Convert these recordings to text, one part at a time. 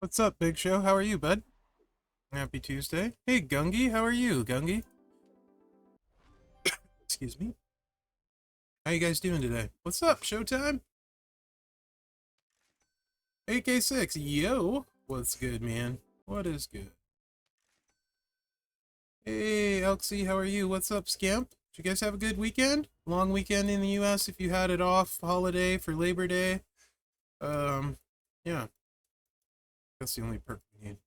What's up, Big Show? How are you, bud? Happy Tuesday. Hey, Gungy, how are you, Gungy? Excuse me. How you guys doing today? What's up, Showtime? AK6, yo! What's good, man? What is good? Hey, Elxie, how are you? What's up, Scamp? Did you guys have a good weekend? Long weekend in the US if you had it off, holiday for Labor Day. Um, yeah. That's the only perk we need.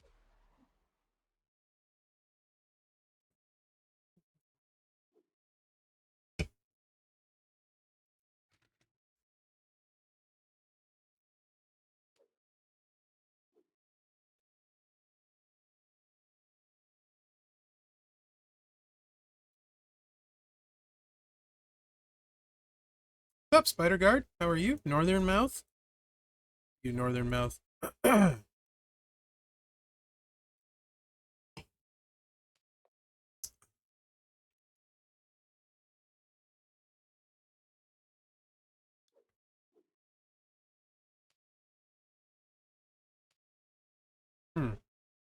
What's up, Spider Guard? How are you? Northern Mouth? You Northern Mouth.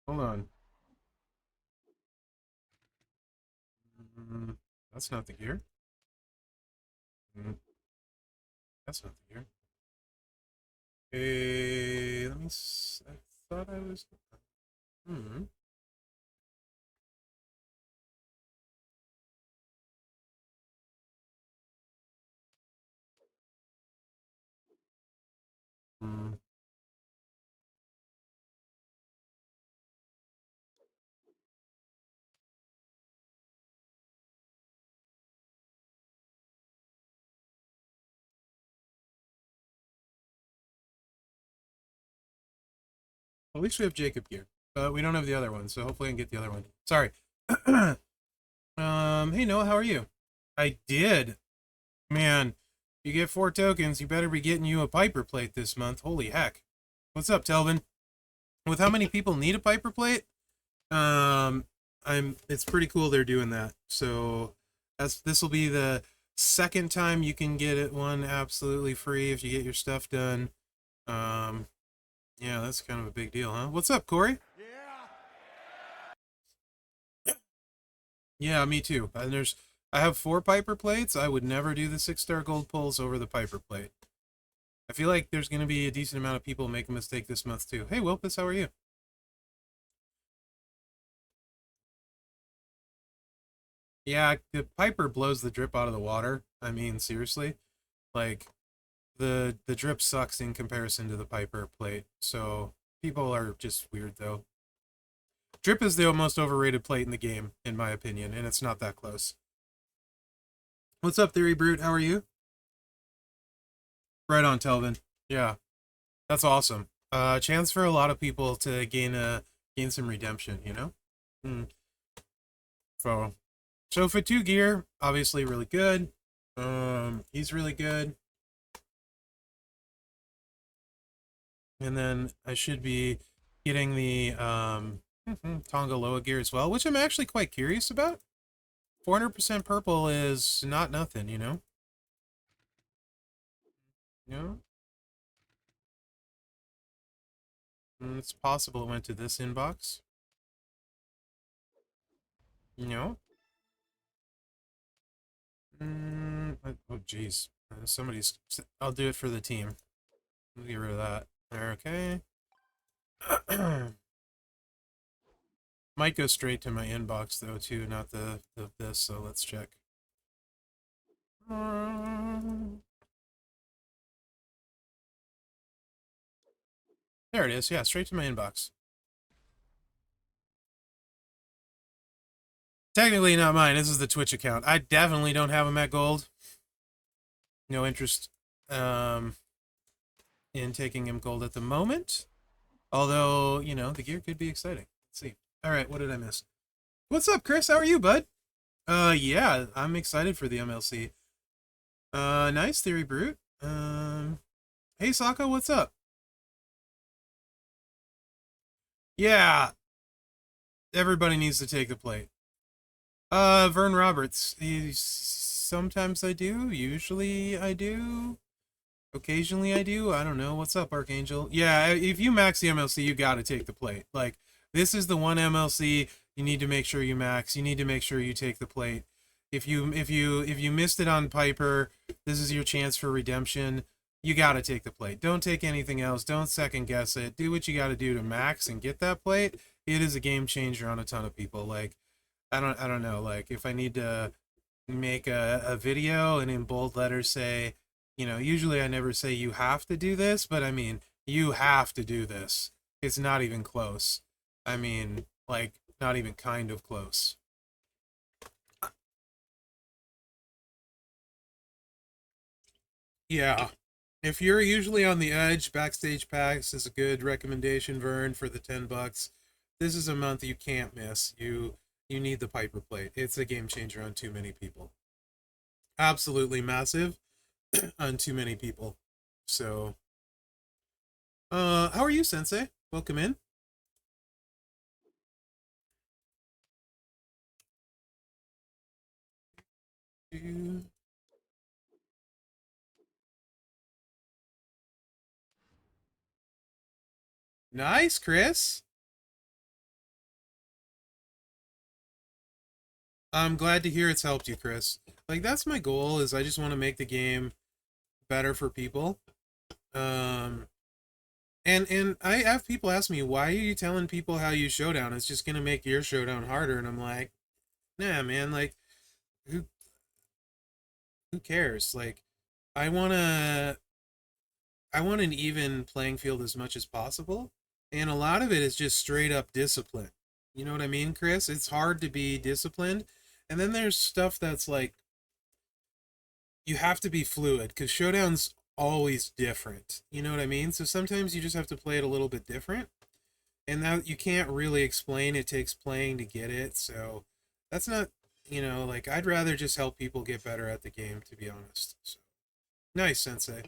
Hold on. Mm, that's not the gear. Mm, that's not the gear. Hey, let me. I thought I was. Hmm. Hmm. At least we have Jacob gear, but we don't have the other one, so hopefully I can get the other one. Sorry. Hey Noah, how are you? I did. Man, you get 4 tokens, you better be getting you a Piper plate this month. Holy heck. What's up, Telvin? With how many people need a Piper plate? Um, it's pretty cool they're doing that. So this will be the second time you can get it one absolutely free if you get your stuff done. Um, yeah, that's kind of a big deal, huh? What's up, Corey? Yeah, me too. And I have 4 Piper plates. I would never do the 6-star gold pulls over the Piper plate. I feel like there's going to be a decent amount of people make a mistake this month too. Hey, Wilpus, how are you? Yeah, the Piper blows the drip out of the water. I mean, seriously. Like, the drip sucks in comparison to the Piper plate. So people are just weird though. Drip is the most overrated plate in the game, in my opinion, and it's not that close. What's up, Theory Brute? How are you? Right on, Telvin. Yeah, that's awesome. Chance for a lot of people to gain some redemption, you know? Mm. So for 2 gear, obviously really good. He's really good. And then I should be getting the Tonga Loa gear as well, which I'm actually quite curious about. 400% purple is not nothing, you know? You know? It's possible it went to this inbox. You know? Oh, jeez. Somebody's... I'll do it for the team. Let me get rid of that. Okay. Might go straight to my inbox, though, too, not this, so let's check. There it is. Yeah, straight to my inbox. Technically not mine. This is the Twitch account. I definitely don't have him at gold. No interest in taking him gold at the moment. Although, you know, the gear could be exciting. Let's see. All right, what did I miss? What's up, Chris? How are you, bud? Yeah, I'm excited for the MLC. Nice Theory Brute. Hey, Sako, what's up? Yeah, everybody needs to take the plate. Vern Roberts. Sometimes I do. Usually I do. Occasionally I do. I don't know. What's up, Archangel? Yeah, if you max the MLC, you got to take the plate. Like, this is the one MLC you need to make sure you max. You need to make sure you take the plate. If you missed it on Piper, this is your chance for redemption. You got to take the plate. Don't take anything else. Don't second guess it. Do what you got to do to max and get that plate. It is a game changer on a ton of people. Like, I don't know. Like, if I need to make a video and in bold letters say, usually I never say you have to do this, but I mean, you have to do this. It's not even close. I mean, like, not even kind of close. Yeah. If you're usually on the edge, Backstage Packs is a good recommendation, Vern, for the $10. This is a month you can't miss. You need the Piper plate. It's a game changer on too many people. Absolutely massive on too many people. So, how are you, Sensei? Welcome in. Nice, Chris. I'm glad to hear it's helped you, Chris. Like, that's my goal, is I just want to make the game better for people. Um and I have people ask me, why are you telling people how you showdown? It's just gonna make your showdown harder. And I'm like, nah, man, like, who who cares? Like, I wanna I want an even playing field as much as possible. And a lot of it is just straight up discipline. You know what I mean, Chris? It's hard to be disciplined. And then there's stuff that's like, you have to be fluid because Showdown's always different. You know what I mean? So sometimes you just have to play it a little bit different. And that you can't really explain. It takes playing to get it. So that's not, like, I'd rather just help people get better at the game, to be honest. So nice, Sensei.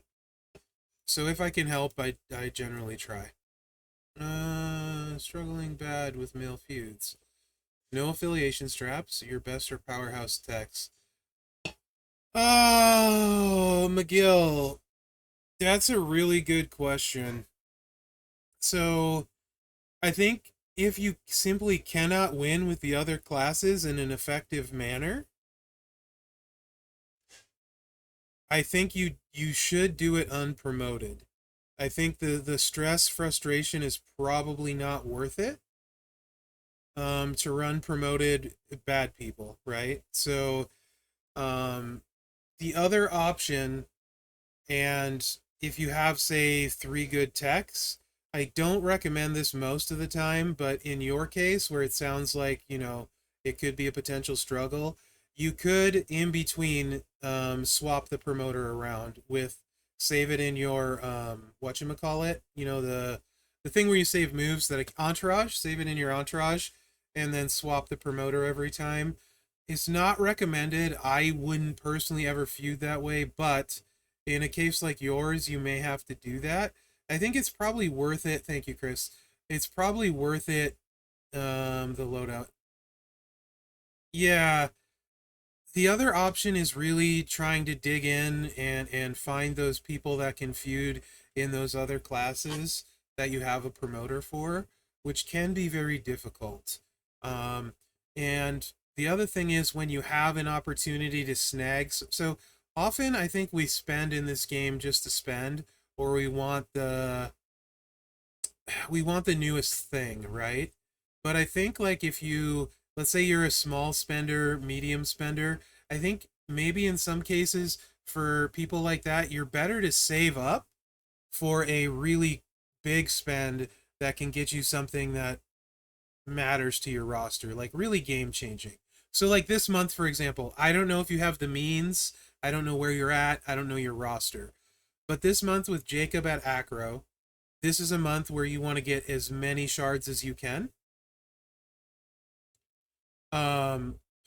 So if I can help, I generally try. Struggling bad with male feuds. No affiliation straps. Your best are powerhouse techs. Oh, McGill. That's a really good question. So, I think if you simply cannot win with the other classes in an effective manner, I think you should do it unpromoted. I think the stress frustration is probably not worth it to run promoted bad people, right? So um the other option, and if you have, say, three good techs, I don't recommend this most of the time, but in your case, where it sounds like, it could be a potential struggle, you could, in between, swap the promoter around with, save it in your, whatchamacallit, the thing where you save moves, that entourage, save it in your entourage, and then swap the promoter every time. It's not recommended. I wouldn't personally ever feud that way, but in a case like yours, you may have to do that. I think it's probably worth it. Thank you, Chris. It's probably worth it. The loadout. Yeah. The other option is really trying to dig in and find those people that can feud in those other classes that you have a promoter for, which can be very difficult. And the other thing is, when you have an opportunity to snag, so often I think we spend in this game just to spend, or we want the newest thing, right? But I think, like, if you, let's say you're a small spender, medium spender, I think maybe in some cases for people like that, you're better to save up for a really big spend that can get you something that matters to your roster, like really game changing. So, like, this month, for example, I don't know if you have the means, I don't know where you're at, I don't know your roster. But this month with Jacob at Acro, this is a month where you want to get as many shards as you can.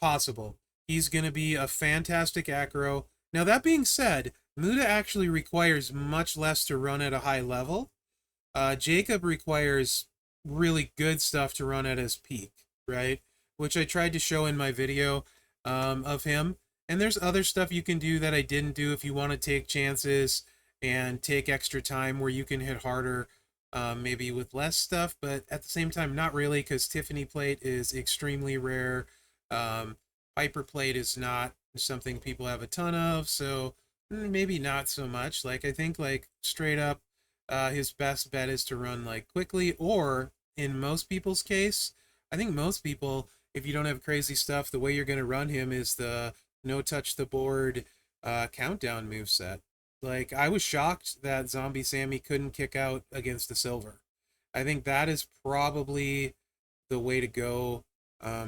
Possible. He's going to be a fantastic acro. Now, that being said, Muda actually requires much less to run at a high level. Jacob requires really good stuff to run at his peak, right? Which I tried to show in my video of him. And there's other stuff you can do that I didn't do if you want to take chances and take extra time where you can hit harder, maybe with less stuff, but at the same time, not really, because Tiffany plate is extremely rare. Piper plate is not something people have a ton of, so maybe not so much. Like, I think, like, straight up, his best bet is to run, like, quickly, or in most people's case, I think most people, if you don't have crazy stuff, the way you're going to run him is the no touch the board countdown move set. Like, I was shocked that Zombie Sammy couldn't kick out against the silver. I think that is probably the way to go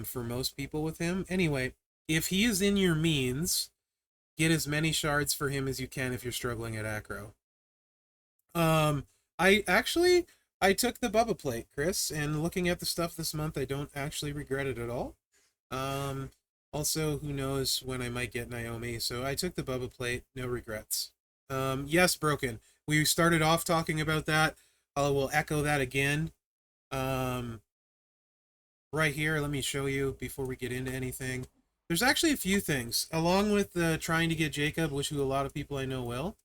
for most people with him. Anyway, if he is in your means, get as many shards for him as you can if you're struggling at acro. Um, I actually I took the Bubba plate, Chris, and looking at the stuff this month, I don't actually regret it at all. Um, Also, who knows when I might get Naomi, so I took the Bubba plate, no regrets. Yes, broken. We started off talking about that. I will echo that again. Um, right here, let me show you before we get into anything. There's actually a few things, along with the trying to get Jacob, which who a lot of people I know will.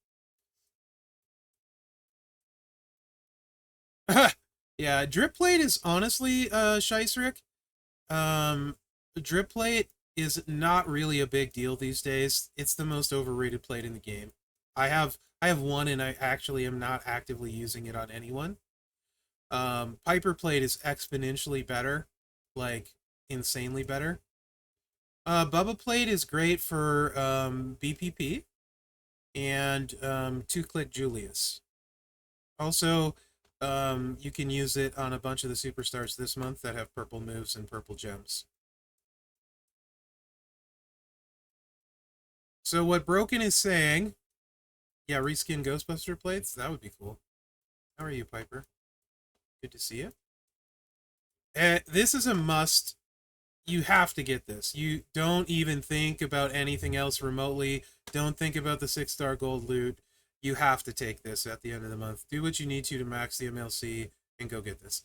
Yeah, drip plate is honestly Scheissrick. Um, drip plate is not really a big deal these days. It's the most overrated plate in the game. I have one and I actually am not actively using it on anyone. Piper plate is exponentially better, like insanely better. Bubba plate is great for BPP and two click Julius. Also, you can use it on a bunch of the superstars this month that have purple moves and purple gems. So what Broken is saying, yeah, reskin Ghostbuster plates, that would be cool. How are you, Piper? Good to see you. This is a must. You have to get this. You don't even think about anything else remotely. Don't think about the 6-star gold loot. You have to take this at the end of the month. Do what you need to max the MLC and go get this.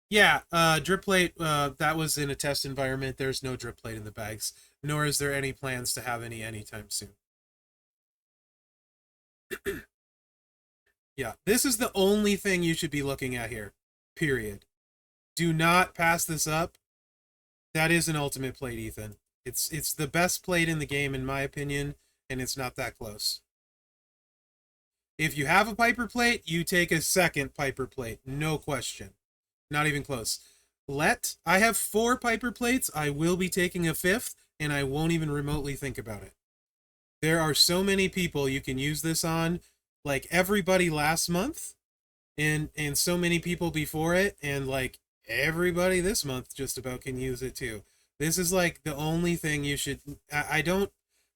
Yeah, drip plate, that was in a test environment. There's no drip plate in the bags, nor is there any plans to have any anytime soon. Yeah, this is the only thing you should be looking at here, period. Do not pass this up. That is an ultimate plate, Ethan. It's the best plate in the game, in my opinion, and it's not that close. If you have a Piper plate, you take a second Piper plate, no question. Not even close. I have 4 Piper plates. I will be taking a 5th, and I won't even remotely think about it. There are so many people you can use this on, like everybody last month, and so many people before it, and like everybody this month just about can use it too. This is like the only thing you should. I don't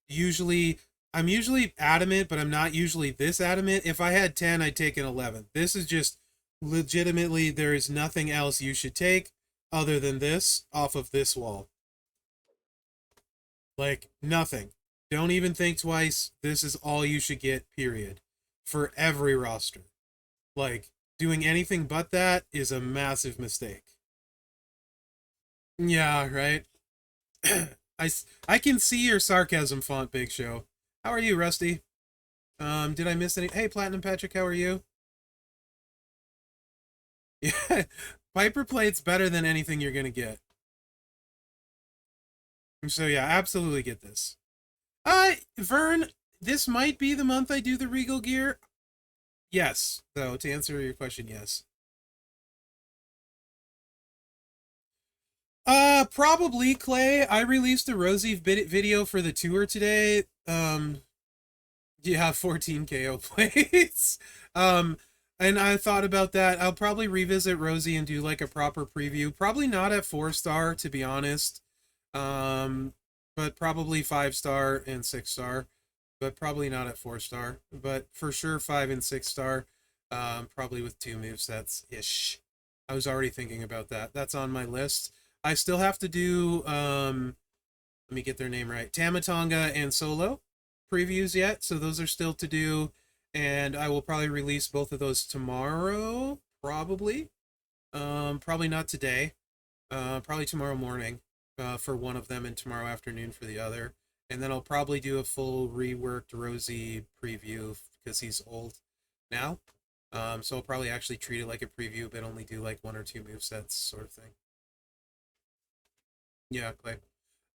usually. I'm usually adamant, but I'm not usually this adamant. If I had 10, I'd take an 11. This is just legitimately, there is nothing else you should take other than this off of this wall. Like, nothing. Don't even think twice. This is all you should get, period. For every roster. Like, doing anything but that is a massive mistake. Yeah, right? I, I can see your sarcasm font, Big Show. How are you, Rusty? Did I miss any? Hey, Platinum Patrick, how are you? Yeah, Piper plate's better than anything you're gonna get. So yeah, absolutely get this. Vern, this might be the month I do the Regal gear. Yes, though, to answer your question, yes. Probably Clay. I released a Rosie video for the tour today. Yeah, 14 KO plays. um, and I thought about that. I'll probably revisit Rosie and do like a proper preview. Probably not at 4-star, to be honest. Um, but probably 5-star and 6-star. But probably not at 4-star. But for sure 5 and 6-star. Probably with 2 movesets ish. I was already thinking about that. That's on my list. I still have to do let me get their name right. Tamatonga and Solo previews yet, so those are still to do, and I will probably release both of those tomorrow, probably. Probably not today. Probably tomorrow morning for one of them and tomorrow afternoon for the other. And then I'll probably do a full reworked Rosie preview because he's old now. So I'll probably actually treat it like a preview, but only do like 1 or 2 movesets sort of thing. Yeah, Clay.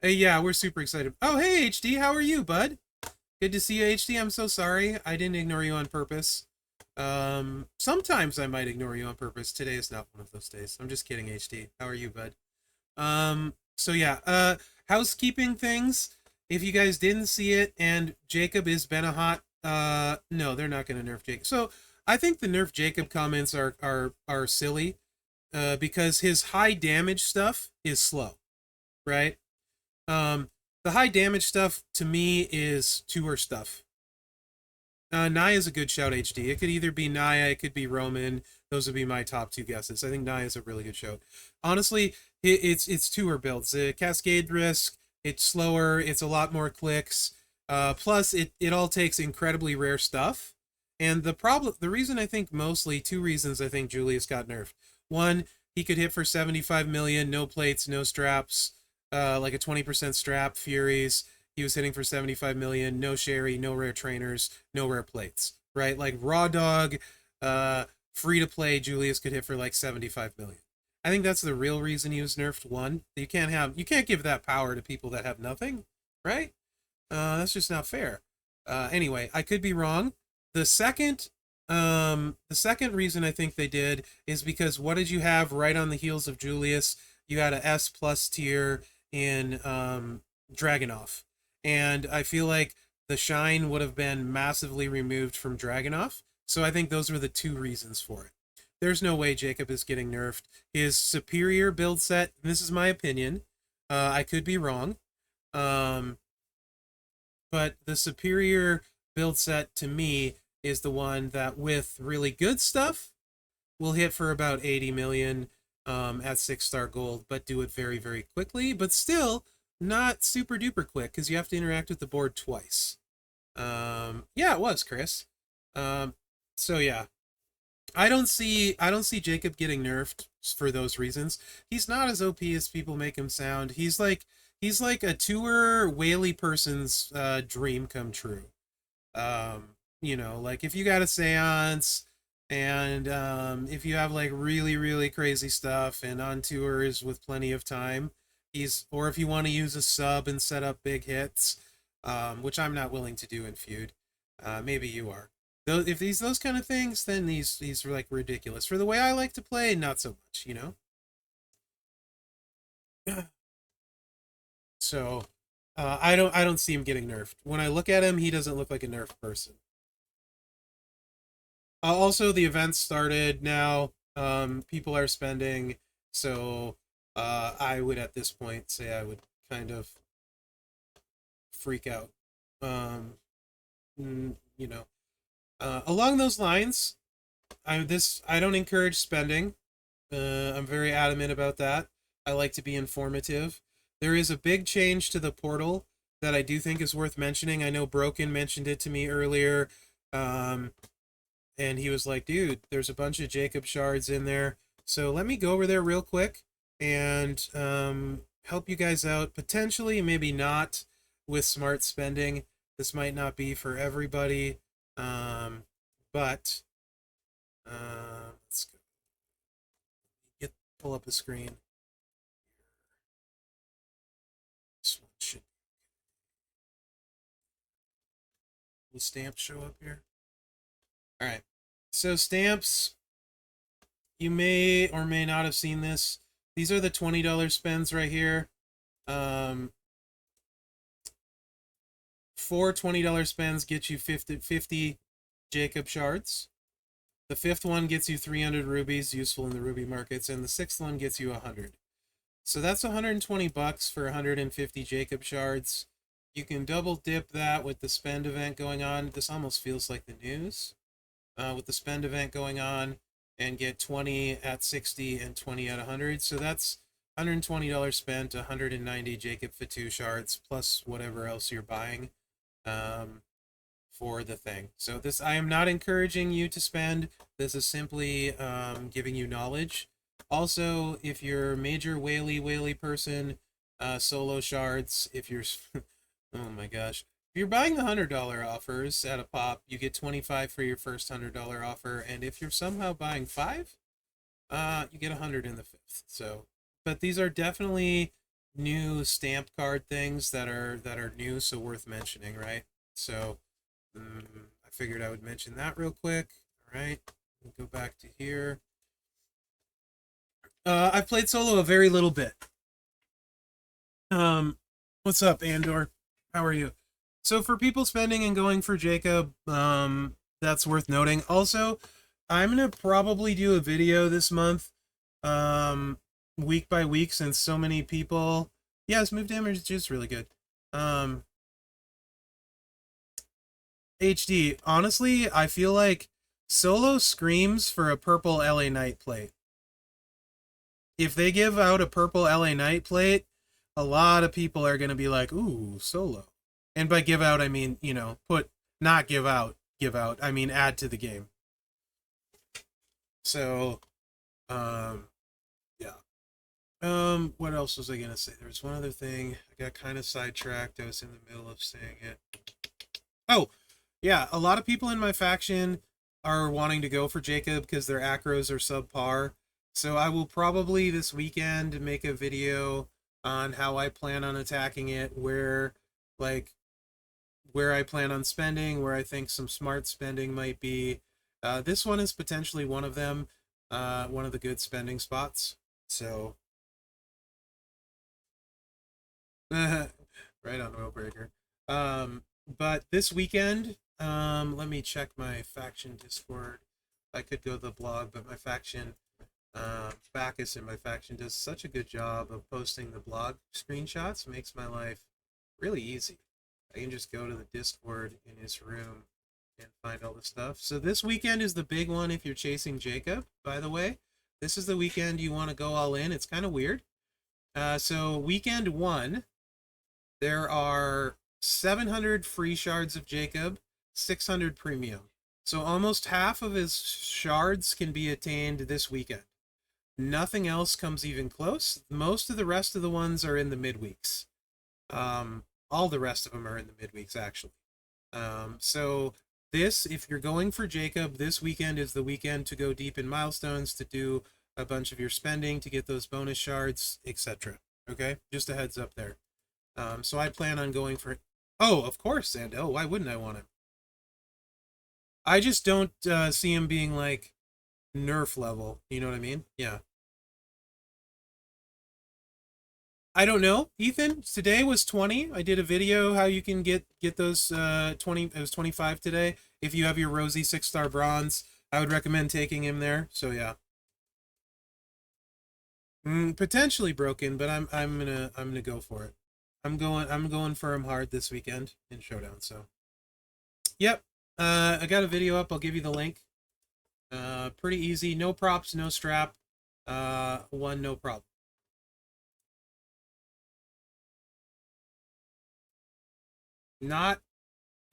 Hey, yeah, we're super excited. Oh, hey, HD, how are you, bud? Good to see you, HD. I'm so sorry. I didn't ignore you on purpose. Sometimes I might ignore you on purpose. Today is not one of those days. I'm just kidding, HD. How are you, bud? So yeah, housekeeping things. If you guys didn't see it, and Jacob is Benahot, no, they're not going to nerf Jacob. So I think the nerf Jacob comments are silly, because his high damage stuff is slow, right? The high damage stuff to me is tour stuff. Naya is a good shout, HD. It could either be Naya, it could be Roman. Those would be my top 2 guesses. I think Naya is a really good shout. Honestly, it's tour builds. Cascade risk, it's slower, it's a lot more clicks. Plus, it all takes incredibly rare stuff. And the reason I think mostly, 2 reasons I think Julius got nerfed. One, he could hit for 75 million, no plates, no straps, like a 20% strap, Furies. He was hitting for 75 million, no Sherry, no rare trainers, no rare plates, right? Like raw dog, free to play, Julius could hit for like 75 million. I think that's the real reason he was nerfed. One, you can't give that power to people that have nothing, right? That's just not fair. Anyway, I could be wrong. The second reason I think they did is because what did you have right on the heels of Julius? You had a S plus tier in Dragunov. And I feel like the shine would have been massively removed from Dragunov. So I think those were the 2 reasons for it. There's no way Jacob is getting nerfed. His superior build set, this is my opinion, I could be wrong, but the superior build set to me is the one that with really good stuff will hit for about 80 million at 6-star gold, but do it very, very quickly, but still not super duper quick because you have to interact with the board twice. Yeah, it was Chris. So yeah, I don't see Jacob getting nerfed for those reasons. He's not as OP as people make him sound. He's like a tour whaley person's dream come true. Like if you got a seance and if you have like really, really crazy stuff and on tours with plenty of time, or if you want to use a sub and set up big hits, which I'm not willing to do in Feud. Maybe you are. If those kind of things, then these are like ridiculous. For the way I like to play, not so much, So I don't see him getting nerfed. When I look at him, he doesn't look like a nerf person. Also, the events started now. People are spending, so I would at this point say I would kind of freak out. Along those lines, I don't encourage spending. I'm very adamant about that. I like to be informative. There is a big change to the portal that I do think is worth mentioning. I know Broken mentioned it to me earlier. And he was like, dude, there's a bunch of Jacob shards in there. So let me go over there real quick and help you guys out. Potentially, maybe not with smart spending. This might not be for everybody. But let's go. Pull up the screen. This one should. Will stamps show up here? All right. So stamps, you may or may not have seen this. These are the $20 spends right here. 4 $20 spends get you 50 Jacob shards. The 5th one gets you 300 rubies, useful in the ruby markets, and the 6th one gets you 100. So that's 120 bucks for 150 Jacob shards. You can double dip that with the spend event going on. This almost feels like the news. With the spend event going on, and get 20 at 60 and 20 at 100. So that's $120 spent, 190 Jacob Fatu shards, plus whatever else you're buying for the thing. So this, I am not encouraging you to spend. This is simply giving you knowledge. Also, if you're major whaley person, solo shards, if you're... oh my gosh. If you're buying the $100 offers at a pop, you get 25 for your first $100 offer, and if you're somehow buying five, you get 100 in the fifth. So, but these are definitely new stamped card things that are new, so worth mentioning, right? So, I figured I would mention that real quick. All right, we'll go back to here. I've played solo a very little bit. What's up, Andor? How are you? So for people spending and going for Jacob, that's worth noting. Also, I'm gonna probably do a video this month, um, week by week, since so many people. Yes, move damage is really good. HD. Honestly, I feel like solo screams for a purple LA Knight plate. If they give out a purple LA Knight plate, a lot of people are gonna be like, "Ooh, solo." And by give out, I mean, not give out, give out. I mean, add to the game. So, yeah. What else was I gonna say? There was one other thing. I got kind of sidetracked. I was in the middle of saying it. Oh, yeah. A lot of people in my faction are wanting to go for Jacob because their acros are subpar. So I will probably this weekend make a video on how I plan on attacking it, like, where I plan on spending, where I think some smart spending might be. This one is potentially one of them, one of the good spending spots. So, right on Oil Breaker. But this weekend, let me check my faction Discord. I could go to the blog, but my faction, Bacchus in my faction does such a good job of posting the blog screenshots, makes my life really easy. I can just go to the Discord in his room and find all the stuff. So this weekend is the big one if you're chasing Jacob, by the way. This is the weekend you want to go all in. It's kind of weird. So weekend one, there are 700 free shards of Jacob, 600 premium. So almost half of his shards can be attained this weekend. Nothing else comes even close. Most of the rest of the ones are in the midweeks. All the rest of them are in the midweeks, actually. So this, if you're going for Jacob, this weekend is the weekend to go deep in milestones, to do a bunch of your spending, to get those bonus shards, etc. Okay, just a heads up there. So I plan on going for. Oh, of course, and oh, why wouldn't I want him? I just don't see him being like nerf level. You know what I mean? Yeah. I don't know, Ethan. Today was 20. I did a video how you can get those 20. It was 25 today. If you have your Rosie 6-star bronze, I would recommend taking him there. So yeah. Potentially broken, but I'm gonna go for it. I'm going for him hard this weekend in Showdown. So yep. I got a video up. I'll give you the link. Pretty easy. No props, no strap. One no problem. Not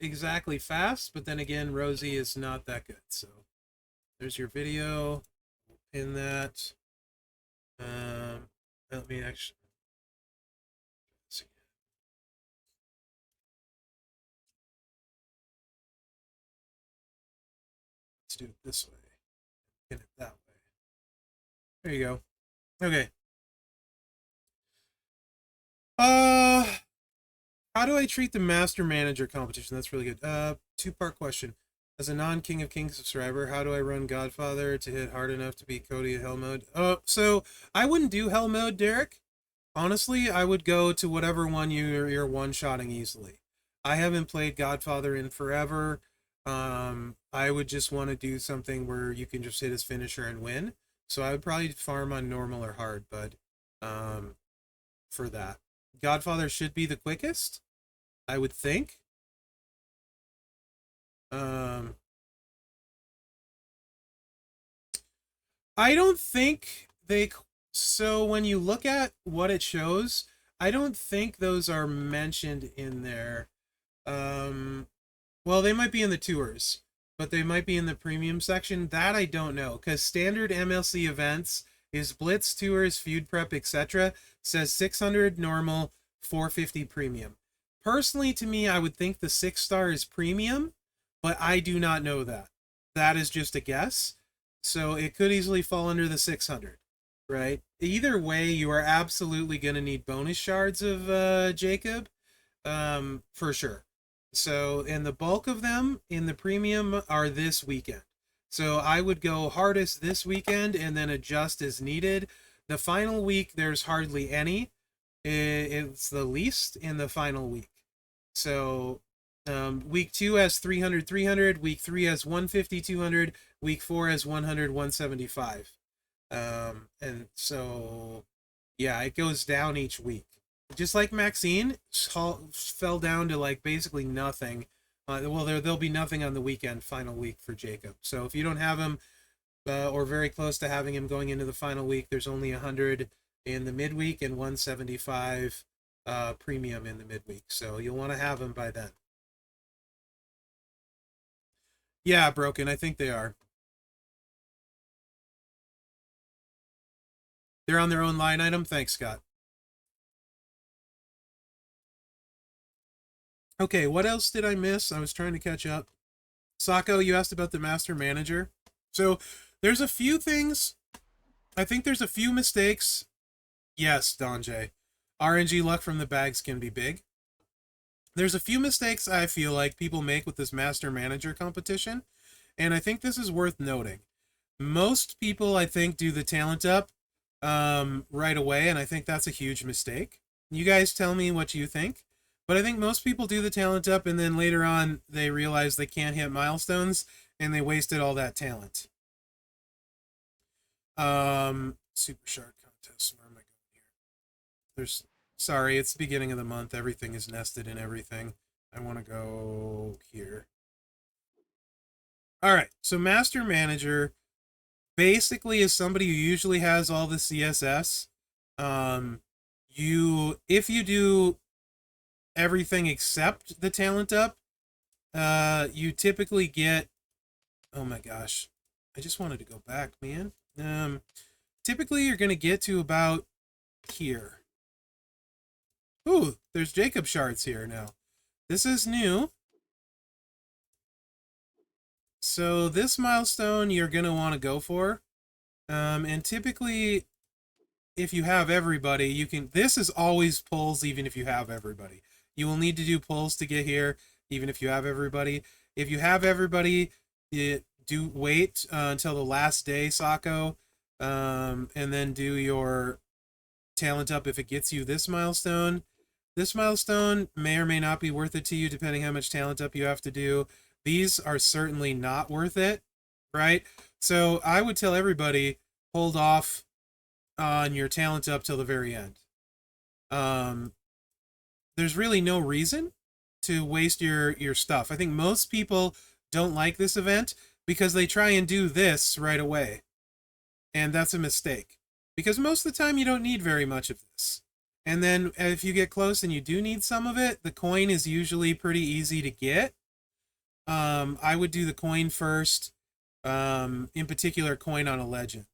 exactly fast, but then again, Rosie is not that good. So there's your video. We'll pin that. Let me actually. Let's do it this way. Pin it that way. There you go. Okay. How do I treat the Master Manager competition? That's really good. Two-part question. As a non-King of Kings subscriber, how do I run Godfather to hit hard enough to beat Cody at Hell mode? So I wouldn't do Hell mode, Derek. Honestly, I would go to whatever one you're one-shotting easily. I haven't played Godfather in forever. I would just want to do something where you can just hit his finisher and win. So I would probably farm on normal or hard, but for that. Godfather should be the quickest, I would think. I don't think they. So when you look at what it shows, I don't think those are mentioned in there. Well, they might be in the tours, but they might be in the premium section. That I don't know, because standard MLC events is Blitz, Tours, Feud Prep, etc. says 600 normal, 450 premium. Personally, to me, I would think the 6-star is premium, but I do not know that. That is just a guess. So it could easily fall under the 600, right? Either way, you are absolutely going to need bonus shards of Jacob, for sure. So, and the bulk of them in the premium are this weekend. So I would go hardest this weekend and then adjust as needed. The final week, there's hardly any. It's the least in the final week. So week 2 has 300, 300. Week 3 has 150, 200. Week 4 has 100, 175. And so, yeah, it goes down each week. Just like Maxine fell down to like basically nothing. Well, there'll be nothing on the weekend, final week for Jacob. So if you don't have him, or very close to having him going into the final week, there's only 100 in the midweek and 175 premium in the midweek. So you'll want to have him by then. Yeah, broken. I think they are. They're on their own line item. Thanks, Scott. Okay, what else did I miss? I was trying to catch up. Sako, you asked about the master manager. So there's a few things. I think there's a few mistakes. Yes, Donjay. RNG luck from the bags can be big. There's a few mistakes I feel like people make with this master manager competition, and I think this is worth noting. Most people, I think, do the talent up right away, and I think that's a huge mistake. You guys tell me what you think. But I think most people do the talent up, and then later on, they realize they can't hit milestones, and they wasted all that talent. Super Shark Contest. Where am I going here? Sorry, it's the beginning of the month. Everything is nested in everything. I want to go here. All right, so Master Manager basically is somebody who usually has all the CSS. If you do everything except the talent up, you typically get, oh my gosh, I just wanted to go back, man. Typically you're going to get to about here. Ooh, there's Jacob shards here now. This is new. So this milestone you're going to want to go for. And typically, if you have everybody, you can, this is always pulls even if you have everybody. You will need to do pulls to get here, even if you have everybody. If you have everybody, do wait until the last day, Sako, and then do your talent up if it gets you this milestone. This milestone may or may not be worth it to you, depending how much talent up you have to do. These are certainly not worth it, right? So I would tell everybody, hold off on your talent up till the very end. There's really no reason to waste your stuff. I think most people don't like this event because they try and do this right away. And that's a mistake. Because most of the time you don't need very much of this. And then if you get close and you do need some of it, the coin is usually pretty easy to get. I would do the coin first, in particular coin on a legend.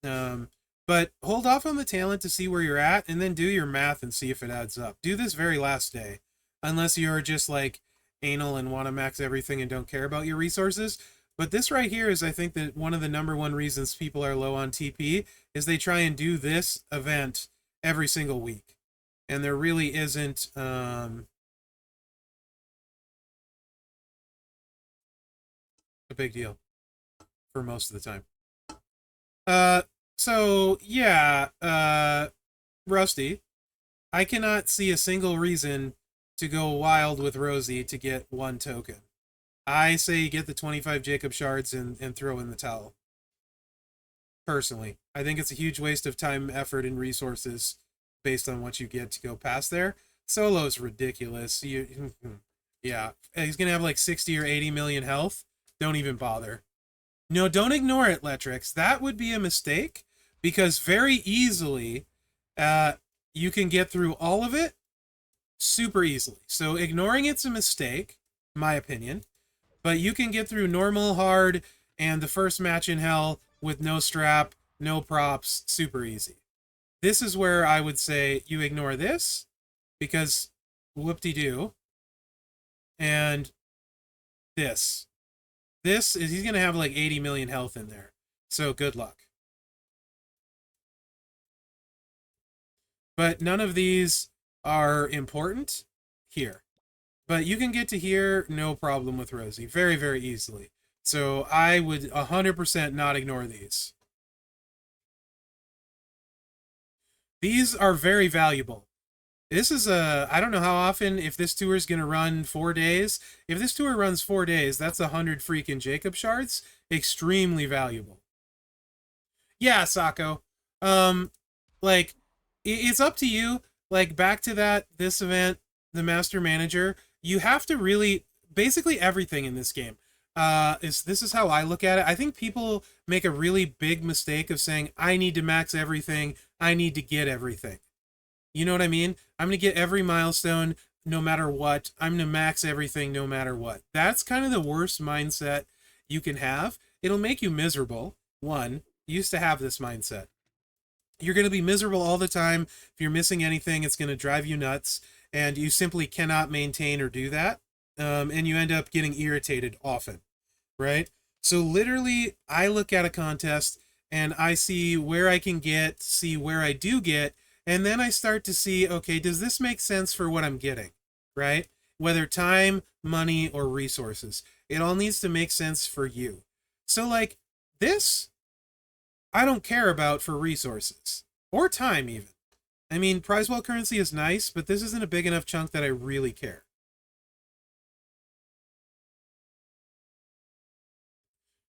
But hold off on the talent to see where you're at, and then do your math and see if it adds up. Do this very last day, unless you're just like anal and want to max everything and don't care about your resources. But this right here is, I think, that one of the #1 reasons people are low on TP is they try and do this event every single week. And there really isn't a big deal for most of the time. So yeah, Rusty, I cannot see a single reason to go wild with Rosie to get 1 token. I say get the 25 Jacob shards and throw in the towel. Personally, I think it's a huge waste of time, effort, and resources based on what you get to go past there. Solo's ridiculous. Yeah, he's gonna have like 60 or 80 million health. Don't even bother. No, don't ignore it, Letrix. That would be a mistake, because very easily you can get through all of it super easily. So ignoring it's a mistake, my opinion. But you can get through normal, hard, and the first match in hell with no strap, no props, super easy. This is where I would say you ignore this, because whoop-de-doo. And this. This is, he's going to have like 80 million health in there. So good luck. But none of these are important here. But you can get to here, no problem with Rosie. Very, very easily. So I would 100% not ignore these. These are very valuable. This is I don't know how often, if this tour is going to run 4 days. If this tour runs 4 days, that's 100 freaking Jacob shards. Extremely valuable. Yeah, Sako. Like, it's up to you. Like, back to this event, the Master Manager, you have to really, basically everything in this game, this is how I look at it. I think people make a really big mistake of saying, I need to max everything, I need to get everything. You know what I mean? I'm going to get every milestone no matter what. I'm going to max everything no matter what. That's kind of the worst mindset you can have. It'll make you miserable. One, you used to have this mindset. You're going to be miserable all the time. If you're missing anything, it's going to drive you nuts. And you simply cannot maintain or do that. And you end up getting irritated often, right? So literally, I look at a contest and I see where I can get, see where I do get, and then I start to see, okay, does this make sense for what I'm getting, right? Whether time, money, or resources. It all needs to make sense for you. So, like, this, I don't care about for resources. Or time, even. I mean, prize wall currency is nice, but this isn't a big enough chunk that I really care.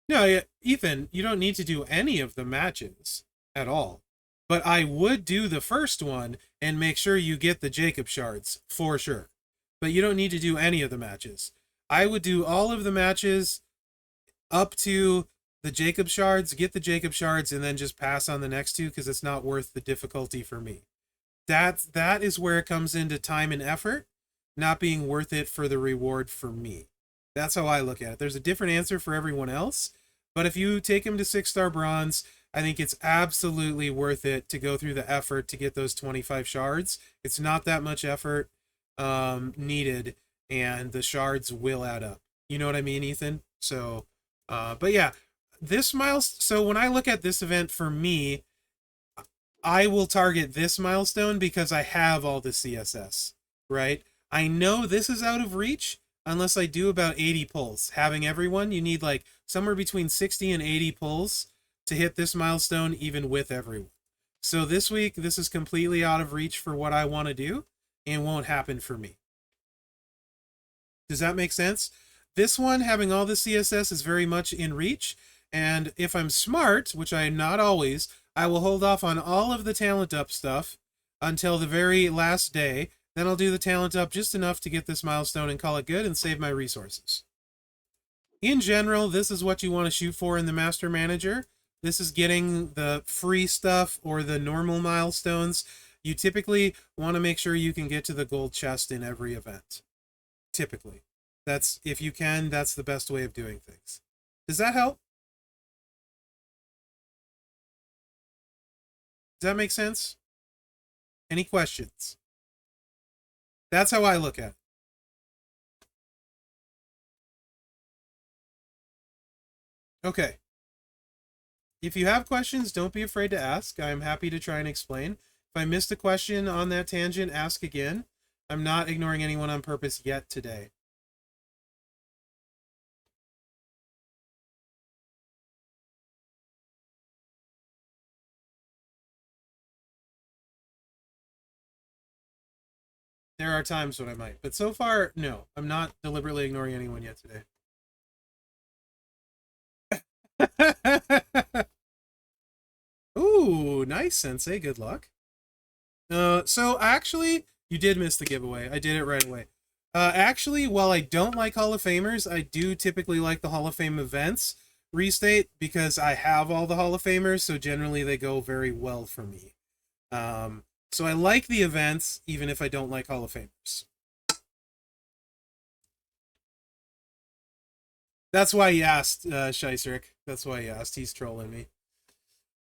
No, Ethan, you don't need to do any of the matches at all. But I would do the first one and make sure you get the Jacob shards, for sure. But you don't need to do any of the matches. I would do all of the matches up to the Jacob shards, get the Jacob shards, and then just pass on the next two because it's not worth the difficulty for me. That is where it comes into time and effort, not being worth it for the reward for me. That's how I look at it. There's a different answer for everyone else, but if you take him to 6-star bronze, I think it's absolutely worth it to go through the effort to get those 25 shards. It's not that much effort needed, and the shards will add up. You know what I mean, Ethan? So, but yeah, this milestone. So when I look at this event for me, I will target this milestone because I have all the CSS, right? I know this is out of reach unless I do about 80 pulls. Having everyone, you need like somewhere between 60 and 80 pulls to hit this milestone even with everyone. So this week, this is completely out of reach for what I want to do and won't happen for me. Does that make sense? This one, having all the CSS, is very much in reach. And if I'm smart, which I am not always, I will hold off on all of the talent up stuff until the very last day. Then I'll do the talent up just enough to get this milestone and call it good and save my resources. In general, this is what you want to shoot for in the Master Manager. This is getting the free stuff or the normal milestones. You typically want to make sure you can get to the gold chest in every event. Typically. That's, if you can, that's the best way of doing things. Does that help? Does that make sense? Any questions? That's how I look at it. Okay. If you have questions, don't be afraid to ask. I'm happy to try and explain. If I missed a question on that tangent, ask again. I'm not ignoring anyone on purpose yet today. There are times when I might, but so far, no. I'm not deliberately ignoring anyone yet today. Ooh, nice, Sensei. Good luck. So actually, you did miss the giveaway. I did it right away. Actually, while I don't like Hall of Famers, I do typically like the Hall of Fame events restate because I have all the Hall of Famers, so generally they go very well for me. So I like the events, even if I don't like Hall of Famers. That's why he asked, Scheiserick. That's why he asked. He's trolling me.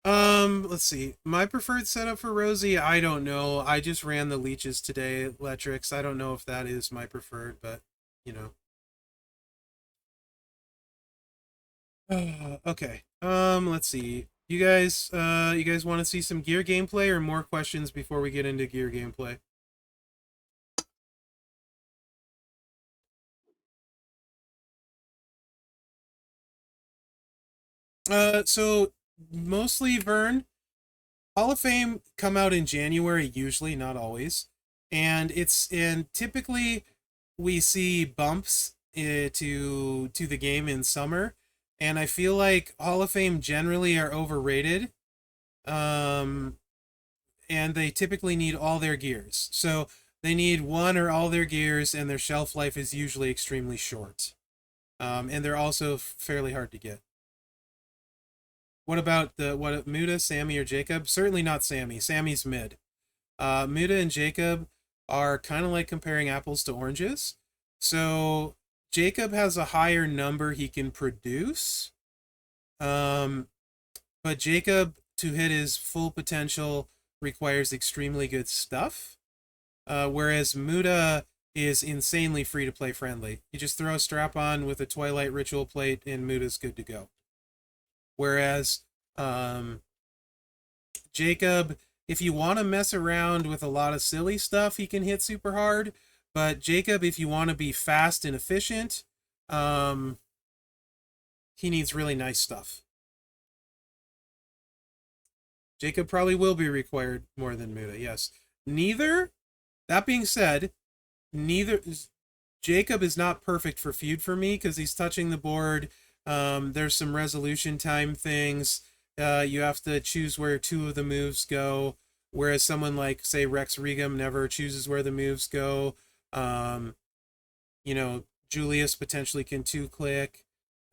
Let's see. My preferred setup for Rosie, I don't know. I just ran the leeches today, Letrix. I don't know if that is my preferred, but you know. Okay. Let's see. You guys want to see some gear gameplay or more questions before we get into gear gameplay? So mostly Vern. Hall of Fame come out in January, usually, not always. And typically we see bumps to the game in summer. And I feel like Hall of Fame generally are overrated. Um, and they typically need all their gears. So they need one or all their gears, and their shelf life is usually extremely short. And they're also fairly hard to get. What about Muda, Sammy, or Jacob? Certainly not Sammy. Sammy's mid. Muda and Jacob are kind of like comparing apples to oranges. So Jacob has a higher number he can produce. Um, but Jacob, to hit his full potential, requires extremely good stuff. Whereas Muda is insanely free to play friendly. You just throw a strap on with a Twilight Ritual plate, and Muda's good to go. Whereas Jacob, if you want to mess around with a lot of silly stuff, he can hit super hard. But Jacob, if you want to be fast and efficient, um, he needs really nice stuff. Jacob probably will be required more than Muda, yes. Neither, that being said, neither Jacob is not perfect for feud for me because he's touching the board. There's some resolution time things. You have to choose where two of the moves go, whereas someone like, say, Rex Regum never chooses where the moves go. Um, you know, Julius potentially can two-click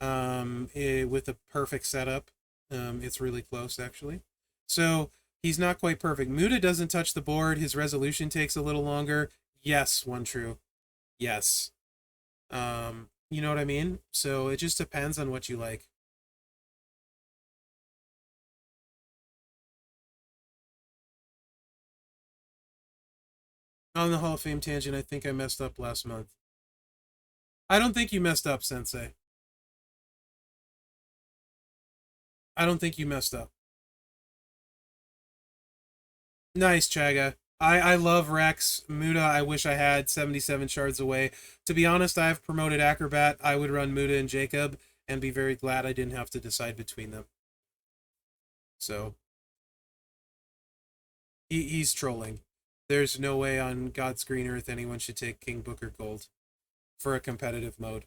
with a perfect setup. It's really close, actually. So he's not quite perfect. Muda doesn't touch the board. His resolution takes a little longer. Yes, one true. Yes. You know what I mean? So it just depends on what you like. On the Hall of Fame tangent, I think I messed up last month. I don't think you messed up, Sensei. I don't think you messed up. Nice, Chaga. I love Rex. Muda, I wish I had 77 shards away. To be honest, I've promoted Acrobat. I would run Muda and Jacob and be very glad I didn't have to decide between them. So, he's trolling. There's no way on God's green earth anyone should take King Booker Gold for a competitive mode.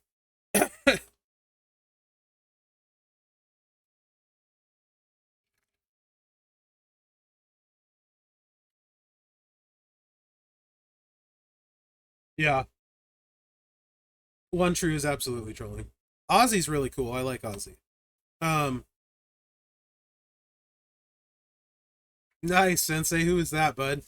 Yeah. One True is absolutely trolling. Ozzy's really cool. I like Ozzy. Um, nice, Sensei. Who is that, bud?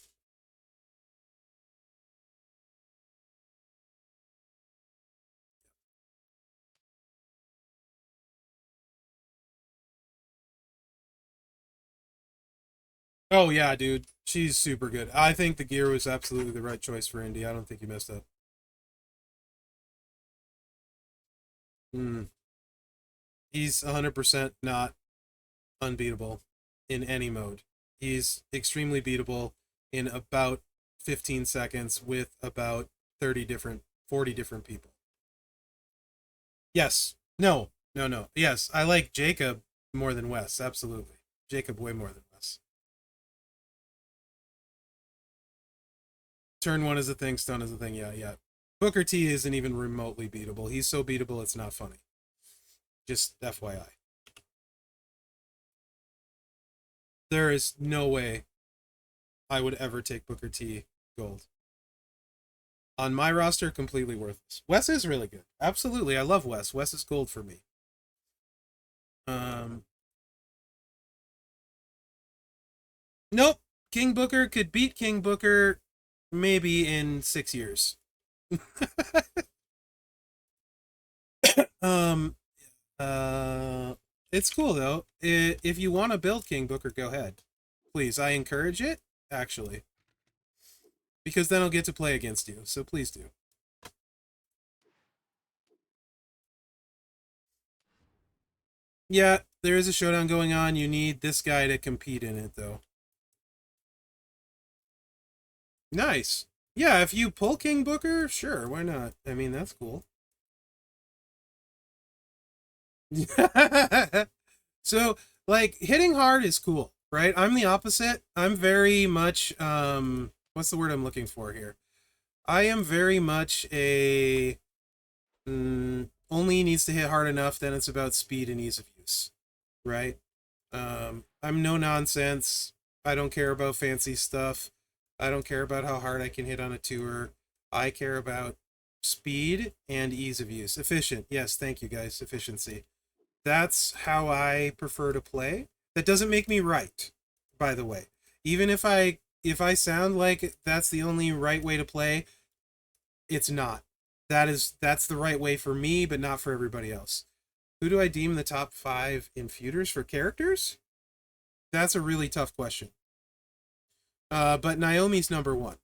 Oh yeah, dude. She's super good. I think the gear was absolutely the right choice for Indy. I don't think you messed up. Mm. He's 100% not unbeatable in any mode. He's extremely beatable in about 15 seconds with about 30 different, 40 different people. Yes. No. No, no. Yes, I like Jacob more than Wes. Absolutely. Jacob way more than Wes. Turn one is a thing, stun is a thing. Yeah, yeah. Booker T isn't even remotely beatable. He's so beatable it's not funny. Just FYI. There is no way I would ever take Booker T gold. On my roster, completely worthless. Wes is really good. Absolutely. I love Wes. Wes is gold for me. Um Nope. King Booker could beat King Booker maybe in 6 years. um uh It's cool though. If you want to build King Booker, go ahead. Please, I encourage it, actually. Because then I'll get to play against you, so please do. Yeah, there is a showdown going on. You need this guy to compete in it, though. Nice. Yeah, if you pull King Booker, sure, why not? I mean, that's cool. So, like, hitting hard is cool, right? I'm the opposite. I'm very much, what's the word I'm looking for here? I am very much a, only needs to hit hard enough, then it's about speed and ease of use, right? I'm no nonsense. I don't care about fancy stuff. I don't care about how hard I can hit on a tour. I care about speed and ease of use. Efficient. Yes, thank you guys. Efficiency. That's how I prefer to play. That doesn't make me right, by the way. Even if I sound like that's the only right way to play, it's not. That's the right way for me, but not for everybody else. Who do I deem the top 5 in feuders for characters? That's a really tough question. But Naomi's number 1.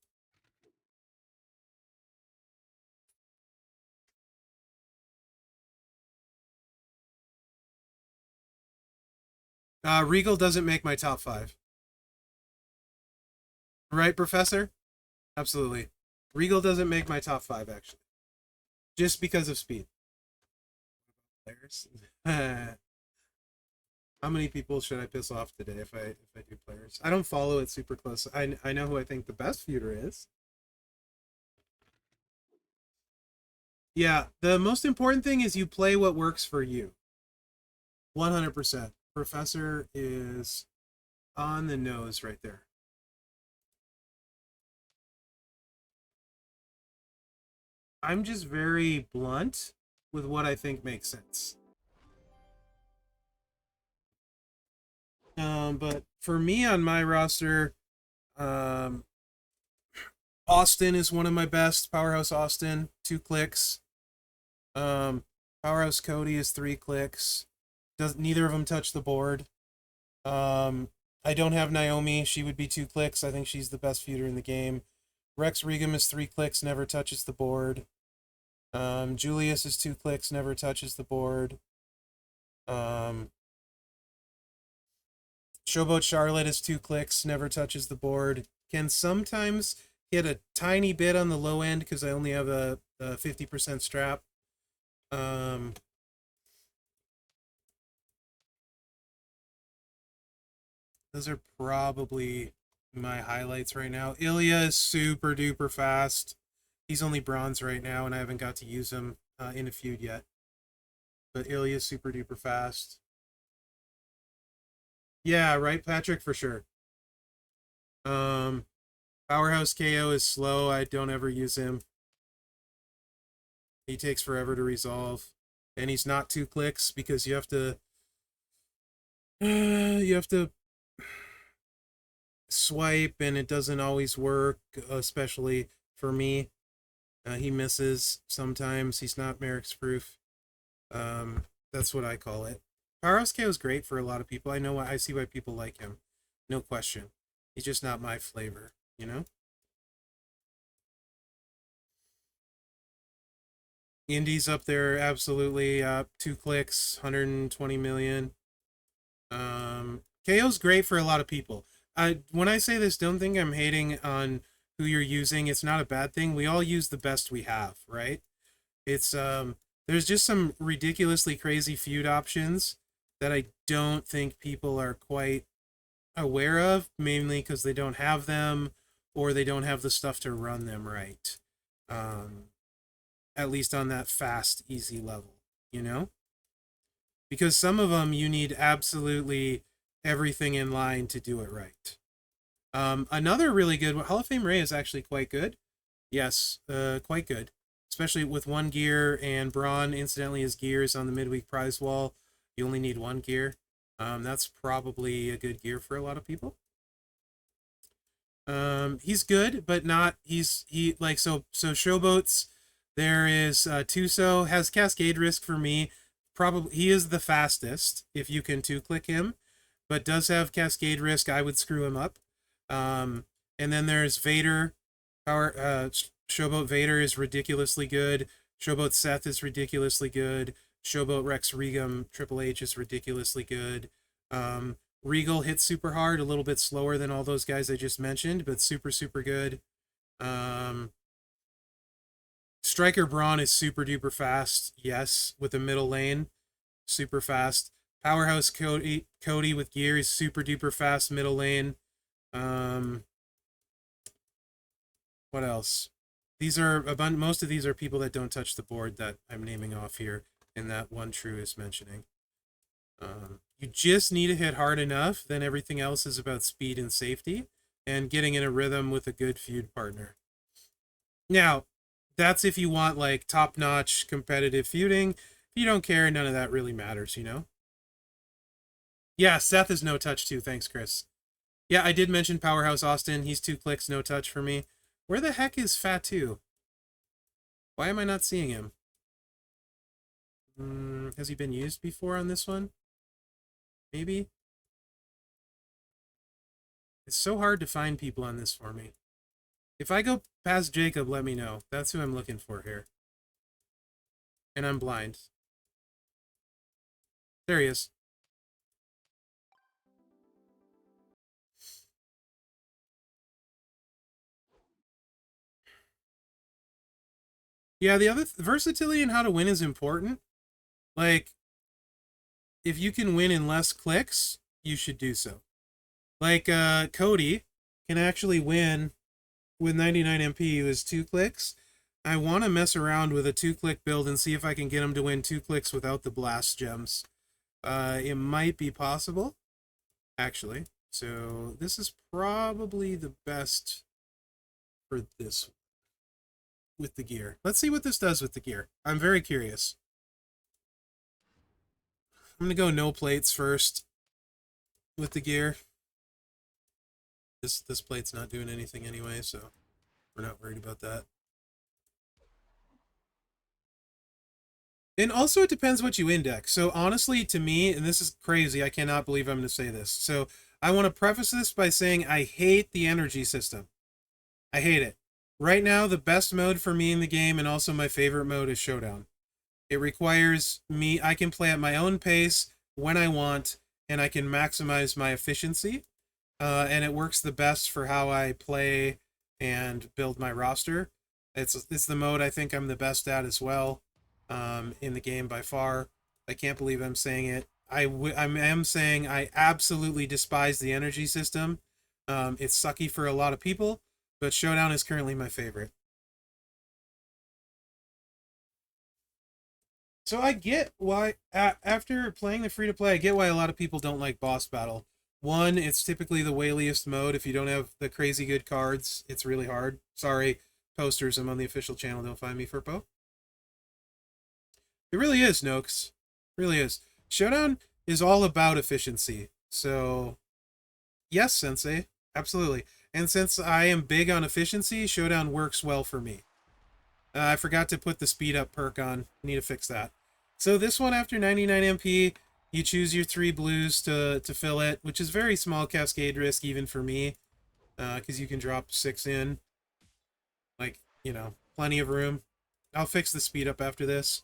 Regal doesn't make my top 5. Right, Professor? Absolutely. Regal doesn't make my top 5, actually. Just because of speed. Players. How many people should I piss off today if I do players? I don't follow it super close. I know who I think the best feuder is. Yeah, the most important thing is you play what works for you. 100%. Professor is on the nose right there. I'm just very blunt with what I think makes sense. But for me on my roster, um, Austin is one of my best. Powerhouse Austin, 2 clicks. Powerhouse Cody is 3 clicks. Neither of them touch the board. I don't have Naomi. She would be 2 clicks. I think she's the best feuder in the game. Rex Regum is 3 clicks, never touches the board. Julius is 2 clicks, never touches the board. Showboat Charlotte is 2 clicks, never touches the board. Can sometimes hit a tiny bit on the low end because I only have a 50% strap. Those are probably my highlights right now. Ilya is super duper fast. He's only bronze right now, and I haven't got to use him in a feud yet. But Ilya's super duper fast. Yeah, right, Patrick, for sure. Powerhouse KO is slow. I don't ever use him. He takes forever to resolve. And he's not 2 clicks because you have to swipe and it doesn't always work, especially for me. He misses sometimes. He's not Mherex proof. That's what I call it. Powerhouse KO is great for a lot of people. I know why. I see why people like him. No question. He's just not my flavor, you know? Indies up there, absolutely. 2 clicks, 120 million. KO's great for a lot of people. When I say this, don't think I'm hating on who you're using. It's not a bad thing. We all use the best we have, right? It's there's just some ridiculously crazy feud options that I don't think people are quite aware of, mainly because they don't have them or they don't have the stuff to run them right. At least on that fast, easy level, you know? Because some of them you need absolutely everything in line to do it right. Another really good Hall of Fame Ray is actually quite good. Yes, quite good. Especially with 1 gear, and Braun, incidentally, his gear is on the midweek prize wall. You only need 1 gear. That's probably a good gear for a lot of people. He's good, but not, so Showboats, there is Tuso, has Cascade risk for me, probably he is the fastest if you can two-click him, but does have cascade risk. I would screw him up. And then there's Vader. Showboat Vader is ridiculously good. Showboat Seth is ridiculously good. Showboat Rex Regum Triple H is ridiculously good. Regal hits super hard, a little bit slower than all those guys I just mentioned, but super, super good. Striker Braun is super duper fast, yes, with the middle lane, super fast. Powerhouse Cody with gear is super duper fast, middle lane. What else? These are most of these are people that don't touch the board that I'm naming off here, and that One True is mentioning. You just need to hit hard enough, then everything else is about speed and safety, and getting in a rhythm with a good feud partner. Now, that's if you want like top-notch competitive feuding. If you don't care, none of that really matters, you know? Yeah, Seth is no touch too. Thanks, Chris. Yeah, I did mention Powerhouse Austin. He's 2 clicks, no touch for me. Where the heck is Fatu? Why am I not seeing him? Has he been used before on this one? Maybe? It's so hard to find people on this for me. If I go past Jacob, let me know. That's who I'm looking for here. And I'm blind. There he is. Yeah, the other versatility in how to win is important. Like, if you can win in less clicks, you should do so. Like, Cody can actually win with 99 MP with 2 clicks. I want to mess around with a 2-click build and see if I can get him to win 2 clicks without the blast gems. It might be possible, actually. So this is probably the best for this with the gear. Let's see what this does with the gear. I'm very curious. I'm going to go no plates first with the gear. This plate's not doing anything anyway, so we're not worried about that. And also it depends what you index. So honestly, to me, and this is crazy, I cannot believe I'm going to say this. So I want to preface this by saying I hate the energy system. I hate it. Right now, the best mode for me in the game and also my favorite mode is Showdown. It requires me, I can play at my own pace when I want, and I can maximize my efficiency. And it works the best for how I play and build my roster. It's the mode I think I'm the best at as well, in the game by far. I can't believe I'm saying it. I am saying I absolutely despise the energy system. It's sucky for a lot of people, but Showdown is currently my favorite. So I get why, after playing the free-to-play, I get why a lot of people don't like Boss Battle. One, it's typically the whaliest mode. If you don't have the crazy good cards, it's really hard. Sorry, posters, I'm on the official channel. Don't find me, Furpo. It really is, Noakes. It really is. Showdown is all about efficiency. So, yes, Sensei. Absolutely. And since I am big on efficiency, Showdown works well for me. I forgot to put the speed up perk on. Need to fix that. So this one, after 99 MP, you choose your 3 blues to fill it, which is very small cascade risk even for me, because you can drop 6 in. Like, you know, plenty of room. I'll fix the speed up after this.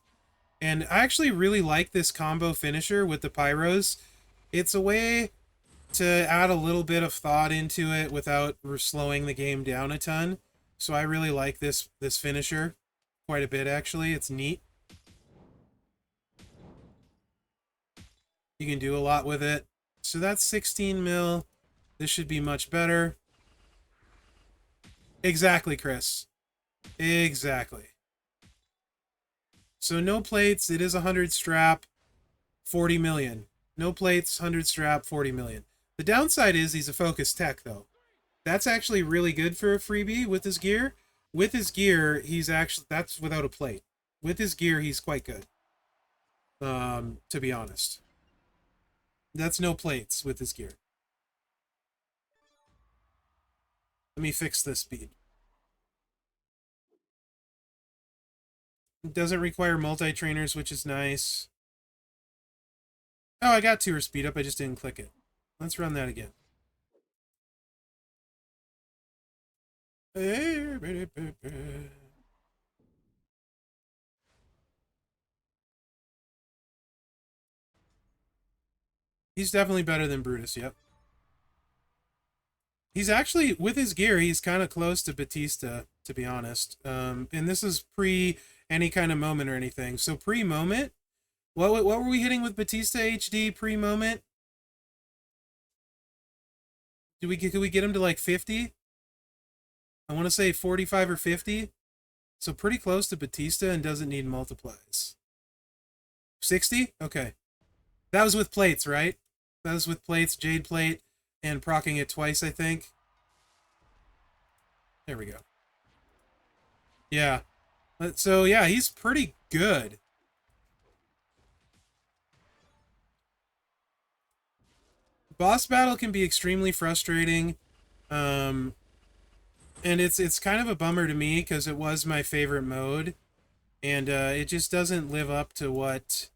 And I actually really like this combo finisher with the pyros. It's a way to add a little bit of thought into it without slowing the game down a ton. So I really like this finisher quite a bit, actually. It's neat. You can do a lot with it. So that's 16 mil. This should be much better. Exactly, Chris. Exactly. So no plates. It is 100 strap, 40 million. No plates, 100 strap, 40 million. The downside is he's a focused tech, though. That's actually really good for a freebie with his gear. With his gear, he's actually, that's without a plate. With his gear, he's quite good. To be honest. That's no plates with his gear. Let me fix this speed. It doesn't require multi-trainers, which is nice. Oh, I got tour speed up. I just didn't click it. Let's run that again. He's definitely better than Brutus, yep. He's actually, with his gear, he's kind of close to Batista, to be honest. And this is pre any kind of moment or anything. So pre-moment, what were we hitting with Batista HD pre-moment? Could we get him to like 50? I want to say 45 or 50. So pretty close to Batista and doesn't need multiplies. 60? Okay. That was with plates, right? That was with plates, Jade plate, and proccing it twice, I think. There we go. Yeah. So, yeah, he's pretty good. Boss battle can be extremely frustrating. And it's kind of a bummer to me because it was my favorite mode. And it just doesn't live up to what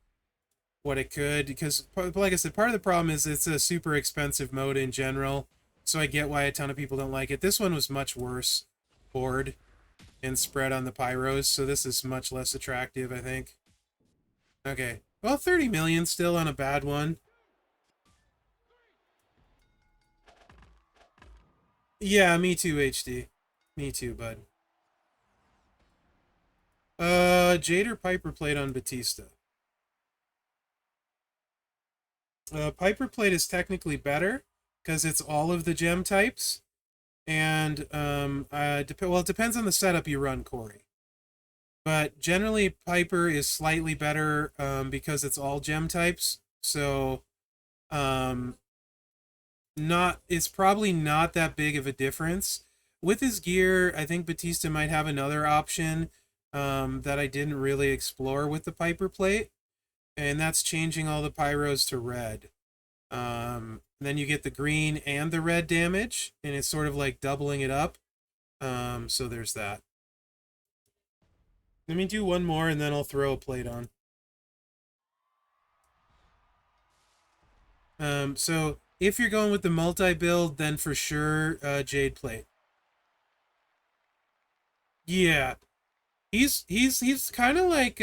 it could. Because, like I said, part of the problem is it's a super expensive mode in general. So I get why a ton of people don't like it. This one was much worse board and spread on the pyros, so this is much less attractive, I think. Okay. Well, 30 million still on a bad one. Yeah, me too, HD. Me too, bud. Jade or Piper plate on Batista? Piper plate is technically better because it's all of the gem types. And, well, it depends on the setup you run, Corey. But generally, Piper is slightly better because it's all gem types. So, um, it's probably not that big of a difference. With his gear, I think Batista might have another option that I didn't really explore with the Piper plate, and that's changing all the pyros to red. Then you get the green and the red damage, and it's sort of like doubling it up. So there's that. Let me do one more, and then I'll throw a plate on. So if you're going with the multi-build, then for sure, Jade plate. Yeah, he's kind of like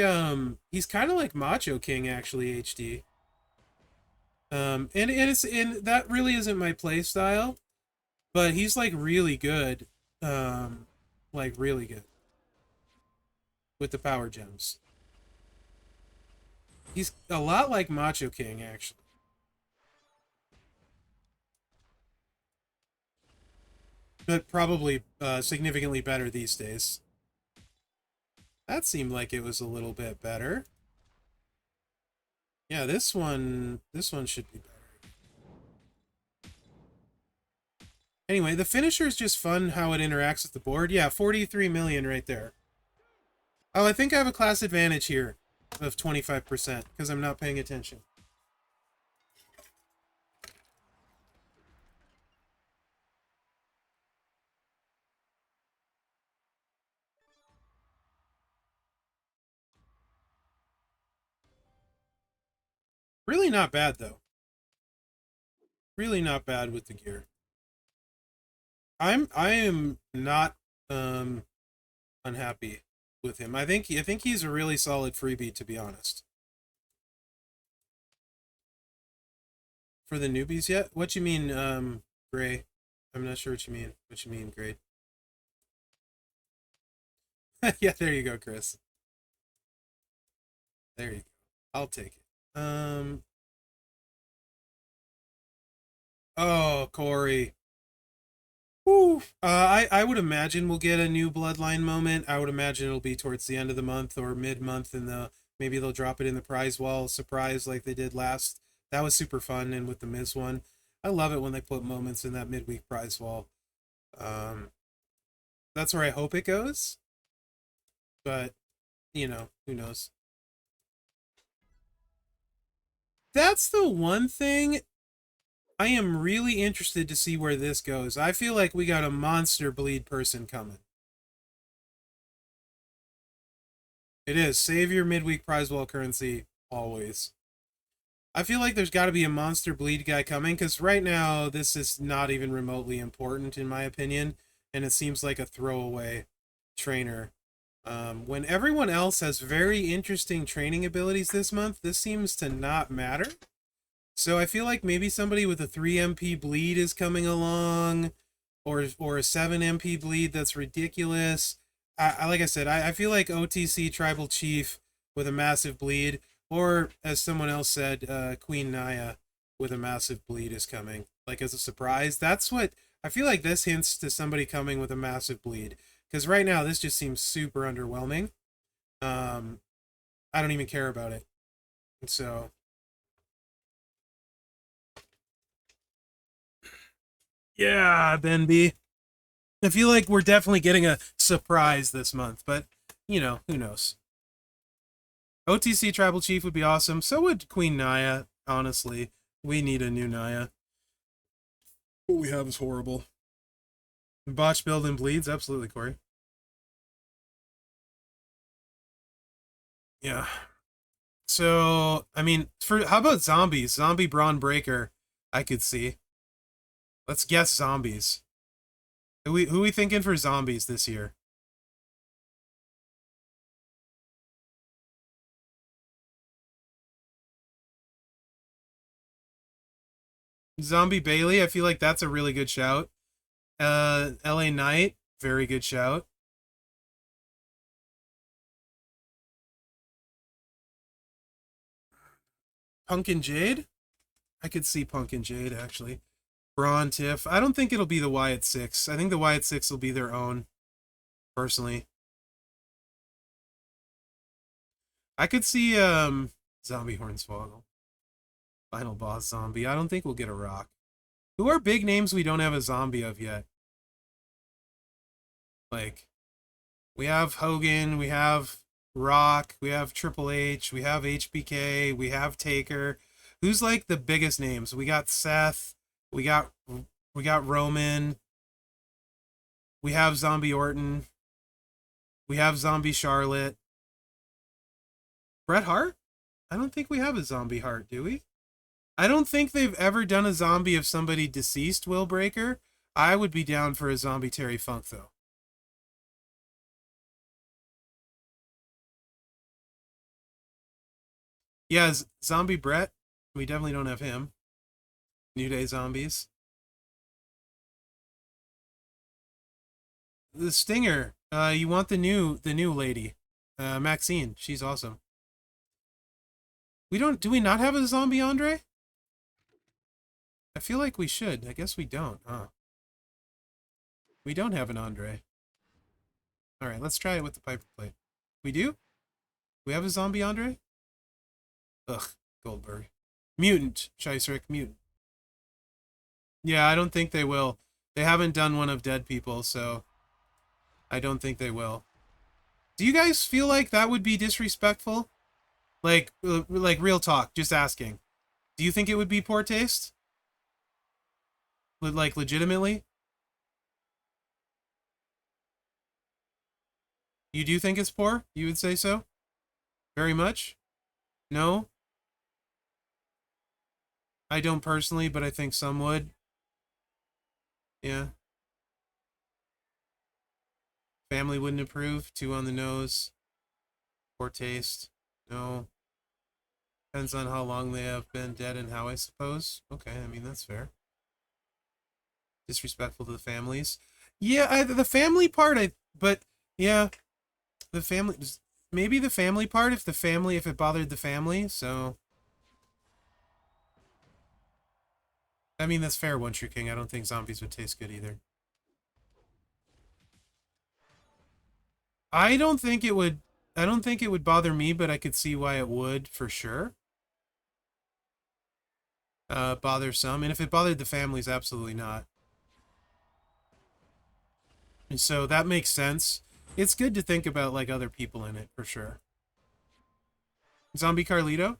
Macho King actually HD. And that really isn't my play style, but he's like really good, like really good with the power gems. He's a lot like Macho King actually, but probably significantly better these days. That seemed like it was a little bit better. Yeah, this one should be better. Anyway, the finisher is just fun how it interacts with the board. Yeah, 43 million right there. Oh, I think I have a class advantage here of 25% because I'm not paying attention. Really not bad, though. Really not bad with the gear. I am not unhappy with him. I think he's a really solid freebie, to be honest. For the newbies yet? What you mean, Gray? I'm not sure what you mean. What you mean, Gray? Yeah, there you go, Chris. There you go. I'll take it. Oh, Corey. Whew. I would imagine we'll get a new Bloodline moment. I would imagine it'll be towards the end of the month or mid-month, and maybe they'll drop it in the prize wall surprise like they did last. That was super fun, and with the Miz one, I love it when they put moments in that midweek prize wall. Um, that's where I hope it goes, but who knows? That's the one thing I am really interested to see where this goes. I feel like we got a monster bleed person coming. It is. Save your midweek prize wall currency always. I feel like there's got to be a monster bleed guy coming, because right now this is not even remotely important in my opinion, and it seems like a throwaway trainer. When everyone else has very interesting training abilities this month, this seems to not matter. So I feel like maybe somebody with a 3 MP bleed is coming along, or a 7 MP bleed that's ridiculous. Like I said, I feel like OTC Tribal Chief with a massive bleed, or as someone else said, Queen Naya with a massive bleed is coming, like as a surprise. That's what I feel like. This hints to somebody coming with a massive bleed, because right now this just seems super underwhelming. Um, I don't even care about it. And so yeah, Ben B. I feel like we're definitely getting a surprise this month, but you know, who knows? OTC Tribal Chief would be awesome. So would Queen Naya, honestly. We need a new Naya. What we have is horrible. Botch build and bleeds, absolutely, Corey. Yeah. So, I mean, for how about zombies? Zombie Brawn Breaker, I could see. Let's guess zombies. Who we thinking for zombies this year? Zombie Bailey, I feel like that's a really good shout. LA Knight, very good shout. Pumpkin Jade? I could see Pumpkin Jade, actually. Braun Tiff. I don't think it'll be the Wyatt 6. I think the Wyatt 6 will be their own, personally. I could see Zombie Hornswoggle. Final boss zombie. I don't think we'll get a rock. Who are big names we don't have a zombie of yet? Like, we have Hogan, we have Rock, we have Triple H, we have HBK, we have Taker. Who's like the biggest names? We got Seth, we got Roman, we have Zombie Orton, we have Zombie Charlotte. Bret Hart? I don't think we have a zombie Hart, do we? I don't think they've ever done a zombie of somebody deceased, Will Breaker. I would be down for a zombie Terry Funk, though. Yeah, zombie Brett. We definitely don't have him. New Day zombies. The Stinger. You want the new lady, Maxine. She's awesome. We don't. Do we not have a zombie Andre? I feel like we should. I guess we don't. Huh? We don't have an Andre. All right, let's try it with the Piper plate. We do. We have a zombie Andre. Ugh, Goldberg. Mutant. Scheisserick. Mutant. Yeah, I don't think they will. They haven't done one of dead people, so I don't think they will. Do you guys feel like that would be disrespectful? Like real talk, just asking. Do you think it would be poor taste? Like legitimately? You do think it's poor? You would say so? Very much? No? I don't personally, but I think some would. Yeah. Family wouldn't approve. Two on the nose. Poor taste. No. Depends on how long they have been dead and how, I suppose. Okay, I mean, that's fair. Disrespectful to the families. Yeah, the family part, but yeah, the family, maybe the family part, if it bothered the family, so. I mean, that's fair, One True King. I don't think zombies would taste good either. I don't think it would, I don't think it would bother me, but I could see why it would, for sure. Bother some, and if it bothered the families, absolutely not. And so that makes sense. It's good to think about, like, other people in it, for sure. Zombie Carlito?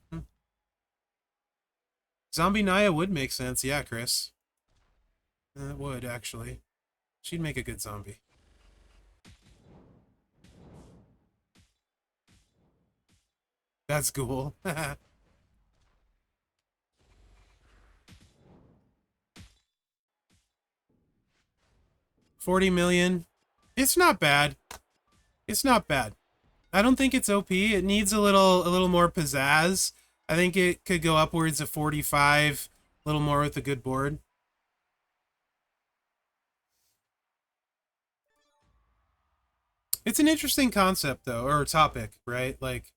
Zombie Naya would make sense, yeah, Chris. It would, actually. She'd make a good zombie. That's cool. 40 million. It's not bad. It's not bad. I don't think it's OP. It needs a little more pizzazz. I think it could go upwards of 45, a little more with a good board. It's an interesting concept though, or topic, right? Like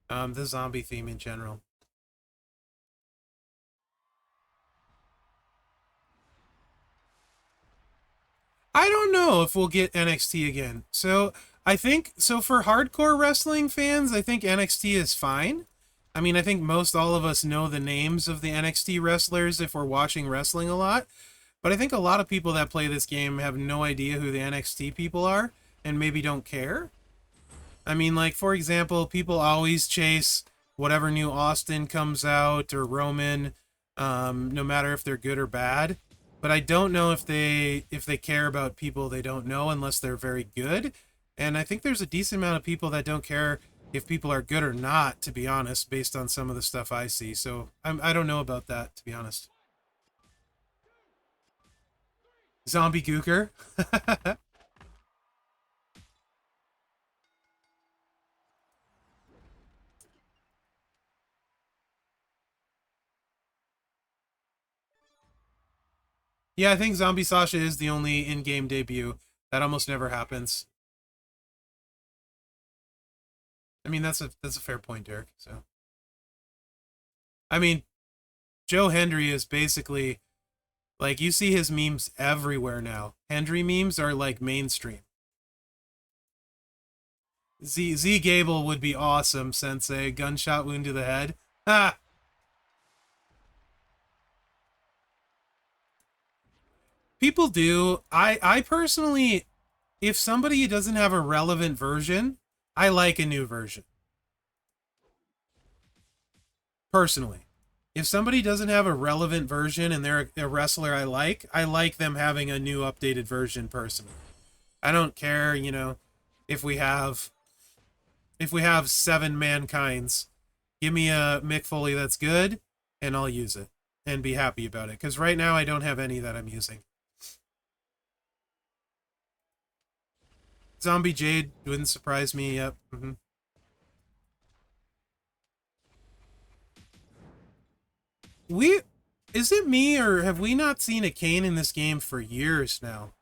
the zombie theme in general. I don't know if we'll get NXT again. So I think so for hardcore wrestling fans, I think NXT is fine. I mean, I think most all of us know the names of the NXT wrestlers if we're watching wrestling a lot. But I think a lot of people that play this game have no idea who the NXT people are and maybe don't care. I mean, like, for example, people always chase whatever new Austin comes out or Roman, no matter if they're good or bad. But I don't know if they care about people they don't know unless they're very good. And I think there's a decent amount of people that don't care if people are good or not, to be honest, based on some of the stuff I see. So I don't know about that, to be honest. Zombie Gooker. Yeah, I think Zombie Sasha is the only in-game debut. That almost never happens. I mean, that's a fair point, Derek. So, I mean, Joe Hendry is basically like you see his memes everywhere now. Hendry memes are like mainstream. Z Gable would be awesome, Sensei. Gunshot wound to the head. Ah, people do. I personally, if somebody doesn't have a relevant version, I like a new version. Personally, if somebody doesn't have a relevant version and they're a wrestler I like them having a new updated version personally. I don't care, if we have seven mankinds. Give me a Mick Foley that's good, and I'll use it and be happy about it. Because right now I don't have any that I'm using. Zombie Jade wouldn't surprise me. Yep. We is it me or have we not seen a Kane in this game for years now?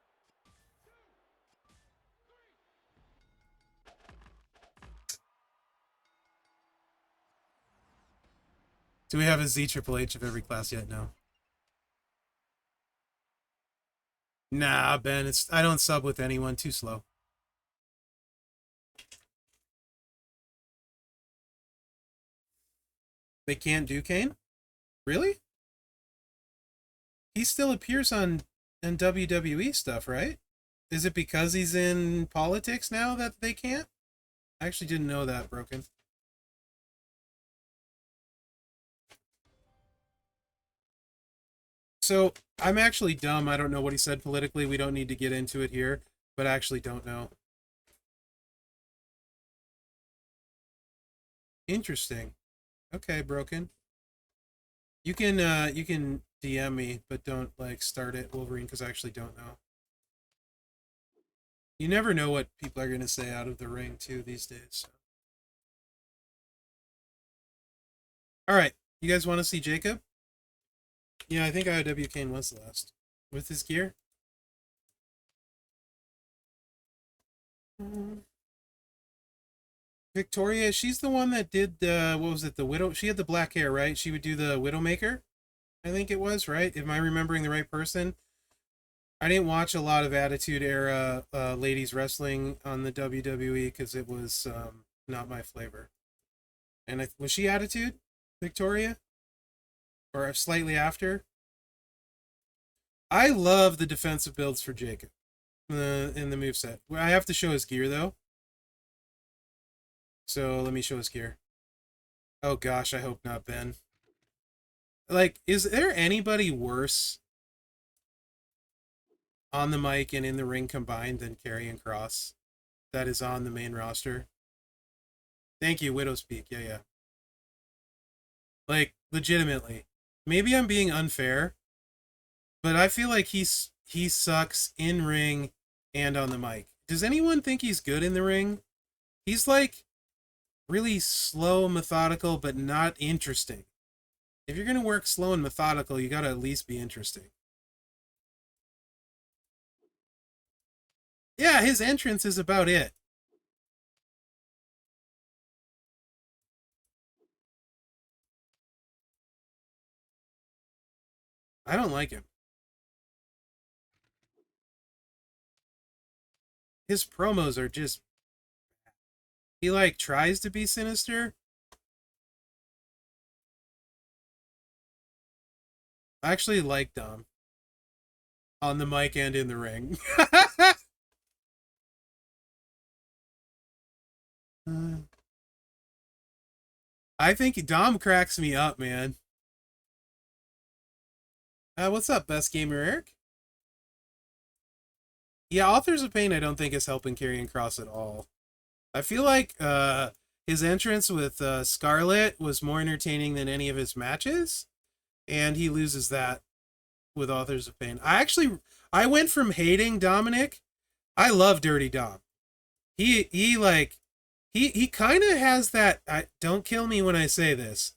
Do we have a Z Triple H of every class yet? No. Nah, Ben. I don't sub with anyone. Too slow. They can't do Kane? Really? He still appears on WWE stuff, right? Is it because he's in politics now that they can't? I actually didn't know that, Broken. So, I'm actually dumb. I don't know what he said politically. We don't need to get into it here, but I actually don't know. Interesting. Okay, Broken. You can DM me, but don't like start it, Wolverine, because I actually don't know. You never know what people are gonna say out of the ring too these days. So. All right, you guys want to see Jacob? Yeah, I think IOW Kane was the last with his gear. Victoria, she's the one that did what was it, the Widow? She had the black hair, right? She would do the Widowmaker, I think it was, right? Am I remembering the right person? I didn't watch a lot of Attitude Era ladies wrestling on the WWE because it was not my flavor. And was she Attitude, Victoria, or slightly after? I love the defensive builds for Jacob in the moveset. I have to show his gear though. So let me show his gear. Oh gosh, I hope not, Ben. Like, is there anybody worse on the mic and in the ring combined than Karrion Kross that is on the main roster? Thank you, Widow's Peak. Yeah, yeah. Like, legitimately. Maybe I'm being unfair, but I feel like he sucks in ring and on the mic. Does anyone think he's good in the ring? He's like really slow, methodical, but not interesting. If you're gonna work slow and methodical, you gotta at least be interesting. Yeah, his entrance is about it. I don't like him. His promos are just... He, like, tries to be sinister. I actually like Dom. On the mic and in the ring. I think Dom cracks me up, man. What's up, best gamer Eric? Yeah, Authors of Pain I don't think is helping Karrion Kross at all. I feel like his entrance with Scarlett was more entertaining than any of his matches, and he loses that with Authors of Pain. I went from hating Dominic. I love Dirty Dom. He kind of has that, don't kill me when I say this.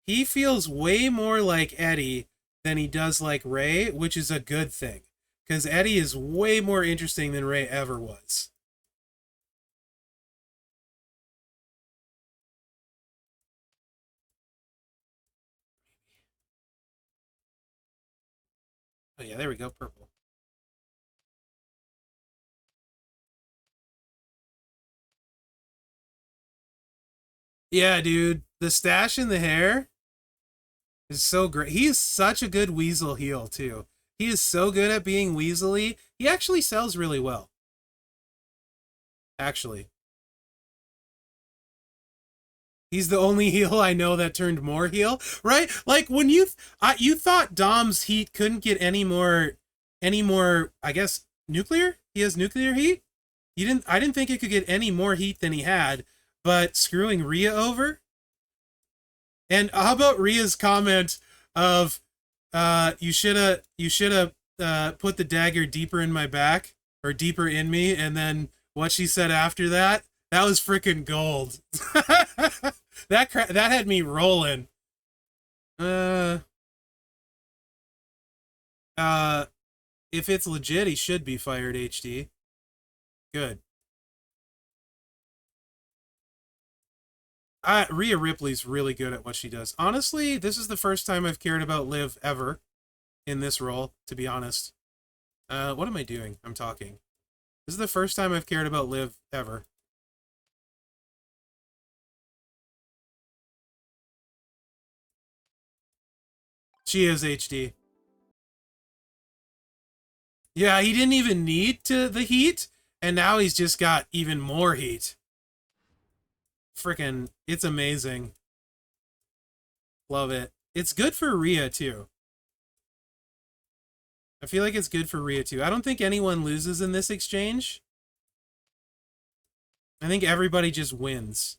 He feels way more like Eddie than he does like Ray, which is a good thing. Because Eddie is way more interesting than Ray ever was. Oh yeah, there we go, purple. Yeah, dude, the stash in the hair is so great. He is such a good Weasel heel, too. He is so good at being weaselly. He actually sells really well. Actually. He's the only heel I know that turned more heel, right? Like when you thought Dom's heat couldn't get any more, I guess, nuclear? He has nuclear heat? I didn't think it could get any more heat than he had, but screwing Rhea over? And how about Rhea's comment of you should have put the dagger deeper in my back or deeper in me, and then what she said after that was freaking gold. that had me rolling. If it's legit, he should be fired. HD. Good. Rhea Ripley's really good at what she does. Honestly, this is the first time I've cared about Liv ever in this role, to be honest. What am I doing? I'm talking. This is the first time I've cared about Liv ever. She is HD. Yeah, he didn't even need the heat, and now he's just got even more heat. Frickin', it's amazing. Love it. It's good for Rhea, too. I feel like it's good for Rhea, too. I don't think anyone loses in this exchange. I think everybody just wins.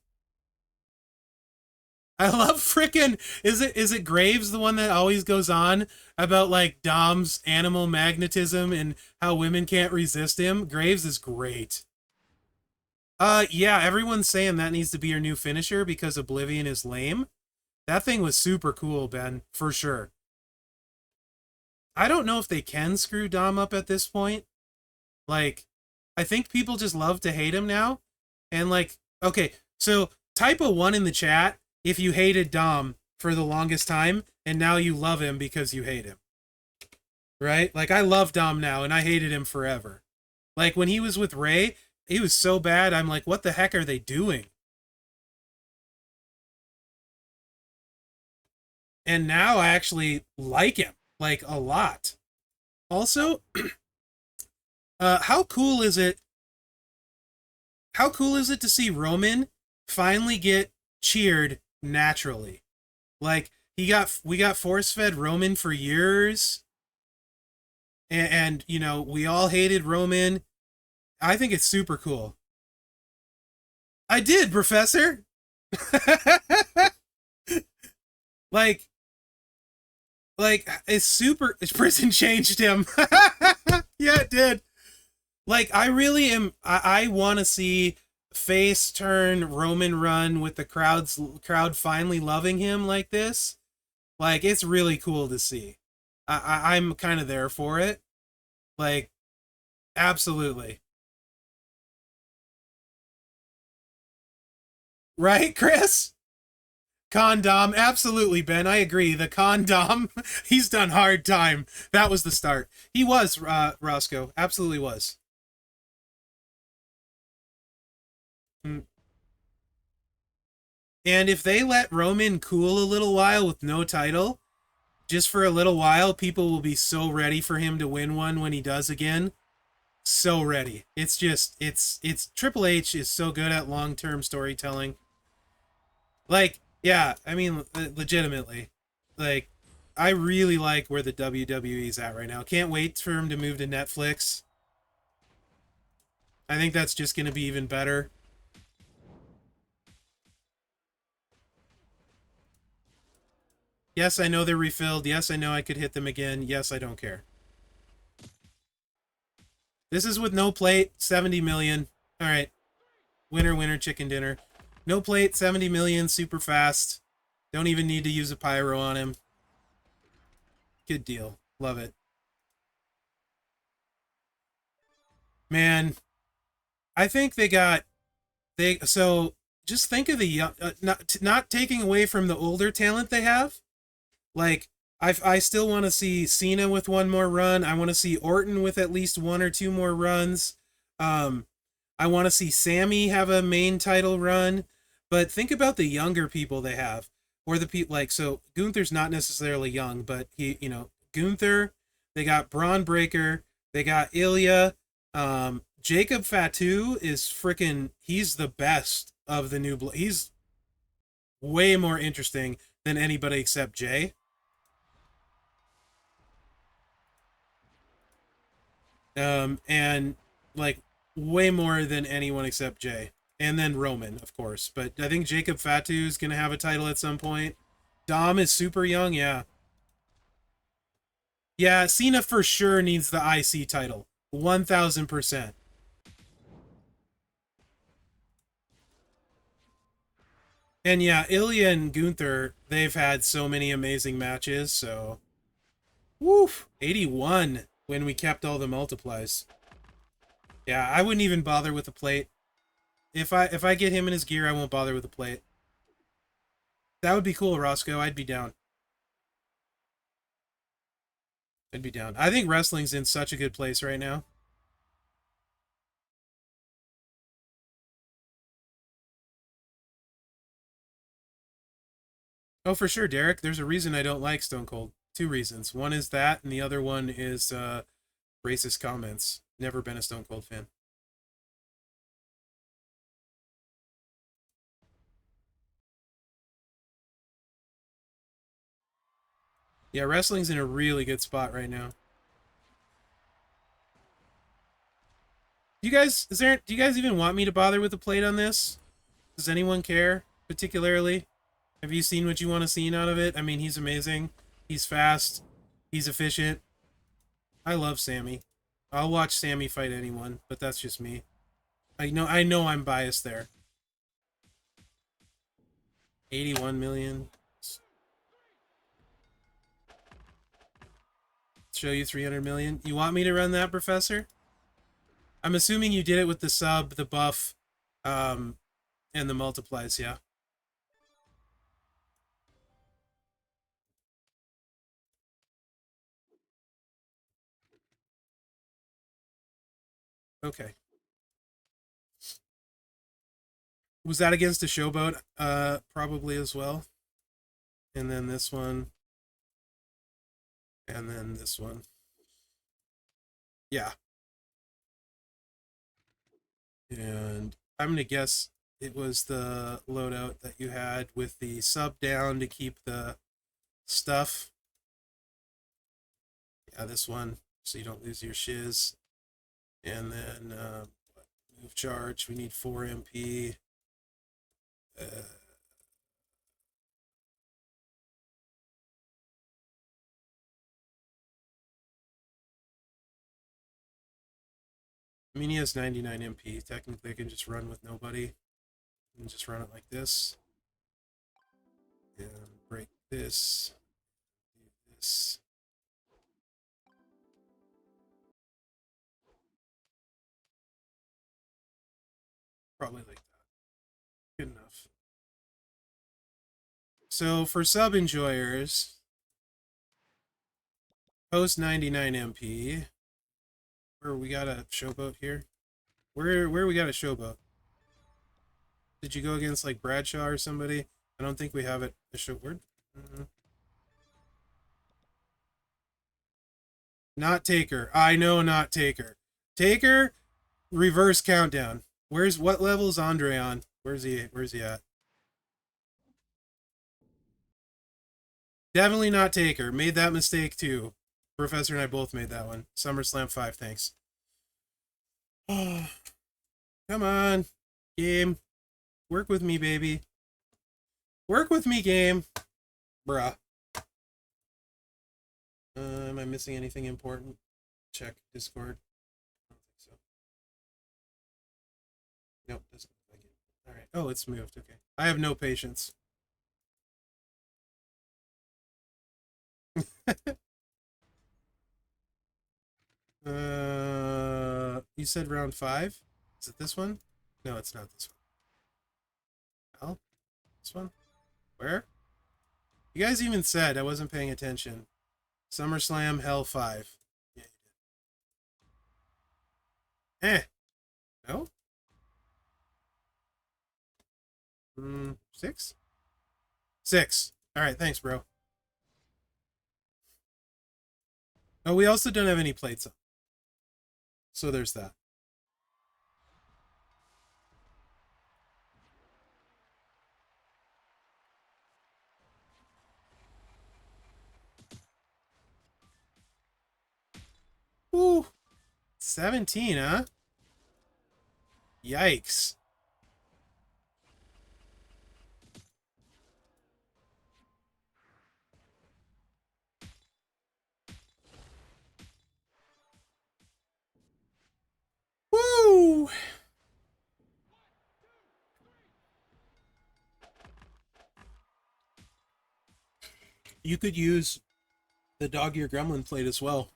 I love frickin'... Is it Graves, the one that always goes on about, like, Dom's animal magnetism and how women can't resist him? Graves is great. Yeah, everyone's saying that needs to be your new finisher because Oblivion is lame. That thing was super cool, Ben, for sure. I don't know if they can screw Dom up at this point. Like, I think people just love to hate him now. And, like, okay, so type a 1 in the chat if you hated Dom for the longest time, and now you love him because you hate him. Right? Like, I love Dom now, and I hated him forever. Like, when he was with Ray, he was so bad, I'm like, what the heck are they doing? And now I actually like him, like, a lot. Also, how cool is it to see Roman finally get cheered naturally? Like, we got force-fed Roman for years, and you know, we all hated Roman. I think it's super cool. I did, Professor! like, it's super... Prison changed him. Yeah, it did. Like, I really am. I want to see face turn Roman run with the crowd finally loving him like this. Like, it's really cool to see. I'm kind of there for it. Like, absolutely. Right, Chris? Condom, absolutely, Ben. I agree. The condom, he's done hard time. That was the start. He was, Roscoe. Absolutely was. Mm. And if they let Roman cool a little while with no title, just for a little while, people will be so ready for him to win one when he does again. So ready. It's just, it's Triple H is so good at long term storytelling. Like, yeah, I mean, legitimately. Like, I really like where the WWE's at right now. Can't wait for him to move to Netflix. I think that's just going to be even better. Yes, I know they're refilled. Yes, I know I could hit them again. Yes, I don't care. This is with no plate, 70 million. All right. Winner, winner, chicken dinner. No plate, 70 million, super fast. Don't even need to use a pyro on him. Good deal. Love it. Man, I think so just think of the young, not taking away from the older talent they have. Like, I still want to see Cena with one more run. I want to see Orton with at least one or two more runs. Um, I want to see Sammy have a main title run. But think about the younger people they have, or the people like so Gunther's not necessarily young, but Gunther. They got Braun Breaker. They got Ilya. Jacob Fatu is freaking. He's the best of the new. He's way more interesting than anybody except Jay. And like way more than anyone except Jay, and then Roman, of course. But I think Jacob Fatu is gonna have a title at some point. Dom is super young, yeah, yeah. Cena for sure needs the IC title, 1000%. And yeah, Ilya and Gunther, they've had so many amazing matches. So, woof, 81 when we kept all the multiplies. Yeah, I wouldn't even bother with the plate. If I get him in his gear, I won't bother with the plate. That would be cool, Roscoe. I'd be down. I'd be down. I think wrestling's in such a good place right now. Oh, for sure, Derek. There's a reason I don't like Stone Cold. Two reasons. One is that, and the other one is racist comments. Never been a Stone Cold fan. Yeah, wrestling's in a really good spot right now. Do you guys even want me to bother with the plate on this? Does anyone care particularly? Have you seen what you want to see out of it? I mean, he's amazing. He's fast. He's efficient. I love Sammy. I'll watch Sammy fight anyone, but that's just me. I know I'm biased there. 81 million. Show you 300 million. You want me to run that, Professor? I'm assuming you did it with the sub, the buff, um, and the multiplies, yeah. Okay. Was that against a showboat? Probably as well. And then this one. And then this one. Yeah. And I'm gonna guess it was the loadout that you had with the sub down to keep the stuff. Yeah, this one, so you don't lose your shiz. And then move charge. We need 4 MP. Uh, I mean, he has 99 MP. Technically, I can just run with nobody and just run it like this. And break this. Do this. Probably like that. Good enough. So for sub enjoyers, post 99 MP. Where we got a showboat here? Where we got a showboat? Did you go against like Bradshaw or somebody? I don't think we have it. A show word. Not Taker. I know not Taker. Taker, reverse countdown. What level is Andre on? Where's he at? Definitely not Taker. Made that mistake too. Professor and I both made that one. SummerSlam 5, thanks. Come on. Game. Work with me, baby. Work with me, game. Bruh. Am I missing anything important? Check Discord. I don't think so. Nope, doesn't look like it. Alright. Oh, it's moved. Okay. I have no patience. You said round 5? Is it this one? No, it's not this one. Oh, this one? Where? You guys even said I wasn't paying attention. SummerSlam Hell 5. Yeah, you did. No? 6? 6. Alright, thanks, bro. Oh, we also don't have any plates on. So there's that. Ooh. 17, huh? Yikes. Woo! You could use the Dog Ear Gremlin plate as well.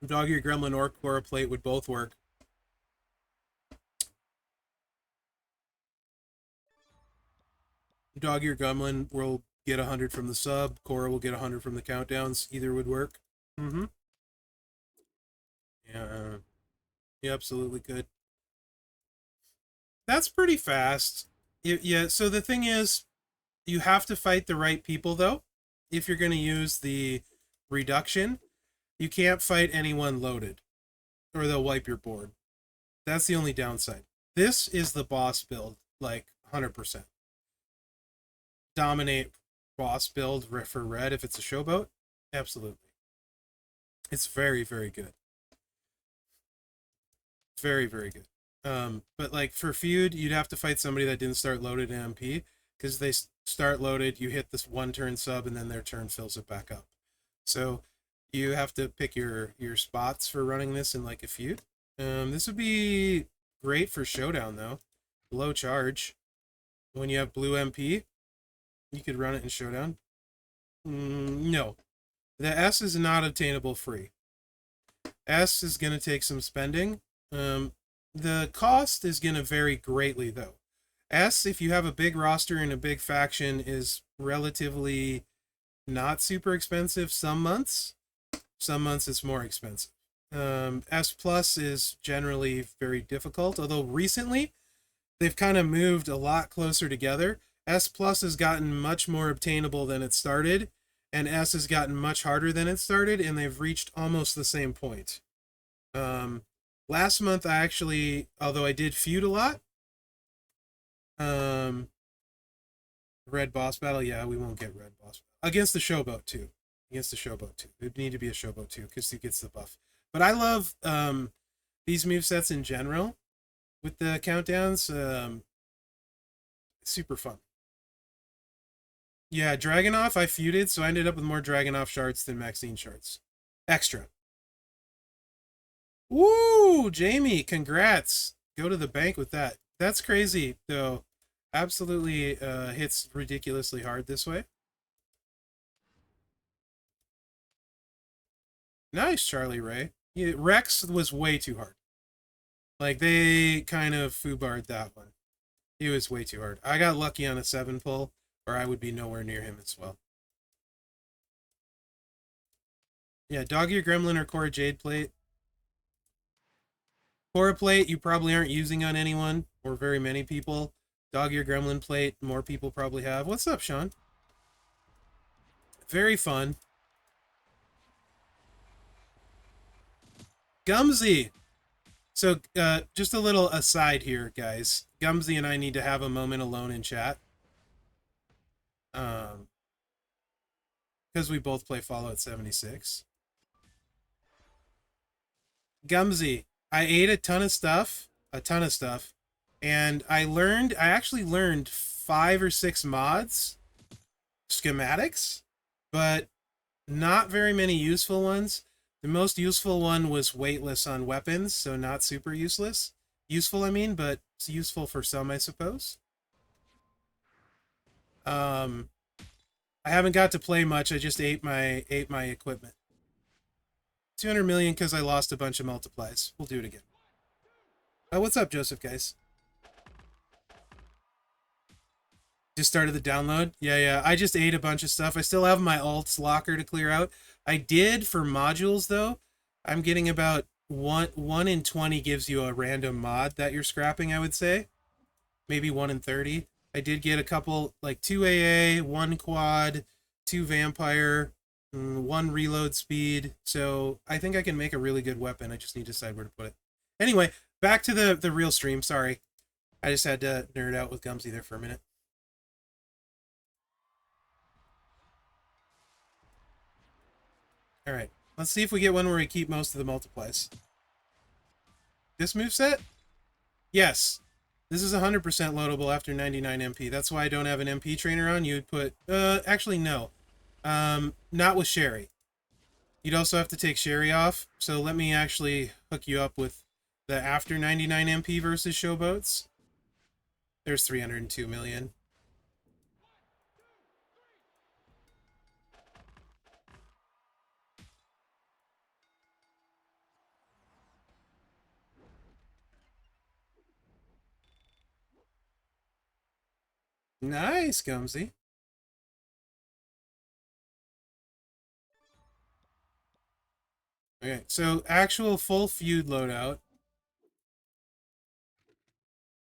Dog Ear Gremlin or Cora plate would both work. Dog Ear Gremlin will get 100 from the sub. Cora will get 100 from the countdowns. Either would work. Mm-hmm. Yeah. You absolutely could. That's pretty fast. Yeah, so the thing is, you have to fight the right people, though. If you're going to use the reduction, you can't fight anyone loaded, or they'll wipe your board. That's the only downside. This is the boss build, like 100%. Dominate boss build for red if it's a showboat. Absolutely. It's very, very good. Very, very good. But like for feud, you'd have to fight somebody that didn't start loaded in MP, because they start loaded, you hit this one turn sub, and then their turn fills it back up. So you have to pick your spots for running this in like a feud. This would be great for showdown though. Low charge. When you have blue MP, you could run it in showdown. No, the S is not obtainable free. S is going to take some spending. The cost is going to vary greatly, though. S, if you have a big roster and a big faction, is relatively not super expensive some months. Some months it's more expensive. S Plus is generally very difficult, although recently they've kind of moved a lot closer together. S Plus has gotten much more obtainable than it started, and S has gotten much harder than it started, and they've reached almost the same point. Last month I actually, although I did feud a lot, red boss battle, yeah, we won't get red boss against the showboat too. Against the showboat too. It would need to be a showboat too, because he gets the buff. But I love these movesets in general with the countdowns. Super fun. Yeah, Dragonoff I feuded, so I ended up with more Dragonoff shards than Maxine shards. Extra. Woo, Jamie, congrats. Go to the bank with that. That's crazy, though. Absolutely hits ridiculously hard this way. Nice, Charlie Ray. Yeah, Rex was way too hard. Like, they kind of foobarred that one. He was way too hard. I got lucky on a 7 pull, or I would be nowhere near him as well. Yeah, Dog Ear Gremlin or Cora Jade Plate. Cora Plate, you probably aren't using on anyone, or very many people. Dog Ear Gremlin Plate, more people probably have. What's up, Sean? Very fun. Gumsy! So, just a little aside here, guys. Gumsy and I need to have a moment alone in chat. Because we both play Fallout 76. Gumsy, I ate a ton of stuff, and I actually learned 5 or 6 mods, schematics, but not very many useful ones. The most useful one was weightless on weapons, so not super useless. Useful, I mean, but it's useful for some, I suppose. Um, I haven't got to play much. I just ate my equipment. 200 million because I lost a bunch of multiplies. We'll do it again. What's up, Joseph, guys? Just started the download? Yeah. I just ate a bunch of stuff. I still have my alts locker to clear out. I did for modules, though. I'm getting about 1 in 20 gives you a random mod that you're scrapping, I would say. Maybe 1 in 30. I did get a couple, like 2 AA, 1 quad, 2 vampire, 1 reload speed. So I think I can make a really good weapon. I just need to decide where to put it. Anyway, back to the real stream. Sorry. I just had to nerd out with Gumsy there for a minute. Alright. Let's see if we get one where we keep most of the multiplies. This moveset? Yes. This is 100% loadable after 99 MP. That's why I don't have an MP trainer on. You'd put... actually, no. Not with Sherry. You'd also have to take Sherry off. So let me actually hook you up with the after 99 MP versus Showboats. There's 302 million. Nice, Gumsy. Okay, so actual full feud loadout.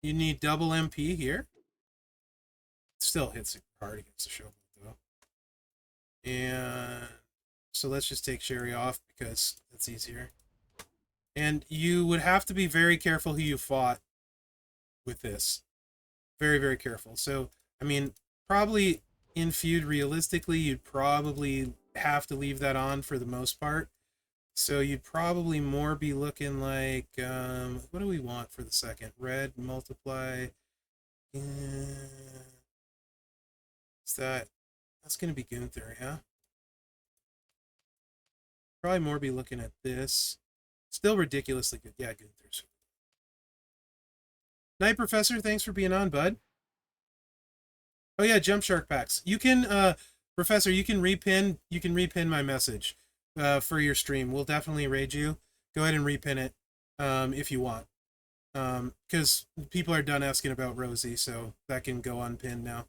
You need double MP here. Still hits super hard against the Showboat, though. And so let's just take Sherry off because that's easier. And you would have to be very careful who you fought with this. Very, very careful. So, I mean, probably in feud, realistically, you'd probably have to leave that on for the most part. So you'd probably more be looking like, what do we want for the second? Red, multiply. Is that's going to be Gunther, yeah? Probably more be looking at this. Still ridiculously good. Yeah, Gunther's. Night Professor, thanks for being on, bud. Oh yeah, Jump Shark packs. You can, Professor, you can repin my message for your stream. We'll definitely raid you. Go ahead and repin it if you want. Because people are done asking about Rosie, so that can go unpinned now.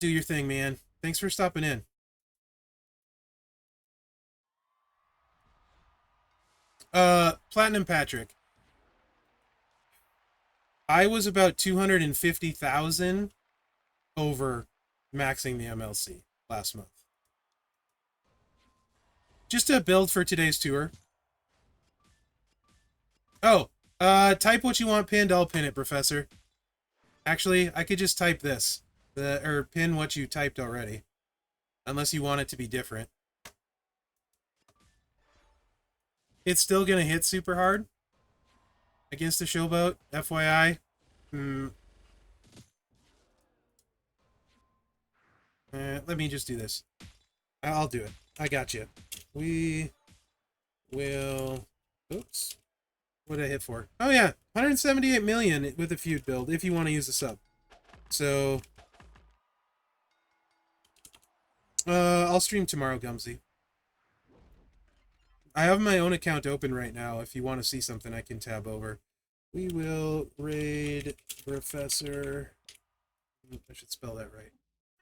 Do your thing, man. Thanks for stopping in. Platinum Patrick. I was about 250,000 over maxing the MLC last month. Just a build for today's tour. Oh, type what you want pinned, I'll pin it, Professor. Actually, I could just type this. Or pin what you typed already. Unless you want it to be different. It's still gonna hit super hard against the Showboat, FYI. Let me just do this. I'll do it. I got you. will... Oops. What did I hit for? Oh yeah, 178 million with a feud build if you want to use a sub. So, I'll stream tomorrow, Gumsy. I have my own account open right now. If you want to see something, I can tab over. We will raid Professor. I should spell that right.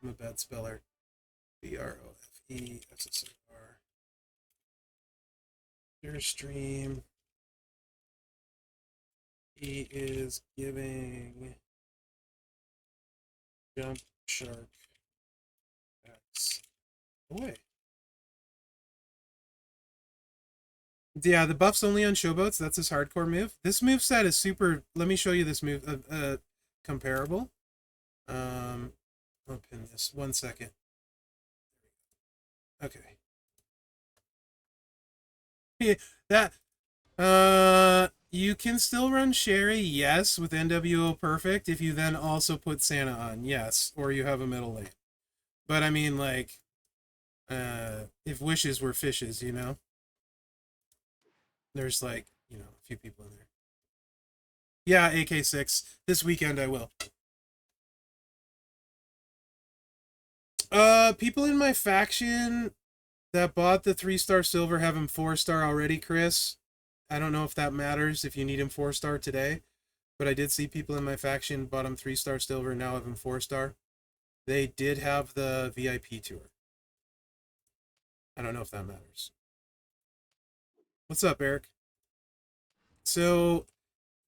I'm a bad speller. Professor. Your stream. He is giving Jump Shark X away. Yeah, the buff's only on showboats. That's his hardcore move. This move set is super. Let me show you this move. Comparable. I'll pin this. 1 second. Okay. That. You can still run Sherry, yes, with NWO Perfect if you then also put Santa on, yes, or you have a middle lane. But I mean, like, if wishes were fishes, you know? There's like, you know, a few people in there. Yeah, AK6. This weekend I will. People in my faction that bought the 3-star silver have him 4-star already, Chris. I don't know if that matters if you need him 4-star today, but I did see people in my faction bought him 3-star silver and now have him 4-star. They did have the VIP tour. I don't know if that matters. What's up, Eric? So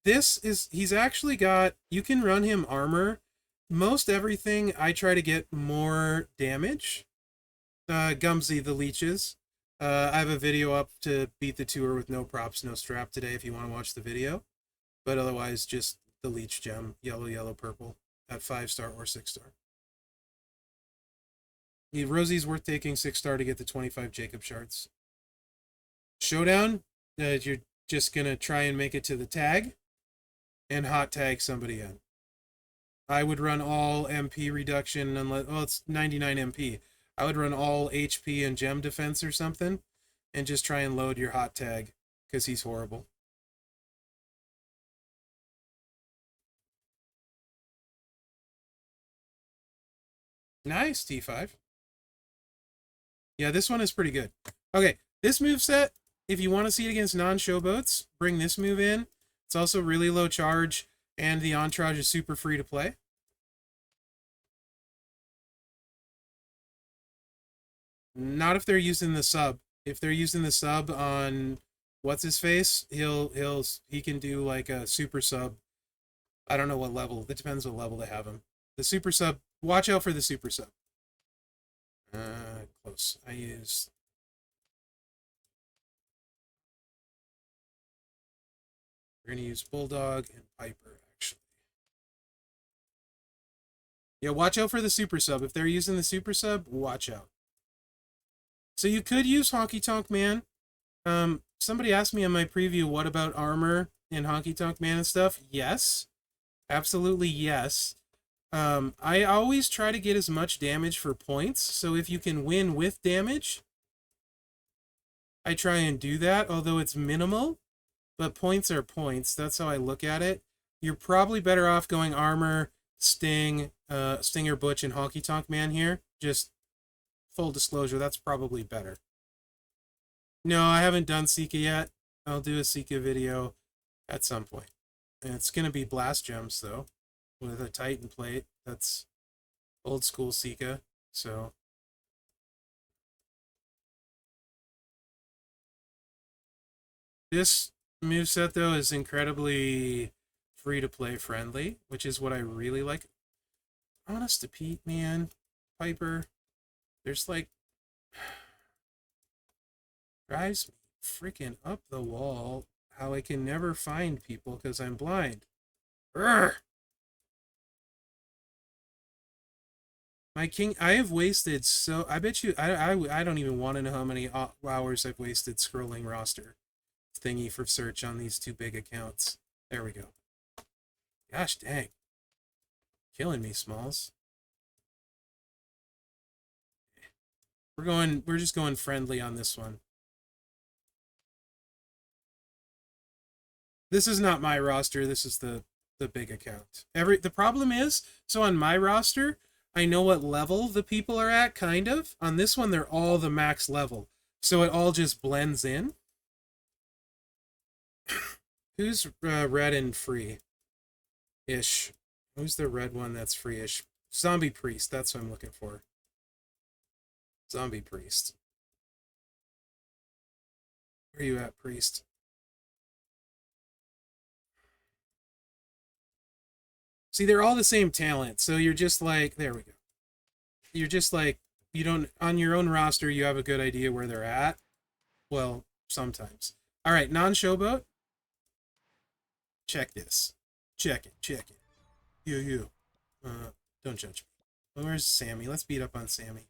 this is, he's actually got, you can run him armor. Most everything I try to get more damage. Gumsy the leeches. I have a video up to beat the tour with no props, no strap today if you want to watch the video. But otherwise, just the leech gem, yellow, purple, at 5-star or 6-star. Yeah, Rosie's worth taking 6-star to get the 25 Jacob shards. Showdown, you're just going to try and make it to the tag and hot tag somebody in. I would run all MP reduction unless, well, it's 99 MP. I would run all HP and gem defense or something and just try and load your hot tag because he's horrible. Nice, T5. Yeah, this one is pretty good. Okay, this move set, if you want to see it against non-showboats, bring this move in. It's also really low charge, and the entourage is super free to play. Not if they're using the sub. If they're using the sub on what's his face, he can do like a super sub. I don't know what level. It depends what level they have him. The super sub. Watch out for the super sub. Close. I use. We're gonna use Bulldog and Piper actually. Yeah, watch out for the super sub. If they're using the super sub, watch out. So you could use Honky Tonk Man. Somebody asked me in my preview, what about armor in Honky Tonk Man and stuff? Yes. Absolutely yes. I always try to get as much damage for points, so if you can win with damage, I try and do that, although it's minimal, but points are points. That's how I look at it. You're probably better off going armor, Sting, Stinger, Butch, and Honky Tonk Man here. Just full disclosure, that's probably better. No, I haven't done Sika yet. I'll do a Sika video at some point. And it's going to be Blast Gems, though, with a Titan plate. That's old school Sika, so... This moveset, though, is incredibly free-to-play friendly, which is what I really like. Honest to Pete, man. Piper. There's, like... drives me freaking up the wall how I can never find people because I'm blind. Urgh! My king, I have wasted so... I bet you... I don't even want to know how many hours I've wasted scrolling roster thingy for search on these two big accounts. There we go. Gosh dang. Killing me, Smalls. We're just going friendly on this one. This is not my roster. This is the big account. The problem is, so on my roster, I know what level the people are at, kind of. On this one, they're all the max level. So it all just blends in. Who's red and free-ish? Who's the red one that's free-ish? Zombie Priest, that's what I'm looking for. Zombie Priest. Where are you at, Priest? See, they're all the same talent, so you're just like, there we go. You're just like, you don't, on your own roster, you have a good idea where they're at. Well, sometimes. All right, non-showboat. Check this. Check it, check it. You. Don't judge me. Where's Sammy? Let's beat up on Sammy.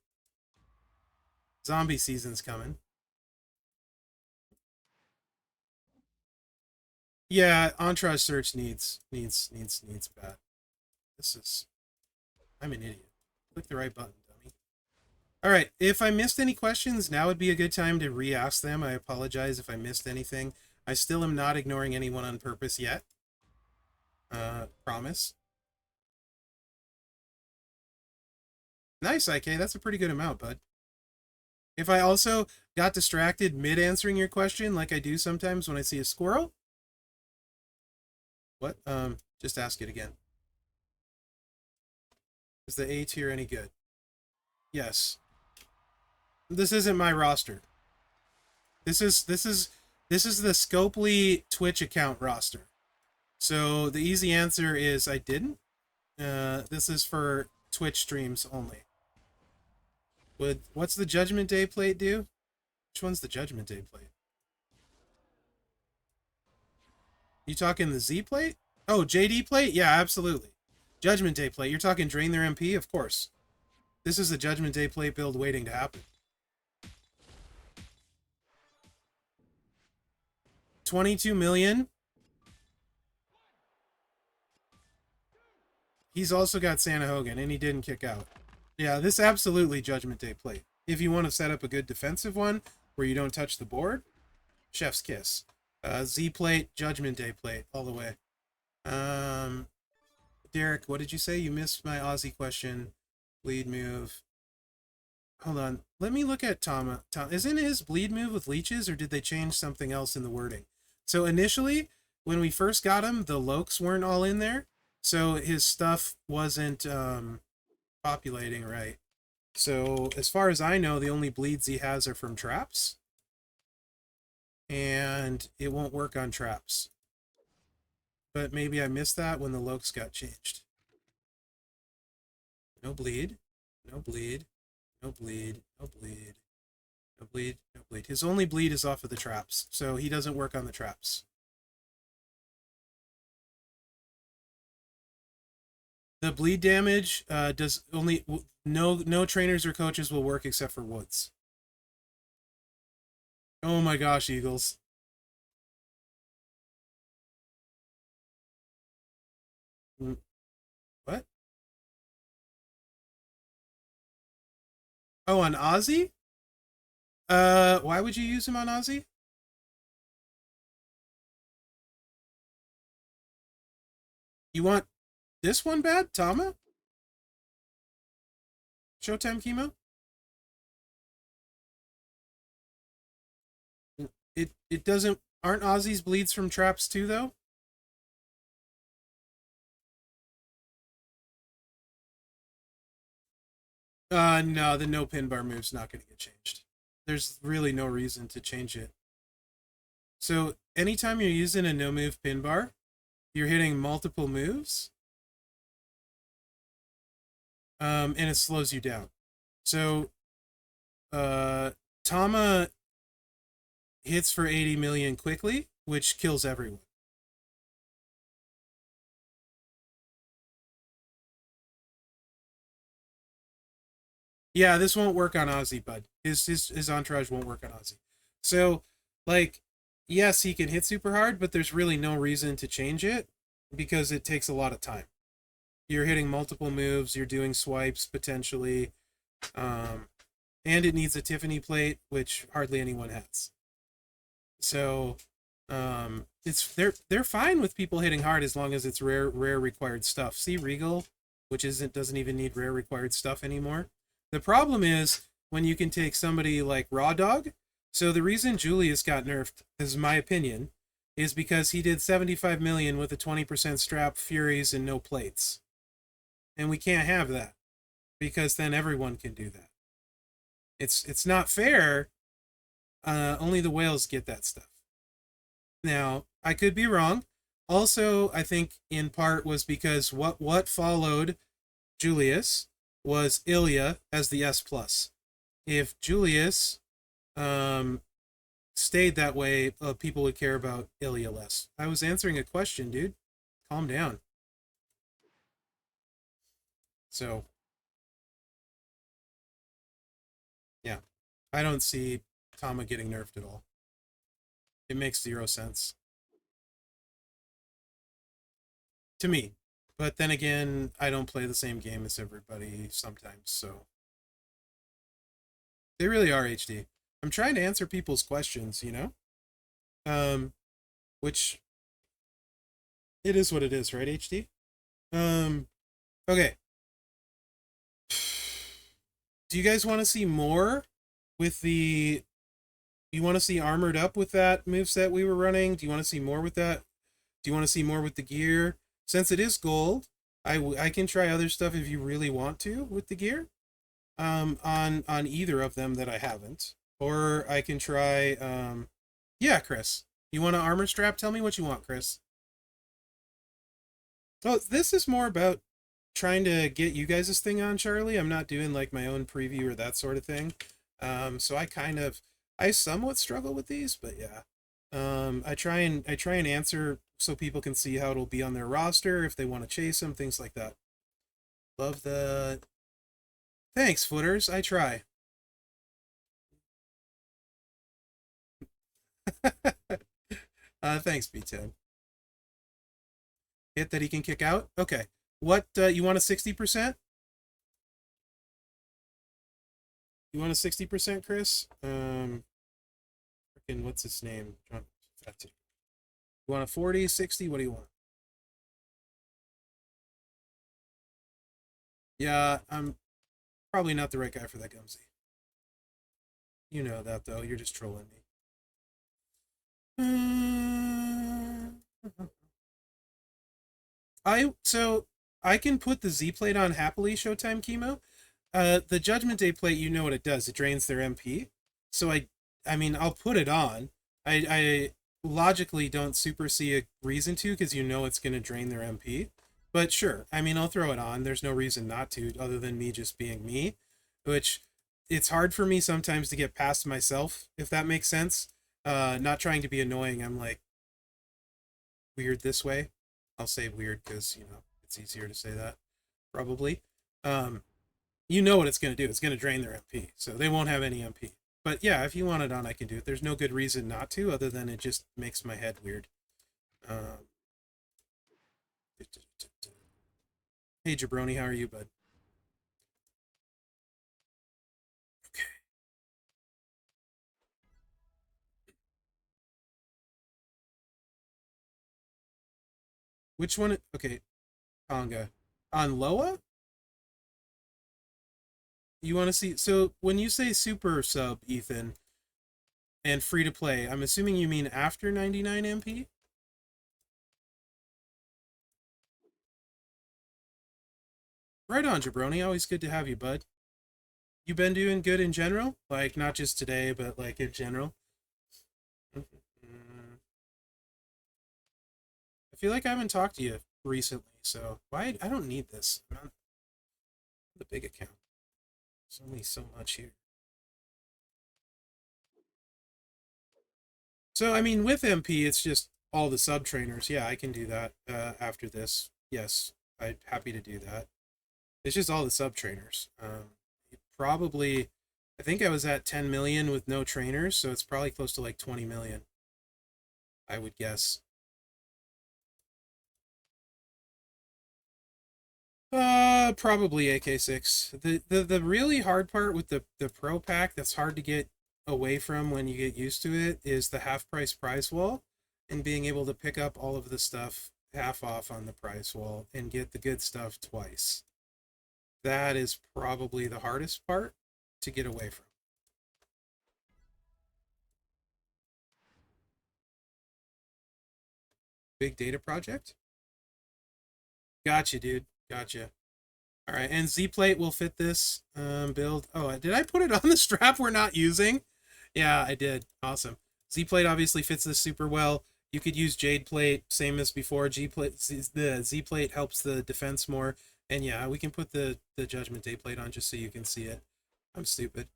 Zombie season's coming. Yeah, Entourage search needs bad. This is... I'm an idiot. Click the right button, dummy. Alright, if I missed any questions, now would be a good time to re-ask them. I apologize if I missed anything. I still am not ignoring anyone on purpose yet. Promise. Nice, IK. That's a pretty good amount, bud. If I also got distracted mid-answering your question, like I do sometimes when I see a squirrel... What? Just ask it again. Is the A tier any good? Yes. This isn't my roster. This is the Scopely Twitch account roster. So the easy answer is I didn't. This is for Twitch streams only. What's the Judgment Day plate do? Which one's the Judgment Day plate? You talking the Z plate? Oh, JD plate? Yeah, absolutely. Judgment Day plate. You're talking drain their MP? Of course. This is the Judgment Day plate build waiting to happen. 22 million. He's also got Santa Hogan, and he didn't kick out. Yeah, this absolutely Judgment Day plate. If you want to set up a good defensive one where you don't touch the board, chef's kiss. Z plate, Judgment Day plate, all the way. Derek, what did you say? You missed my Aussie question. Bleed move. Hold on. Let me look at Tom. Isn't his bleed move with leeches, or did they change something else in the wording? So initially, when we first got him, the Lokes weren't all in there. So his stuff wasn't populating right. So as far as I know, the only bleeds he has are from traps. And it won't work on traps. But maybe I missed that when the Lokes got changed. No bleed. No bleed. No bleed. No bleed. No bleed. No bleed. His only bleed is off of the traps. So he doesn't work on the traps. The bleed damage does only... No trainers or coaches will work except for Woods. Oh my gosh, Eagles. What? Oh, on Ozzy? Why would you use him on Ozzy? You want this one bad, Tama? Showtime chemo? It doesn't... Aren't Ozzy's bleeds from traps too, though? No, the no pin bar move's not going to get changed. There's really no reason to change it. So anytime you're using a no move pin bar, you're hitting multiple moves, and it slows you down. So Tama hits for 80 million quickly, which kills everyone. Yeah, this won't work on Ozzy, bud. His entourage won't work on Ozzy. So, like, yes, he can hit super hard, but there's really no reason to change it because it takes a lot of time. You're hitting multiple moves, you're doing swipes potentially, and it needs a Tiffany plate, which hardly anyone has. So, they're fine with people hitting hard as long as it's rare required stuff. See Regal, which doesn't even need rare required stuff anymore. The problem is when you can take somebody like Raw Dog. So the reason Julius got nerfed, is my opinion, is because he did 75 million with a 20% strap, Furies, and no plates. And we can't have that, because then everyone can do that. It's not fair. Only the whales get that stuff. Now, I could be wrong. Also, I think in part was because what followed Julius was Ilya as the S+. If Julius stayed that way, people would care about Ilya less. I was answering a question, dude. Calm down. So, yeah. I don't see Tama getting nerfed at all. It makes 0 sense. To me. But then again, I don't play the same game as everybody sometimes, so. They really are HD. I'm trying to answer people's questions, you know? Which it is what it is, right, HD? Okay. Do you guys want to see more with the... You want to see armored up with that moveset we were running? Do you want to see more with that? Do you want to see more with the gear? Since it is gold, I can try other stuff if you really want to with the gear. On either of them that I haven't. Or I can try, yeah, Chris. You want an armor strap? Tell me what you want, Chris. Well, this is more about trying to get you guys this thing on, Charlie. I'm not doing like my own preview or that sort of thing. So I somewhat struggle with these, but yeah. I try and answer so people can see how it'll be on their roster if they want to chase them, things like that. Love the... Thanks, footers. I try. Thanks, B10. Hit that he can kick out? Okay. What, you want a 60%? You want a 60%, Chris? Frickin' what's his name? You want a 40, 60? What do you want? Yeah, I'm probably not the right guy for that, Gumsy. You know that, though. You're just trolling me. So I can put the Z plate on happily, Showtime Chemo. The Judgment Day plate, you know what it does. It drains their MP. So I mean, I'll put it on. I logically don't super see a reason to, because you know it's going to drain their MP. But sure, I mean, I'll throw it on. There's no reason not to, other than me just being me, which it's hard for me sometimes to get past myself, if that makes sense. Not trying to be annoying. I'm like weird this way. I'll say weird because, you know, it's easier to say that, probably. You know what it's going to do. It's going to drain their MP, so they won't have any MP. But yeah, if you want it on, I can do it. There's no good reason not to, other than it just makes my head weird. Hey, Jabroni, how are you, bud? Okay. Which one? Okay, Tonga. On Loa? You want to see... So, when you say super sub, Ethan, and free to play, I'm assuming you mean after 99 MP? Right on, Jabroni. Always good to have you, bud. You been doing good in general? Like, not just today, but, like, in general? I feel like I haven't talked to you recently, so... Why? I don't need this. I'm not the big account. There's only so much here. So, I mean, with MP, it's just all the sub-trainers. Yeah, I can do that after this. Yes, I'm happy to do that. It's just all the sub-trainers. Probably, I think I was at 10 million with no trainers, so it's probably close to like 20 million, I would guess. Probably AK6. The really hard part with the Pro Pack that's hard to get away from when you get used to it is the half-price prize wall. and being able to pick up all of the stuff half off on the price wall and get the good stuff twice. That is probably the hardest part to get away from. Big data project? Gotcha, dude. Gotcha. All right, and Z-plate will fit this build. Oh, did I put it on the strap we're not using? Yeah, I did. Awesome. Z-plate obviously fits this super well. You could use Jade plate, same as before. The Z-plate helps the defense more. And yeah, we can put the Judgment Day plate on just so you can see it. I'm stupid.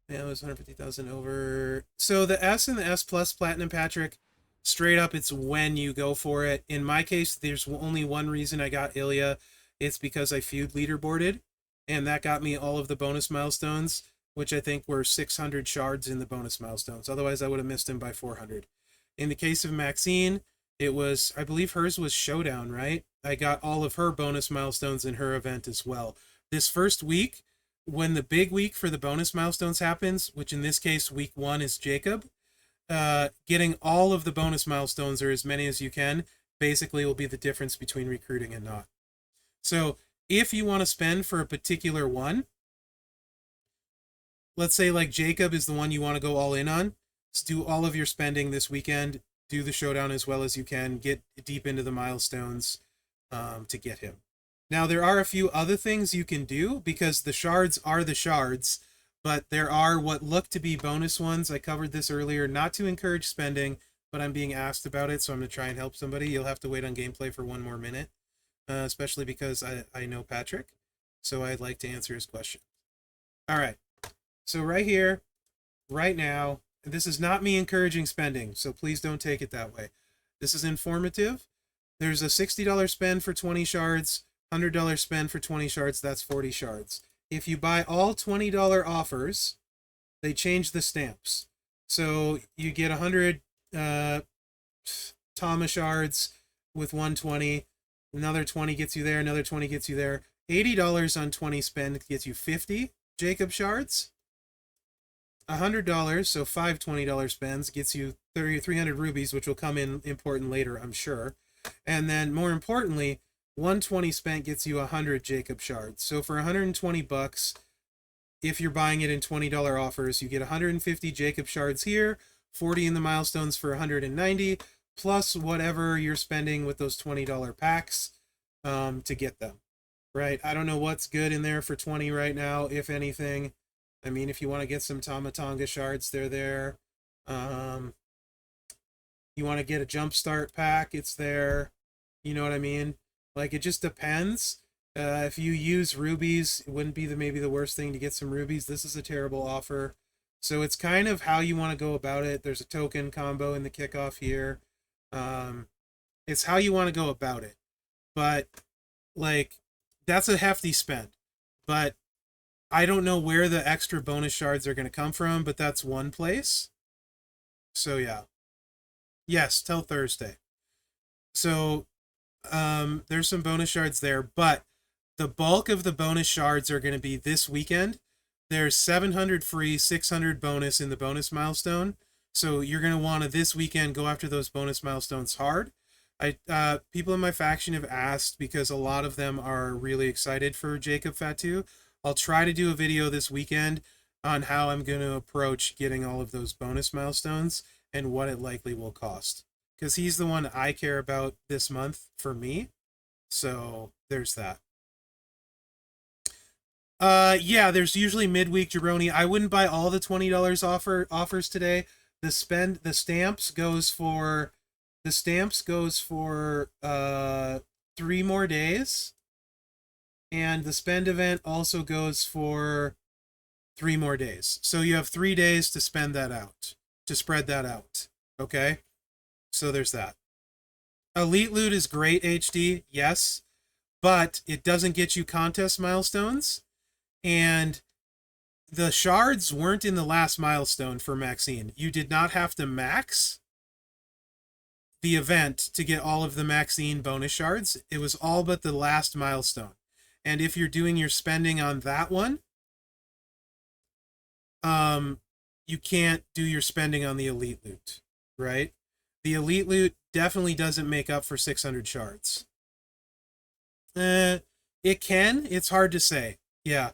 Yeah, it was 150,000 over. So the S and the S Plus Platinum, Patrick, straight up, it's when you go for it. In my case, there's only one reason I got Ilya. It's because I feud leaderboarded, and that got me all of the bonus milestones, which I think were 600 shards in the bonus milestones. Otherwise, I would have missed him by 400. In the case of Maxine, it was, I believe hers was Showdown, right? I got all of her bonus milestones in her event as well. This first week, when the big week for the bonus milestones happens, which in this case, week 1 is Jacob, getting all of the bonus milestones, or as many as you can, basically will be the difference between recruiting and not. So if you want to spend for a particular one, let's say like Jacob is the one you want to go all in on, just do all of your spending this weekend, do the showdown as well as you can, get deep into the milestones to get him. Now, there are a few other things you can do because the shards are the shards, but there are what look to be bonus ones. I covered this earlier, not to encourage spending, but I'm being asked about it, so I'm going to try and help somebody. You'll have to wait on gameplay for 1 more minute, especially because I know Patrick, so I'd like to answer his question. All right, so right here, right now, this is not me encouraging spending, so please don't take it that way. This is informative. There's a $60 spend for 20 shards, $100 spend for 20 shards, that's 40 shards. If you buy all $20 offers, they change the stamps. So you get 100 Tama shards with 120, another 20 gets you there, another 20 gets you there. $80 on 20 spend gets you 50 Jacob shards. $100, so 5 $20 spends gets you 300 rubies, which will come in important later, I'm sure. And then more importantly, 120 spent gets you 100 Jacob shards. So for 120 bucks, if you're buying it in $20 offers, you get 150 Jacob shards here, 40 in the milestones for 190, plus whatever you're spending with those $20 packs to get them. Right? I don't know what's good in there for 20 right now, if anything. I mean, if you want to get some Tamatonga shards, they're there. You want to get a jumpstart pack, it's there. You know what I mean? Like, it just depends. If you use rubies, it wouldn't be maybe the worst thing to get some rubies. This is a terrible offer. So it's kind of how you want to go about it. There's a token combo in the kickoff here. It's how you want to go about it. But, like, that's a hefty spend. But I don't know where the extra bonus shards are going to come from, but that's one place. So, yeah. Yes, till Thursday. So, there's some bonus shards there, but the bulk of the bonus shards are going to be this weekend. There's 700 free, 600 bonus in the bonus milestone. So you're going to want to this weekend go after those bonus milestones hard. People in my faction have asked because a lot of them are really excited for Jacob Fatu. I'll try to do a video this weekend on how I'm going to approach getting all of those bonus milestones and what it likely will cost. Because he's the one I care about this month for me. So there's that. Yeah, there's usually midweek jabroni. I wouldn't buy all the $20 offers today. The stamps goes for 3 more days. And the spend event also goes for 3 more days. So you have 3 days to spend that out, to spread that out. Okay? So there's that. Elite loot is great, HD, yes, but it doesn't get you contest milestones. And the shards weren't in the last milestone for Maxine. You did not have to max the event to get all of the Maxine bonus shards. It was all but the last milestone. And if you're doing your spending on that one, you can't do your spending on the elite loot, right? The elite loot definitely doesn't make up for 600 shards. It can. It's hard to say. Yeah.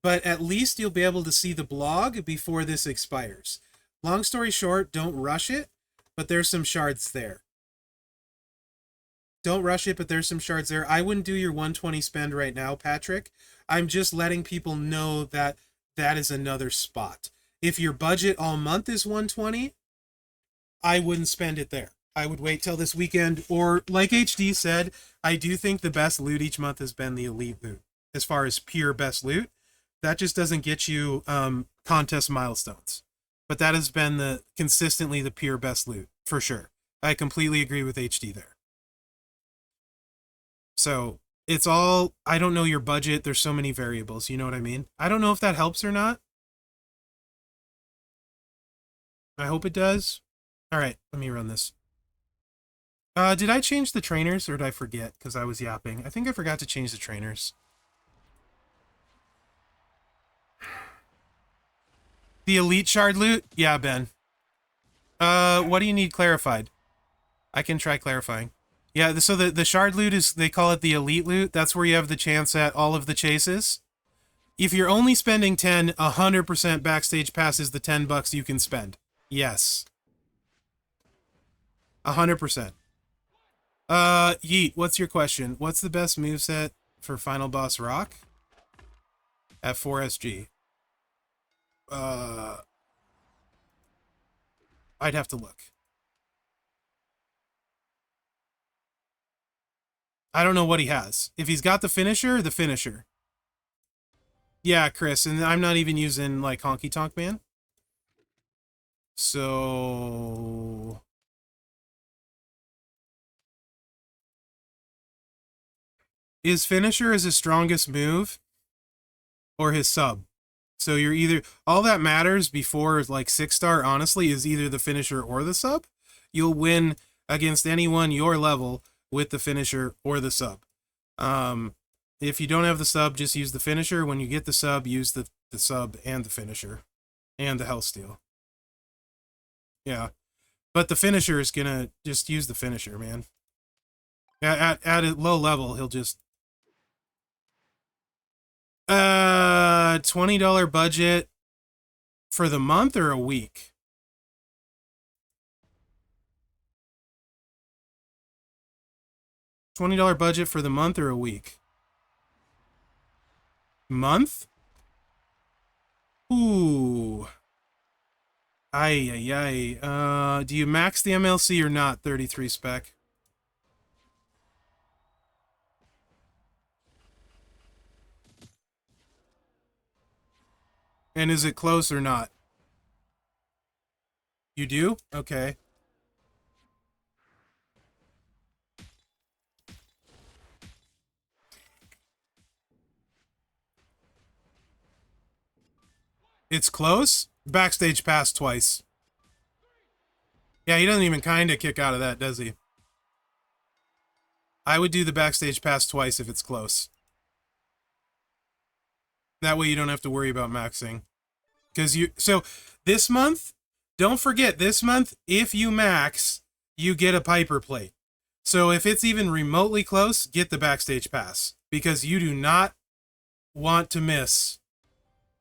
But at least you'll be able to see the blog before this expires. Long story short, don't rush it, but there's some shards there. Don't rush it, but there's some shards there. I wouldn't do your 120 spend right now, Patrick. I'm just letting people know that that is another spot. If your budget all month is 120, I wouldn't spend it there. I would wait till this weekend, or like HD said, I do think the best loot each month has been the elite loot. As far as pure best loot, that just doesn't get you contest milestones. But that has been consistently the pure best loot, for sure. I completely agree with HD there. So it's all, I don't know your budget. There's so many variables. You know what I mean? I don't know if that helps or not. I hope it does. All right, let me run this. Did I change the trainers or did I forget because I was yapping? I think I forgot to change the trainers. The elite shard loot? Yeah, Ben. What do you need clarified? I can try clarifying. Yeah, so the shard loot is, they call it the elite loot. That's where you have the chance at all of the chases. If you're only spending 10, 100% backstage pass is the $10 you can spend. Yes. 100%. Yeet, what's your question? What's the best moveset for Final Boss Rock? At 4SG. I'd have to look. I don't know what he has. If he's got the finisher, the finisher. Yeah, Chris, and I'm not even using, like, Honky Tonk Man. So... his finisher is his strongest move or his sub. So you're either, all that matters before like 6-star, honestly, is either the finisher or the sub. You'll win against anyone your level with the finisher or the sub. If you don't have the sub, just use the finisher. When you get the sub, use the sub and the finisher and the health steal. Yeah. But the finisher is gonna just use the finisher, man. At a low level, he'll just $20 budget for the month or a week? $20 budget for the month or a week? Month? Ooh. Ay, ay, ay. Do you max the MLC or not? 33 spec. And is it close or not? You do? Okay. It's close? Backstage pass twice. Yeah, he doesn't even kind of kick out of that, does he? I would do the backstage pass twice if it's close. That way you don't have to worry about maxing. So this month, don't forget, this month, if you max, you get a Piper plate. So if it's even remotely close, get the backstage pass. Because you do not want to miss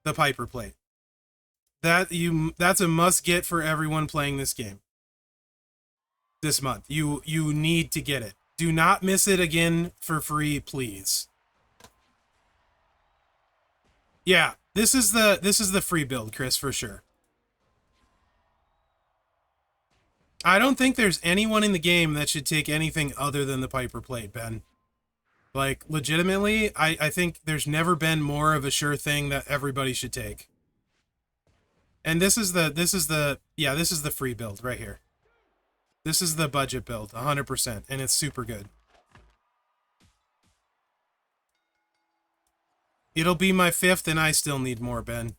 the Piper plate. That's a must get for everyone playing this game. This month. You need to get it. Do not miss it again for free, please. Yeah, this is the free build, Chris, for sure. I don't think there's anyone in the game that should take anything other than the Piper plate, Ben. Like, legitimately, I think there's never been more of a sure thing that everybody should take. And this is the free build right here. This is the budget build, 100%, and it's super good. It'll be my 5th, and I still need more, Ben.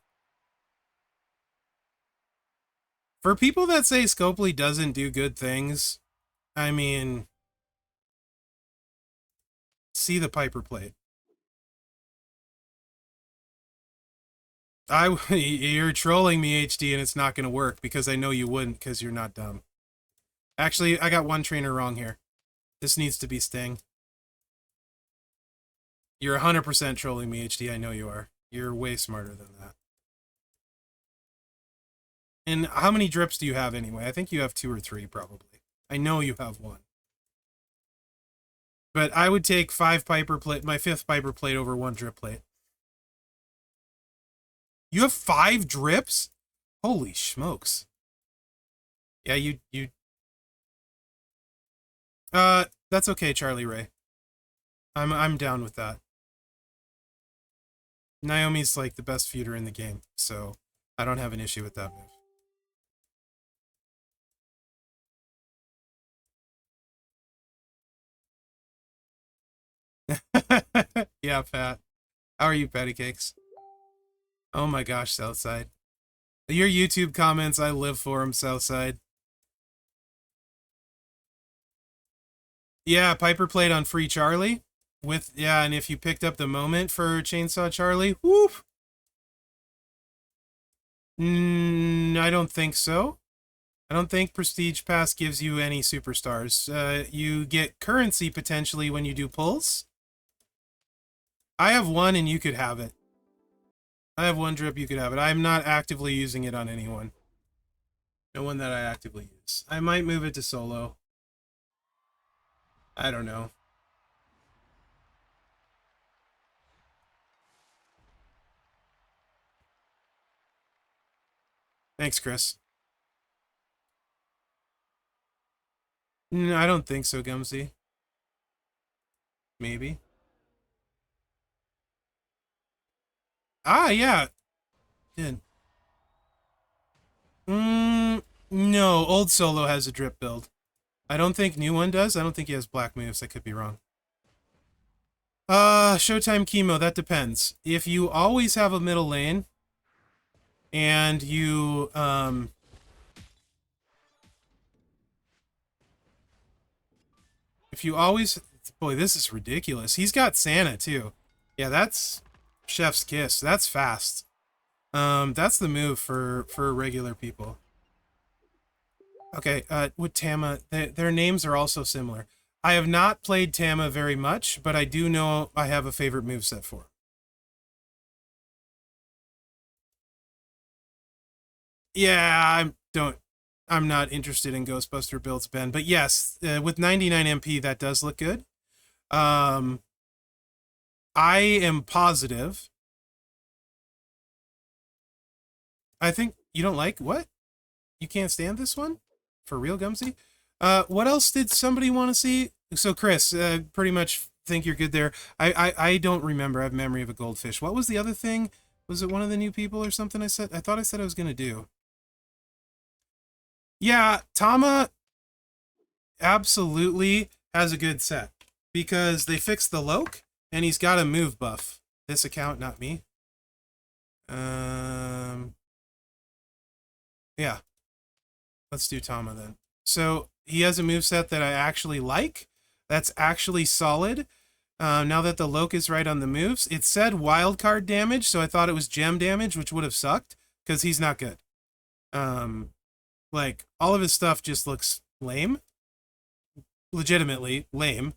For people that say Scopely doesn't do good things, I mean, see the Piper plate. You're trolling me, HD, and it's not going to work because I know you wouldn't because you're not dumb. Actually, I got one trainer wrong here. This needs to be Sting. You're 100% trolling me, HD. I know you are. You're way smarter than that. And how many drips do you have anyway? I think you have 2 or 3, probably. I know you have 1. But I would take 5 Piper plate, my 5th Piper plate over 1 drip plate. You have 5 drips? Holy smokes. Yeah, you... that's okay, Charlie Ray. I'm down with that. Naomi's like the best feuder in the game, so I don't have an issue with that move. Yeah, Pat. How are you, Patty Cakes? Oh my gosh, Southside. Your YouTube comments, I live for them, Southside. Yeah, Piper played on Free Charlie. Yeah, and if you picked up the moment for Chainsaw Charlie, whoop. I don't think so. I don't think Prestige Pass gives you any superstars. You get currency potentially when you do pulls. I have 1 and you could have it. I have 1 drip, you could have it. I'm not actively using it on anyone. No one that I actively use. I might move it to solo. I don't know. Thanks, Chris. No, I don't think so, Gumsy. Maybe. Ah, yeah. Did. No, old solo has a drip build. I don't think new one does. I don't think he has black moves. I could be wrong. Showtime chemo, that depends. If you always have a middle lane, and you, if you always... Boy, this is ridiculous. He's got Santa, too. Yeah, that's chef's kiss. That's fast. That's the move for regular people. Okay, with Tama, their names are also similar. I have not played Tama very much, but I do know I have a favorite moveset for him. Yeah, I'm not interested in Ghostbuster builds, Ben. But yes, with 99 MP, that does look good. I am positive. I think you don't like what? You can't stand this one? For real, Gumsy? What else did somebody want to see? So, Chris, pretty much think you're good there. I don't remember. I have memory of a goldfish. What was the other thing? Was it one of the new people or something I said? I thought I said I was going to do. Yeah, Tama absolutely has a good set because they fixed the Loke and he's got a move buff. This account, not me. Yeah. Let's do Tama then. So he has a moveset that I actually like. That's actually solid. Now that the Loke is right on the moves, it said wildcard damage, so I thought it was gem damage, which would have sucked because he's not good. Like all of his stuff just looks lame, legitimately lame.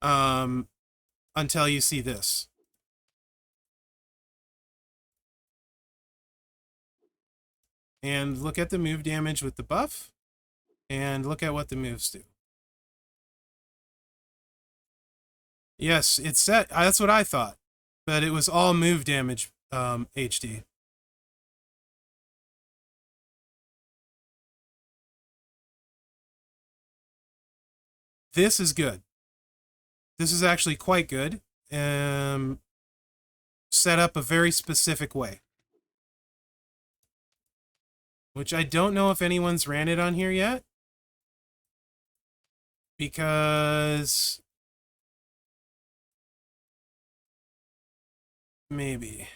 Until you see this. And look at the move damage with the buff, and look at what the moves do. Yes, it's set. That's what I thought. But it was all move damage, HD. This is good. This is actually quite good. Set up a very specific way. Which I don't know if anyone's ran it on here yet. Because... maybe.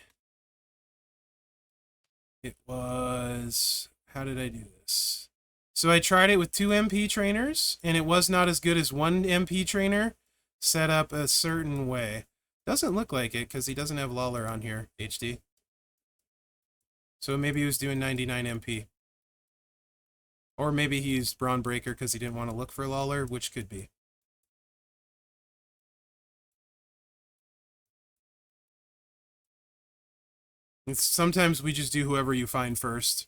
It was... how did I do this? So I tried it with 2 MP trainers, and it was not as good as 1 MP trainer set up a certain way. Doesn't look like it, because he doesn't have Lawler on here, HD. So maybe he was doing 99 MP. Or maybe he used Brawn Breaker because he didn't want to look for Lawler, which could be. Sometimes we just do whoever you find first.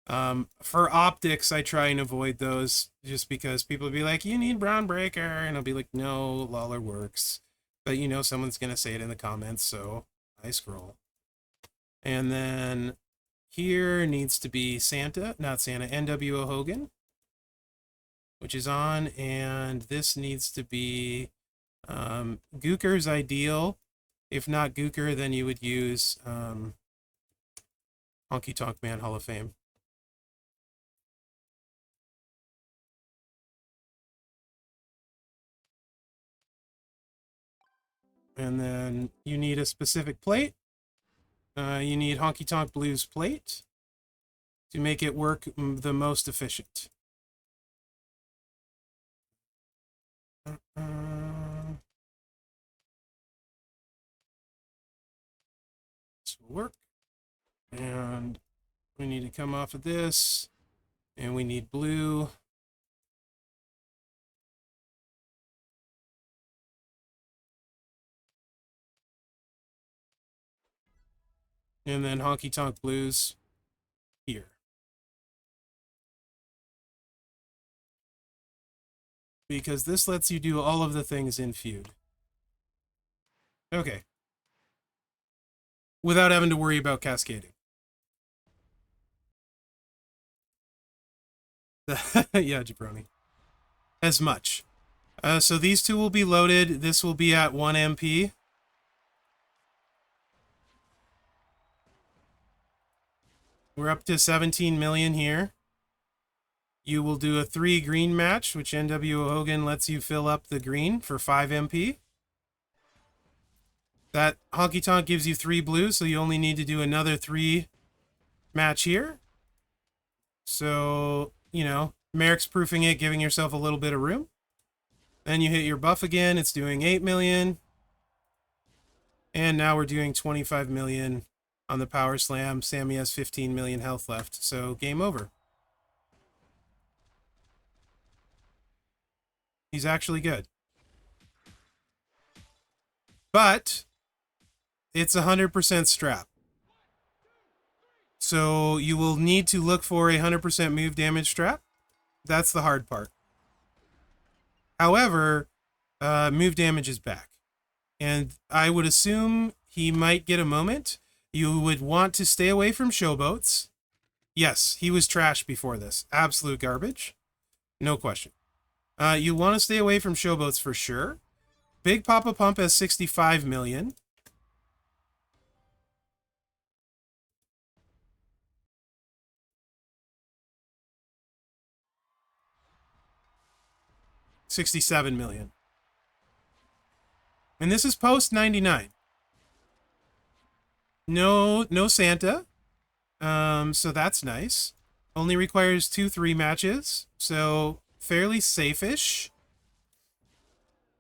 For optics, I try and avoid those just because people will be like, you need Brawn Breaker, and I'll be like, no, Lawler works. But you know someone's going to say it in the comments, so I scroll. And then here needs to be Santa, not Santa, NWO Hogan, which is on, and this needs to be Gooker's ideal. If not Gooker, then you would use Honky Tonk Man Hall of Fame. And then you need a specific plate. You need Honky Tonk Blues plate to make it work the most efficient. This will work. And we need to come off of this. And we need blue. And then Honky Tonk Blues here. Because this lets you do all of the things in feud. Okay. Without having to worry about cascading. Yeah, jabroni. As much. So these two will be loaded. This will be at 1 MP. We're up to 17 million here. You will do a 3 green match, which NWO Hogan lets you fill up the green for 5 MP. That Honky Tonk gives you 3 blue, so you only need to do another 3 match here. So, you know, Mherex proofing it, giving yourself a little bit of room. Then you hit your buff again. It's doing 8 million. And now we're doing 25 million on the Power Slam. Sammy has 15 million health left, so game over. He's actually good. But it's 100% strap. So you will need to look for a 100% move damage strap. That's the hard part. However, move damage is back. And I would assume he might get a moment. You would want to stay away from showboats. Yes, he was trash before this. Absolute garbage. No question. You want to stay away from showboats for sure. Big Papa Pump has 65 million. $67 million. And this is post 99. No Santa. So that's nice. Only requires 2-3 matches. So fairly safe-ish.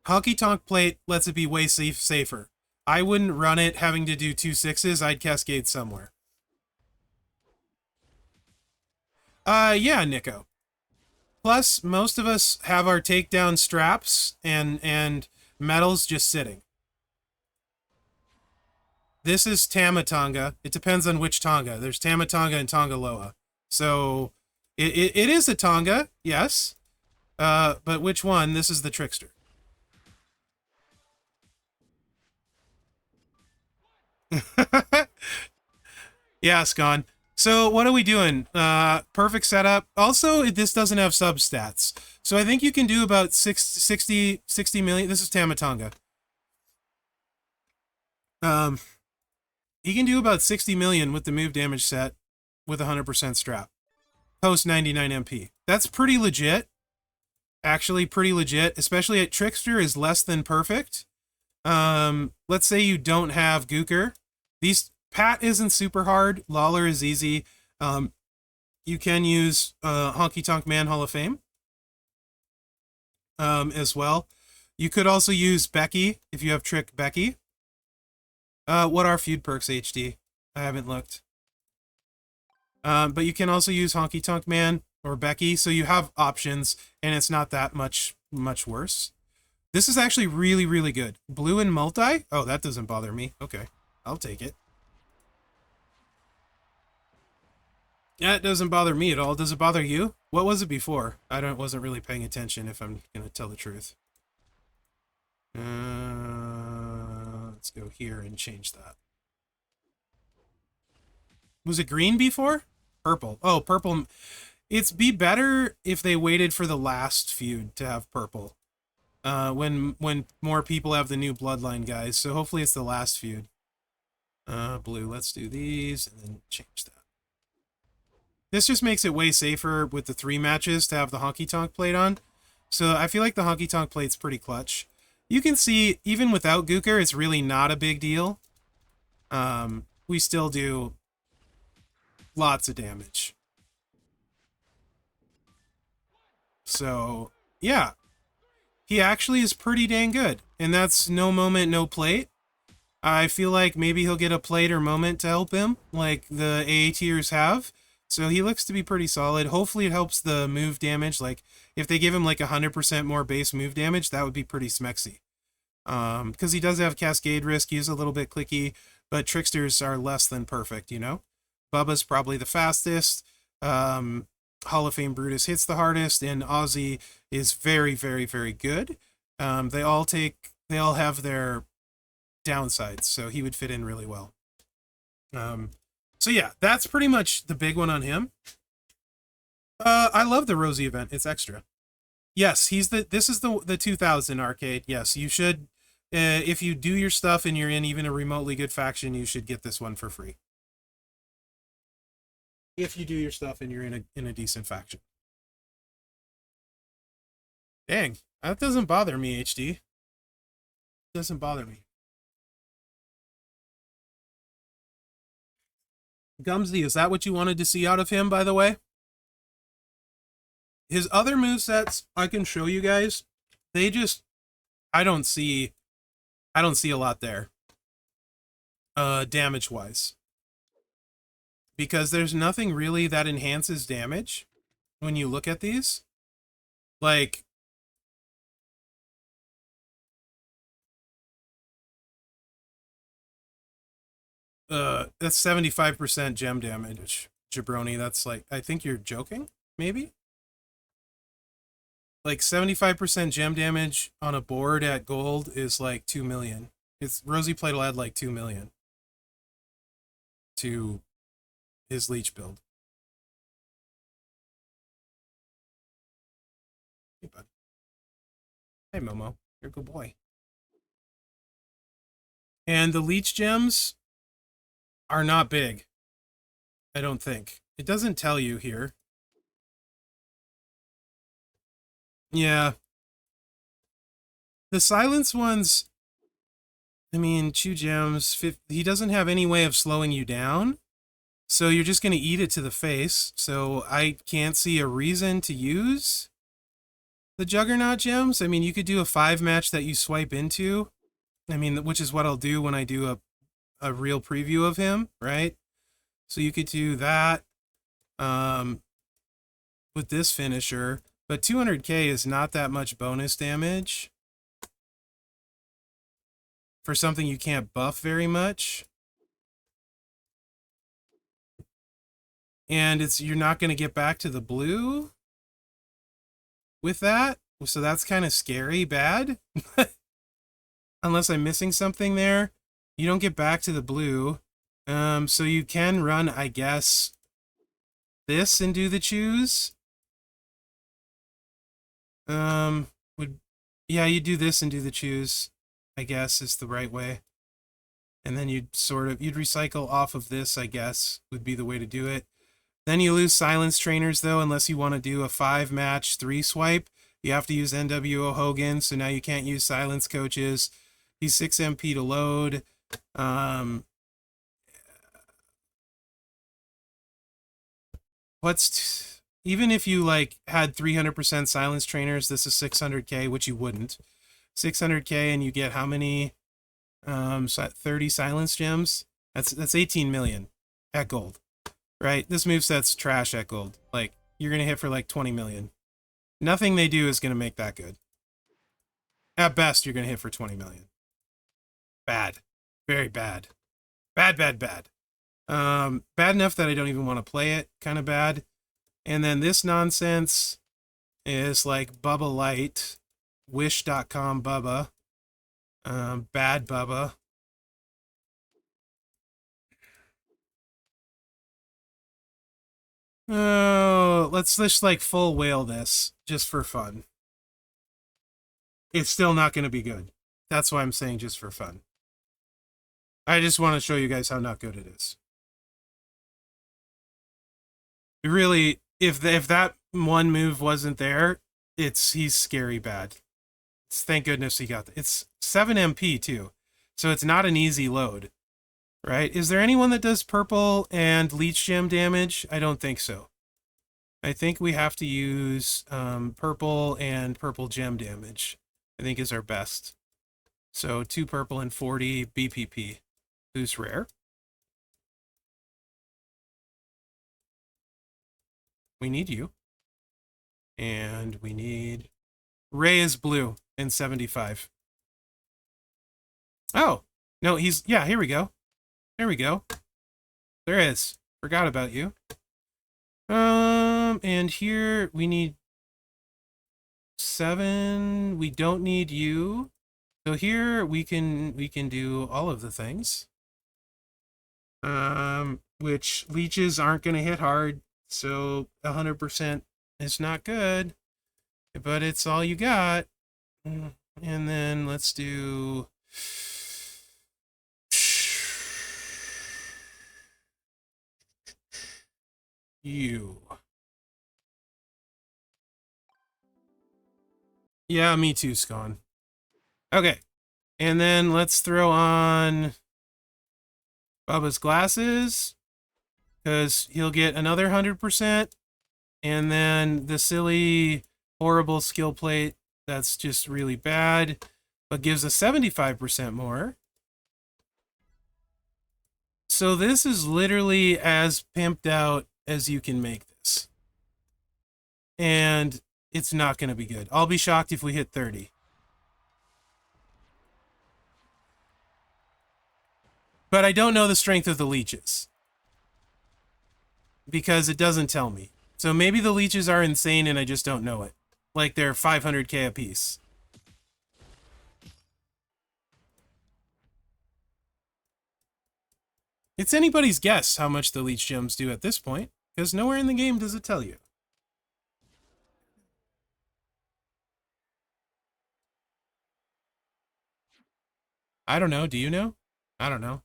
Honky Tonk plate lets it be way safer. I wouldn't run it having to do 2 6s. I'd cascade somewhere. Yeah, Nico. Plus, most of us have our takedown straps and medals just sitting. This is Tamatonga. It depends on which Tonga. There's Tamatonga and Tongaloa. So, it is a Tonga, yes. But which one? This is the Trickster. Yeah, Scon. So what are we doing? Perfect setup. Also, this doesn't have substats. So I think you can do about 60 million. This is Tamatonga. He can do about 60 million with the move damage set with 100% strap. Post 99 MP. That's pretty legit. Actually pretty legit, especially at Trickster is less than perfect. Let's say you don't have Gooker. Pat isn't super hard. Lawler is easy. You can use Honky Tonk Man Hall of Fame as well. You could also use Becky if you have Trick Becky. What are feud perks, HD? I haven't looked. But you can also use Honky Tonk Man. or Becky, so you have options, and it's not that much worse. This is actually really, really good. Blue and multi? Oh, that doesn't bother me. Okay, I'll take it. Yeah, it doesn't bother me at all. Does it bother you? What was it before? Wasn't really paying attention, if I'm gonna tell the truth. Let's go here and change that. Was it green before? Purple. Oh, purple. It's be better if they waited for the last feud to have purple. When more people have the new bloodline guys. So hopefully it's the last feud. Blue. Let's do these and then change that. This just makes it way safer with the 3 matches to have the honky tonk plate on. So I feel like the honky tonk plate's pretty clutch. You can see, even without Gooker, it's really not a big deal. We still do lots of damage. So, yeah. He actually is pretty dang good. And that's no moment, no plate. I feel like maybe he'll get a plate or moment to help him, like the AA tiers have. So he looks to be pretty solid. Hopefully it helps the move damage. Like, if they give him like 100% more base move damage, that would be pretty smexy. Because he does have Cascade risk. He's a little bit clicky, but Tricksters are less than perfect, you know? Bubba's probably the fastest. Hall of Fame Brutus hits the hardest, and Ozzy is very, very, very good. They all have their downsides, so he would fit in really well. So yeah, that's pretty much the big one on him. I love the Rosie event. It's extra. Yes, this is the 2000 arcade. Yes, you should, if you do your stuff and you're in even a remotely good faction, you should get this one for free. If you do your stuff and you're in a decent faction. Dang, that doesn't bother me, HD. It doesn't bother me. Gumsy, is that what you wanted to see out of him, by the way? His other movesets, I can show you guys. They just, I don't see a lot there. Damage-wise. Because there's nothing really that enhances damage when you look at these. Like, that's 75% gem damage, Jabroni. That's like, I think you're joking, maybe? Like 75% gem damage on a board at gold is like 2 million. Rosie Plate will add like 2 million to his leech build. Hey, bud. Hey, Momo. You're a good boy. And the leech gems are not big. I don't think. It doesn't tell you here. Yeah. The silence ones, I mean, 2 gems, he doesn't have any way of slowing you down. So you're just going to eat it to the face. So I can't see a reason to use the Juggernaut gems. I mean, you could do a 5 match that you swipe into. I mean, which is what I'll do when I do a real preview of him, right? So you could do that with this finisher. But 200k is not that much bonus damage for something you can't buff very much. And you're not going to get back to the blue with that. So that's kind of scary bad. Unless I'm missing something there. You don't get back to the blue. So you can run, I guess, this and do the choose. Yeah, you do this and do the choose, I guess, is the right way. And then you'd recycle off of this, I guess, would be the way to do it. Then you lose silence trainers, though, unless you want to do a 5-match 3 swipe. You have to use NWO Hogan, so now you can't use silence coaches. He's 6 MP to load. Even if you like had 300% silence trainers, this is 600k, which you wouldn't. 600k, and you get how many? 30 silence gems. That's 18 million at gold, right? This moveset's trash at gold. Like, you're going to hit for like 20 million. Nothing they do is going to make that good. At best, you're going to hit for 20 million. Bad. Very bad. Bad, bad, bad. Bad enough that I don't even want to play it. Kind of bad. And then this nonsense is like Bubba Light. Wish.com Bubba. Bad Bubba. Oh, let's just like full whale this just for fun. It's still not going to be good. That's why I'm saying just for fun. I just want to show you guys how not good it is. Really, if that one move wasn't there, he's scary bad. Thank goodness he got that. It's 7 MP too, so it's not an easy load, right? Is there anyone that does purple and leech gem damage? I don't think so. I think we have to use purple and purple gem damage. I think is our best. So 2 purple and 40 BPP. Who's rare? We need you. And we need... Ray is blue and 75. Oh, no, he's... Yeah, here we go. There we go. There is. Forgot about you. And here we need 7. We don't need you. So here we can do all of the things. Which leeches aren't going to hit hard, so 100% is not good, but it's all you got. And then let's do you. Yeah, me too, Scon. Okay, and then let's throw on Bubba's glasses, because he'll get another 100%, and then the silly, horrible skill plate that's just really bad, but gives a 75% more. So this is literally as pimped out as you can make this. And it's not going to be good. I'll be shocked if we hit 30. But I don't know the strength of the leeches, because it doesn't tell me. So maybe the leeches are insane and I just don't know it. Like they're 500k a piece. It's anybody's guess how much the leech gems do at this point, because nowhere in the game does it tell you. I don't know. Do you know? I don't know.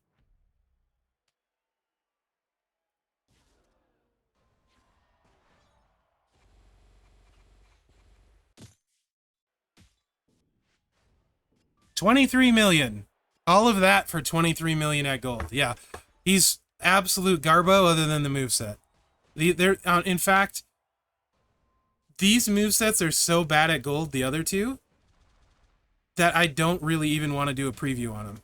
$23 million. All of that for 23 million at gold. Yeah, he's absolute garbo other than the moveset. In fact, these movesets are so bad at gold, the other two, that I don't really even want to do a preview on them.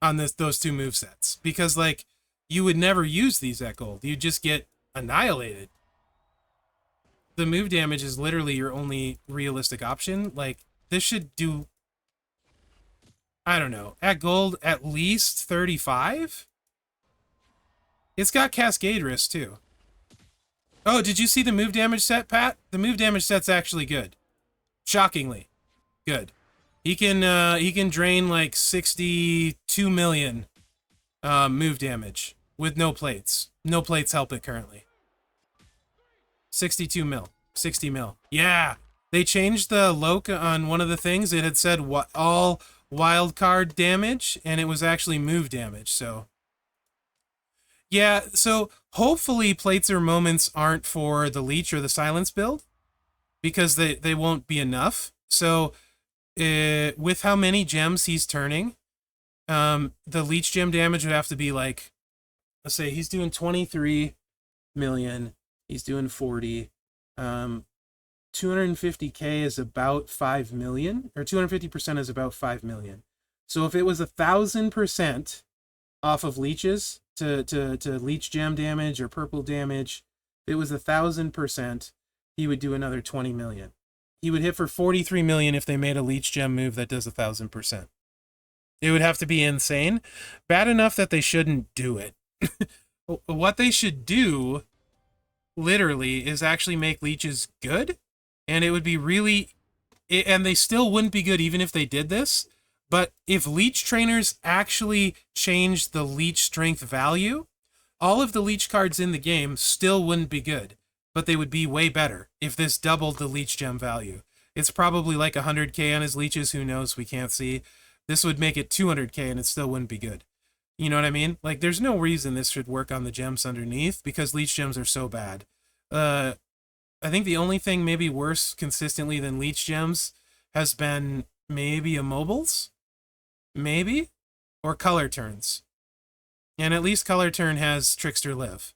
On those two movesets. Because, like, you would never use these at gold. You just get annihilated. The move damage is literally your only realistic option. Like, this should do... I don't know. At gold, at least 35? It's got Cascade risk, too. Oh, did you see the move damage set, Pat? The move damage set's actually good. Shockingly good. He can drain like 62 million move damage with no plates. No plates help it currently. 62 mil. 60 mil. Yeah. They changed the loc on one of the things. It had said all wild card damage, and it was actually move damage, so... Yeah, so hopefully plates or moments aren't for the leech or the silence build, because they won't be enough. So with how many gems he's turning, the leech gem damage would have to be like, let's say he's doing 23 million, he's doing 40, 250k is about 5 million, or 250% is about 5 million. So if it was 1,000% off of leeches to leech gem damage or purple damage, If it was 1,000%, he would do another 20 million. He would hit for 43 million if they made a leech gem move that does 1,000%. It would have to be insane. Bad enough that they shouldn't do it. What they should do, literally, is actually make leeches good. And it would be really... And they still wouldn't be good even if they did this. But if leech trainers actually changed the leech strength value, all of the leech cards in the game still wouldn't be good. But they would be way better if this doubled the leech gem value. It's probably like 100k on his leeches. Who knows? We can't see. This would make it 200k and it still wouldn't be good. You know what I mean? Like, there's no reason this should work on the gems underneath because leech gems are so bad. I think the only thing maybe worse consistently than leech gems has been maybe immobiles? Maybe? Or color turns. And at least color turn has Trickster Live.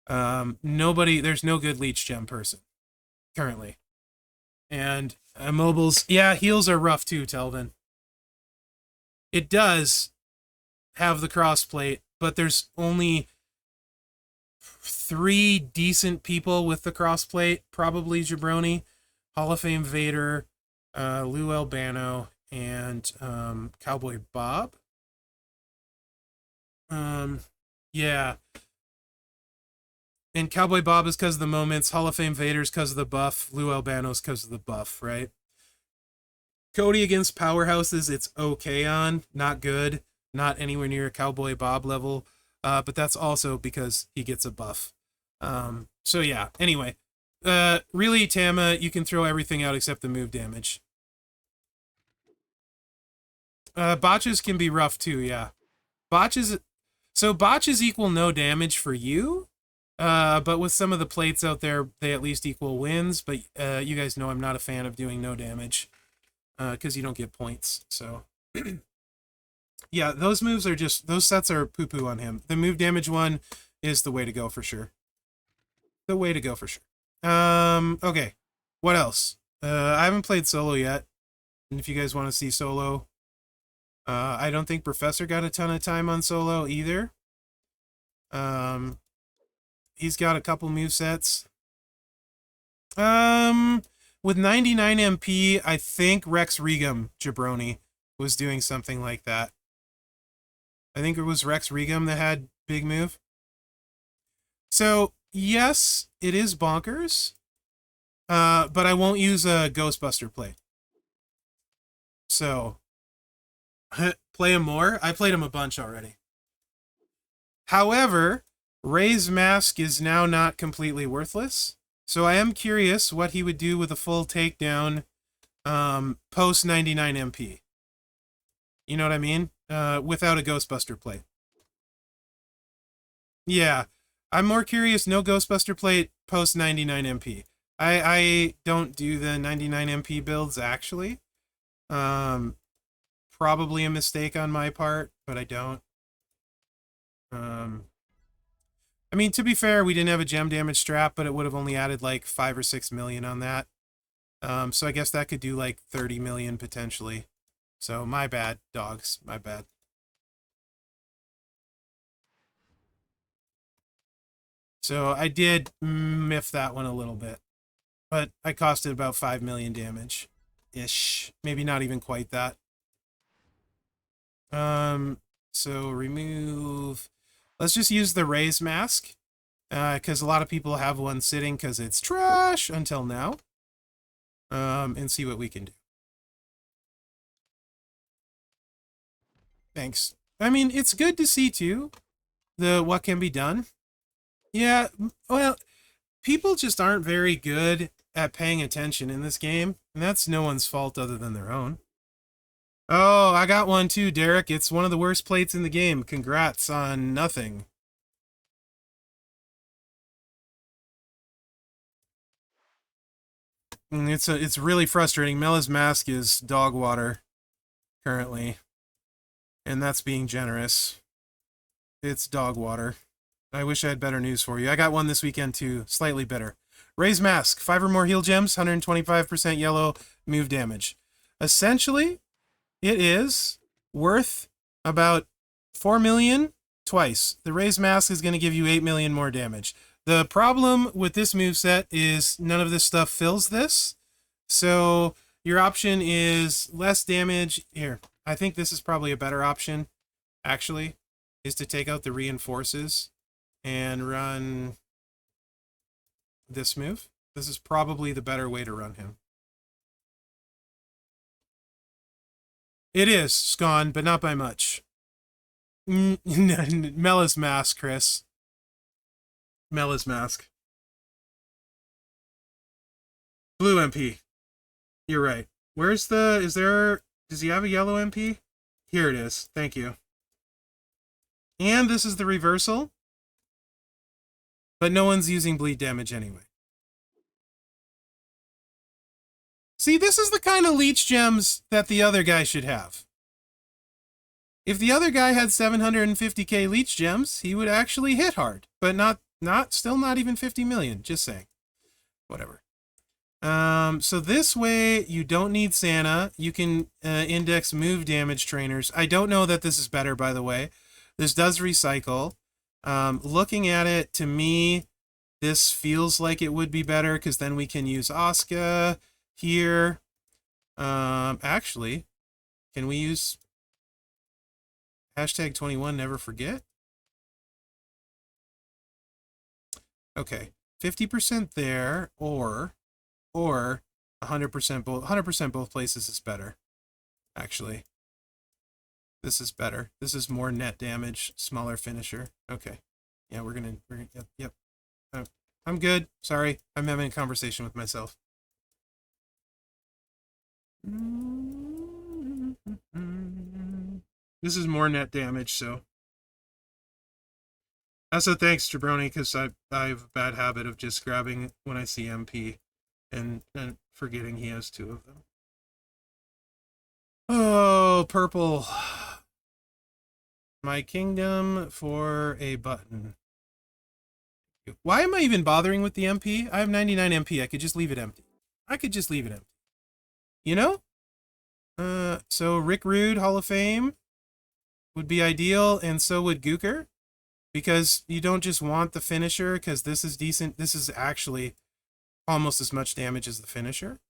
There's no good leech gem person currently. And immobiles, yeah, heals are rough too, Telvin. It does have the crossplate, but there's only 3 decent people with the crossplate. Probably Jabroni, Hall of Fame Vader, Lou Albano, and Cowboy Bob. Yeah. And Cowboy Bob is because of the moments. Hall of Fame Vader's because of the buff. Lou Albano's because of the buff, right? Cody against powerhouses, it's okay on. Not good. Not anywhere near a Cowboy Bob level. But that's also because he gets a buff. So yeah, anyway. Really, Tama, you can throw everything out except the move damage. Botches can be rough too, yeah. Botches equal no damage for you. But with some of the plates out there, they at least equal wins. But you guys know I'm not a fan of doing no damage. Because you don't get points, so... Yeah, those moves are just... Those sets are poo-poo on him. The move damage one is the way to go for sure. The way to go for sure. Okay. What else? I haven't played solo yet. And if you guys want to see solo... I don't think Professor got a ton of time on solo either. He's got a couple movesets. With 99 MP, I think Rex Regum Jabroni was doing something like that. I think it was Rex Regum that had big move. So, yes, it is bonkers. But I won't use a Ghostbuster play. So, play him more? I played him a bunch already. However, Ray's mask is now not completely worthless. So I am curious what he would do with a full takedown post 99 MP. You know what I mean? Without a Ghostbuster plate. Yeah. I'm more curious, no Ghostbuster plate post 99 MP. I don't do the 99 MP builds, actually. Probably a mistake on my part, but I don't. I mean, to be fair, we didn't have a gem damage strap, but it would have only added like 5 or 6 million on that. So I guess that could do like 30 million potentially. So my bad, dogs. My bad. So I did miff that one a little bit. But I costed about 5 million damage-ish. Maybe not even quite that. So remove... Let's just use the Ray's mask, because a lot of people have one sitting because it's trash until now, and see what we can do. Thanks. I mean, it's good to see, too, what can be done. Yeah, well, people just aren't very good at paying attention in this game, and that's no one's fault other than their own. Oh, I got one too, Derek. It's one of the worst plates in the game. Congrats on nothing. It's really frustrating. Mella's mask is dog water currently, and that's being generous. It's dog water. I wish I had better news for you. I got one this weekend too, slightly better. Ray's mask, 5 or more heal gems, 125% yellow, move damage. Essentially, it is worth about 4 million twice. The Ray's mask is going to give you 8 million more damage. The problem with this moveset is none of this stuff fills this. So your option is less damage. Here, I think this is probably a better option, actually, is to take out the reinforces and run this move. This is probably the better way to run him. It is, Scon, but not by much. Mella's Mask, Chris. Mella's Mask. Blue MP. You're right. Where's the... Is there... Does he have a yellow MP? Here it is. Thank you. And this is the reversal. But no one's using bleed damage anyway. See, this is the kind of leech gems that the other guy should have. If the other guy had 750k leech gems, he would actually hit hard. But still not even 50 million. Just saying. Whatever. So this way, you don't need Santa. You can index move damage trainers. I don't know that this is better, by the way. This does recycle. Looking at it, to me, this feels like it would be better, because then we can use Asuka here. Actually, can we use hashtag 21 never forget? Okay, 50% there, or 100% both. 100% both places is better. Actually, this is better. This is more net damage, smaller finisher. Okay, yeah, we're gonna yep. I'm good. Sorry, I'm having a conversation with myself. This is more net damage, so. Also, thanks, Jabroni, because I have a bad habit of just grabbing when I see MP and forgetting he has two of them. Oh, purple. My kingdom for a button. Why am I even bothering with the MP? I have 99 MP. I could just leave it empty. You know? So Rick Rude, Hall of Fame would be ideal, and so would Gooker. Because you don't just want the finisher, because this is decent. This is actually almost as much damage as the finisher.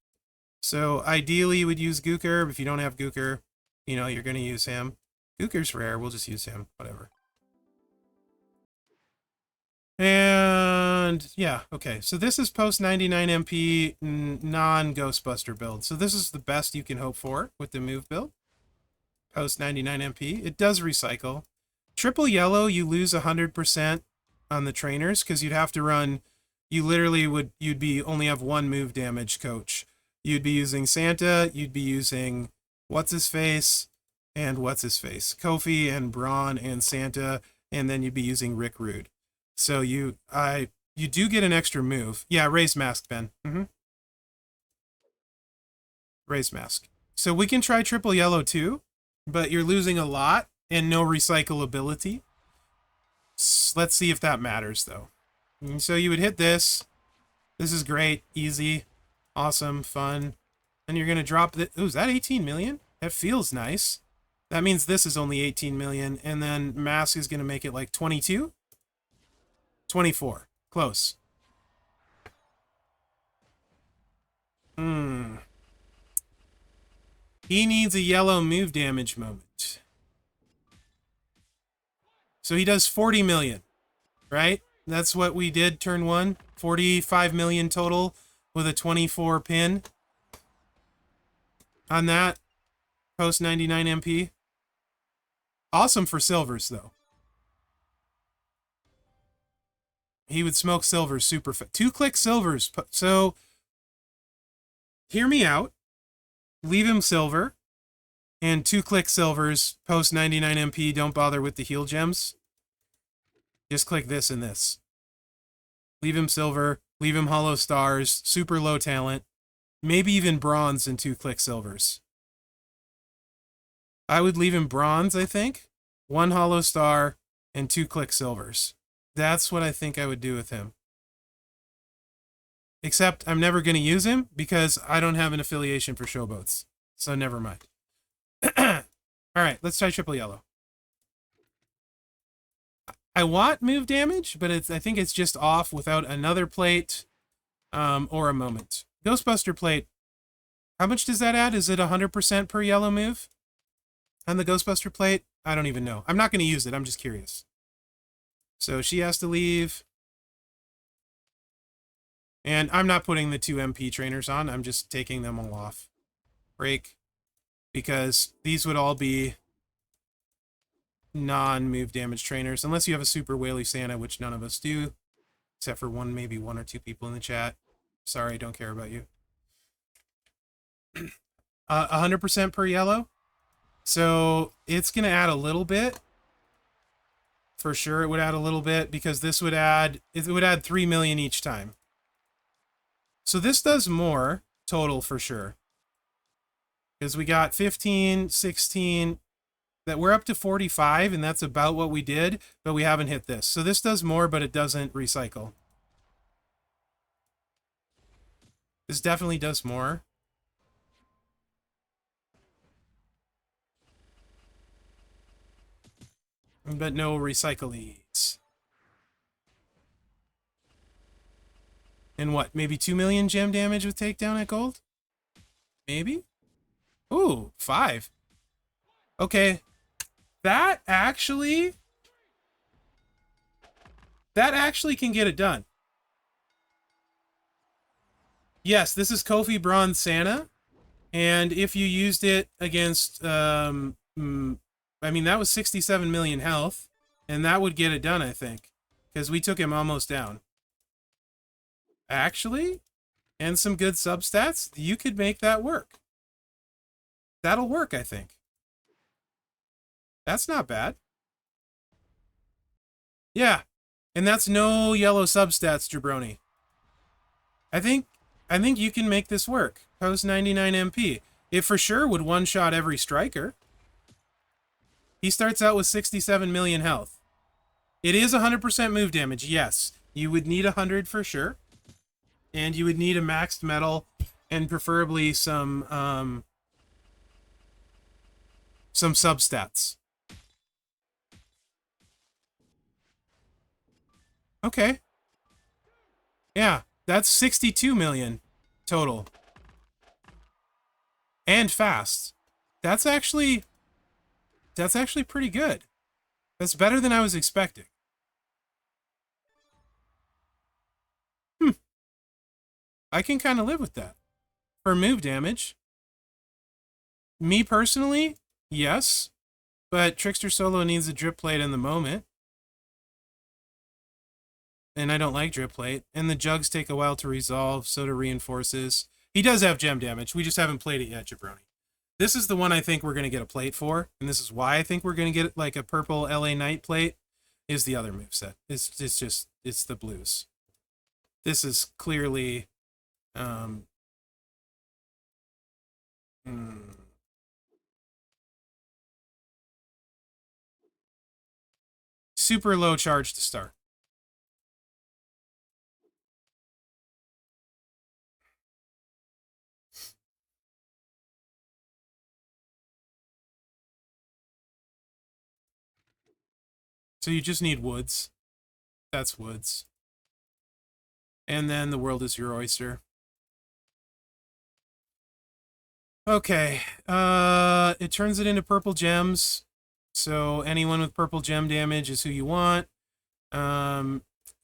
So ideally you would use Gooker. If you don't have Gooker, you know, you're going to use him. Gooker's rare. We'll just use him. Whatever. And yeah, okay. So this is post 99 MP non-Ghostbuster build. So this is the best you can hope for with the move build. Post 99 MP. It does recycle. Triple yellow, you lose 100% on the trainers, because you'd have to run, you literally you'd be only have one move damage coach. You'd be using Santa, you'd be using what's-his-face and what's-his-face. Kofi and Braun and Santa, and then you'd be using Rick Rude. So you do get an extra move. Yeah, raise mask, Ben. Raise mask. So we can try triple yellow too, but you're losing a lot and no recyclability. Let's see if that matters, though. And so you would hit this. This is great, easy, awesome, fun. And you're going to drop the... Ooh, is that 18 million? That feels nice. That means this is only 18 million, and then Mask is going to make it like 22? 24. Close. He needs a yellow move damage moment. So he does 40 million, right? That's what we did turn one. 45 million total with a 24 pin on that. Post 99 MP. Awesome for silvers, though. He would smoke silvers super fast. 2-click silvers. So, hear me out. Leave him silver. And 2-click silvers, post 99 MP, don't bother with the heal gems. Just click this and this. Leave him silver, leave him hollow stars, super low talent, maybe even bronze and 2-click silvers. I would leave him bronze, I think. 1 hollow star and 2-click silvers. That's what I think I would do with him. Except I'm never going to use him because I don't have an affiliation for showboats. So never mind. All right, let's try triple yellow. I want move damage, but I think it's just off without another plate or a moment. Ghostbuster plate, how much does that add? Is it 100% per yellow move on the Ghostbuster plate? I don't even know. I'm not going to use it. I'm just curious. So she has to leave. And I'm not putting the 2 MP trainers on. I'm just taking them all off. Break. Because these would all be non-move damage trainers. Unless you have a Super Whaley Santa, which none of us do. Except for maybe one or two people in the chat. Sorry, don't care about you. 100% per yellow. So it's going to add a little bit. For sure it would add a little bit because this would add, it would add 3 million each time. So this does more total for sure. Because we got 15, 16, that we're up to 45, and that's about what we did, but we haven't hit this. So this does more, but it doesn't recycle. This definitely does more. But no recyclees. And what, maybe 2 million gem damage with takedown at gold? Maybe? Ooh, 5. Okay. That actually can get it done. Yes, this is Kofi Bronze Santa. And if you used it against, I mean, that was 67 million health. And that would get it done, I think. Because we took him almost down. Actually, and some good substats, you could make that work. That'll work, I think. That's not bad. Yeah. And that's no yellow substats, Jabroni. I think you can make this work. Post 99 MP. It for sure would one-shot every striker. He starts out with 67 million health. It is 100% move damage, yes. You would need 100 for sure. And you would need a maxed metal and preferably some substats. Okay. Yeah, that's 62 million total. And fast. That's actually pretty good. That's better than I was expecting. I can kind of live with that. For move damage. Me personally, yes. But Trickster Solo needs a drip plate in the moment. And I don't like drip plate. And the jugs take a while to resolve, so do reinforces. He does have gem damage. We just haven't played it yet, Jabroni. This is the one I think we're going to get a plate for. And this is why I think we're going to get like a purple LA Knight plate. Is the other moveset. It's the blues. This is clearly... super low charge to start. So you just need woods. That's woods. And then the world is your oyster. Okay. It turns it into purple gems. So anyone with purple gem damage is who you want.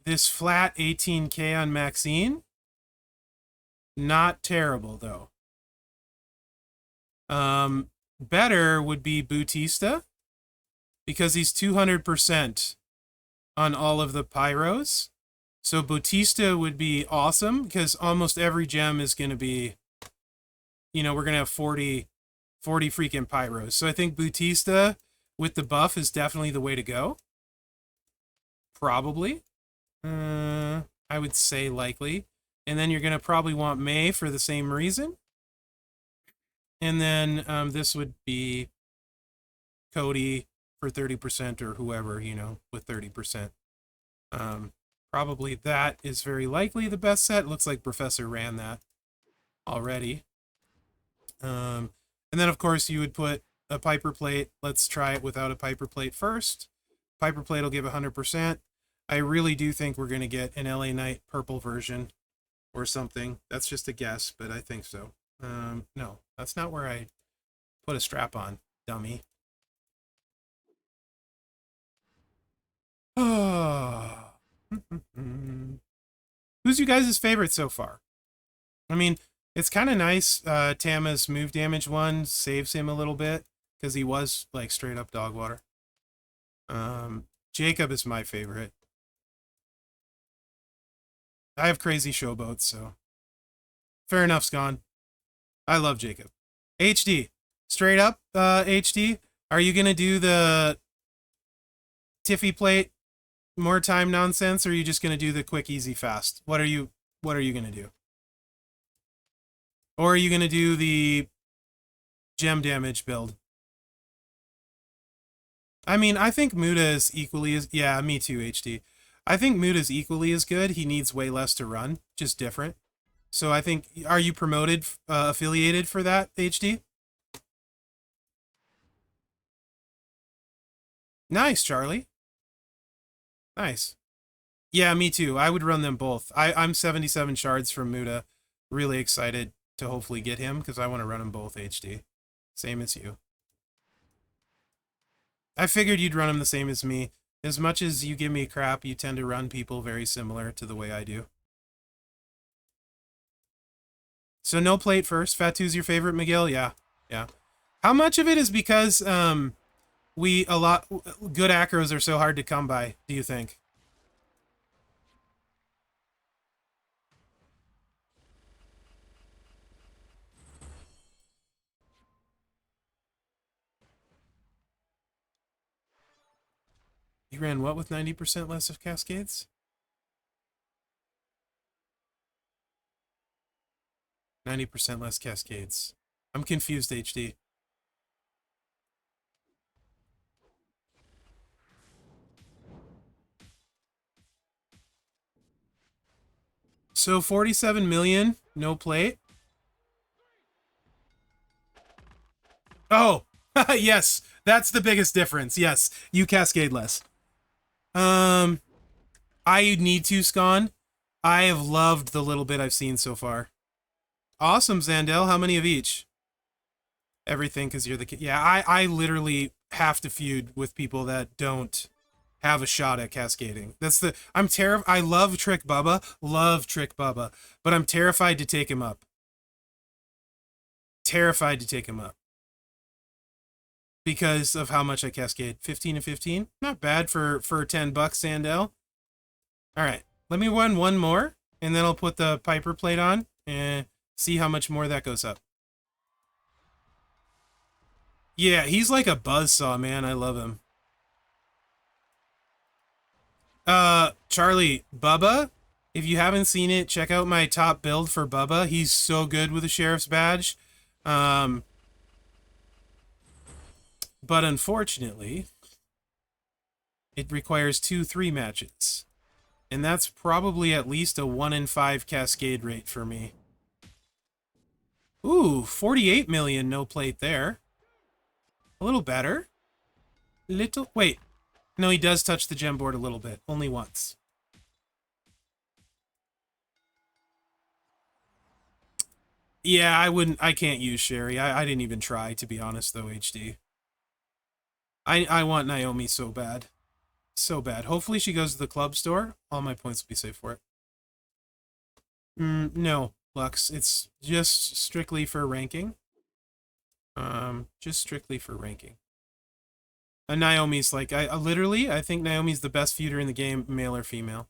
This flat 18k on Maxine. Not terrible, though. Better would be Bautista. Because he's 200% on all of the pyros. So Bautista would be awesome, because almost every gem is going to be, you know, we're going to have 40 freaking pyros. So I think Bautista with the buff is definitely the way to go. Probably. I would say likely. And then you're going to probably want May for the same reason. And then this would be Cody for 30% or whoever, you know, with 30%. Probably that is very likely the best set. Looks like Professor ran that already. And then, of course, you would put a Piper plate. Let's try it without a Piper plate first. Piper Plate will give 100%. I really do think we're going to get an LA Knight purple version or something. That's just a guess, but I think so. No, that's not where I put a strap on, dummy. Oh. Who's you guys' favorite so far? I mean, it's kind of nice. Tama's move damage one saves him a little bit because he was like straight up dog water. Jacob is my favorite. I have crazy showboats, so fair enough, Scon. I love Jacob. HD, straight up, HD. Are you gonna do the Tiffy plate more time nonsense, or are you just gonna do the quick, easy, fast? What are you gonna do? Or are you gonna do the gem damage build? I mean, I think Muda is equally as... Yeah, me too, HD. I think Muda's equally as good. He needs way less to run, just different. So I think... Are you promoted, affiliated for that, HD? Nice, Charlie. Nice. Yeah, me too. I would run them both. I'm 77 shards from Muda. Really excited to hopefully get him, because I want to run them both, HD. Same as you. I figured you'd run them the same as me. As much as you give me crap, you tend to run people very similar to the way I do. So no plate first. Fatu's your favorite, Miguel? Yeah. Yeah. How much of it is because good acros are so hard to come by, do you think? You ran what with 90% less of cascades? 90% less cascades. I'm confused, HD. So 47 million, no plate. Oh, yes, that's the biggest difference. Yes, you cascade less. I need to, Scon. I have loved the little bit I've seen so far. Awesome, Zandel. How many of each? Everything, because you're the kid. Yeah, I literally have to feud with people that don't have a shot at cascading. That's the... I'm terrified. I love Trick Bubba. Love Trick Bubba. But I'm terrified to take him up. Terrified to take him up. Because of how much I cascade. 15 and 15? Not bad for $10, Sandel. Alright. Let me run one more, and then I'll put the Piper plate on, and see how much more that goes up. Yeah, he's like a buzzsaw, man. I love him. Charlie, Bubba, if you haven't seen it, check out my top build for Bubba. He's so good with a sheriff's badge. But unfortunately, it requires 2-3 matches. And that's probably at least a 1 in 5 cascade rate for me. Ooh, 48 million no plate there. A little better. Wait. No, he does touch the gem board a little bit. Only once. Yeah, I can't use Sherry. I didn't even try, to be honest, though, HD. I want Naomi so bad. So bad. Hopefully she goes to the club store. All my points will be safe for it. No, Lux. It's just strictly for ranking. Just strictly for ranking. And Naomi's like, I think Naomi's the best feuder in the game, male or female.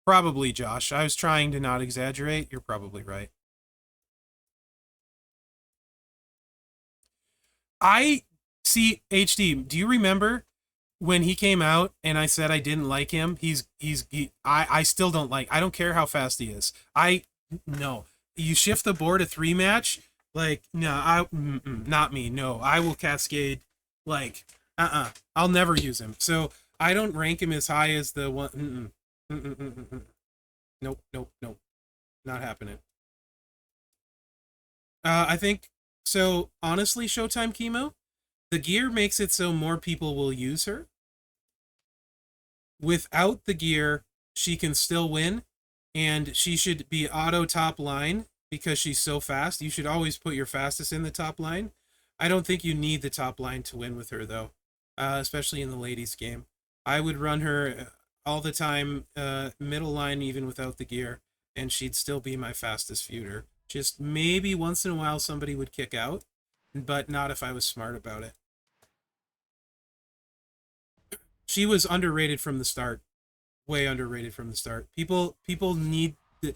Probably, Josh. I was trying to not exaggerate. You're probably right. I see, HD, do you remember when he came out and I said I didn't like him? I still don't like. I don't care how fast he is. No. You shift the board a 3 match, like, no, not me. No, I will cascade, like, I'll never use him. So I don't rank him as high as the one. Nope, nope, nope. Not happening. I think, so honestly, Showtime Chemo, the gear makes it so more people will use her. without the gear, she can still win, and she should be auto top line because she's so fast. You should always put your fastest in the top line. I don't think you need the top line to win with her, though, especially in the ladies' game. I would run her all the time, middle line, even without the gear, and she'd still be my fastest feuder. Just maybe once in a while somebody would kick out, but not if I was smart about it. She was underrated from the start. Way underrated from the start. People need the,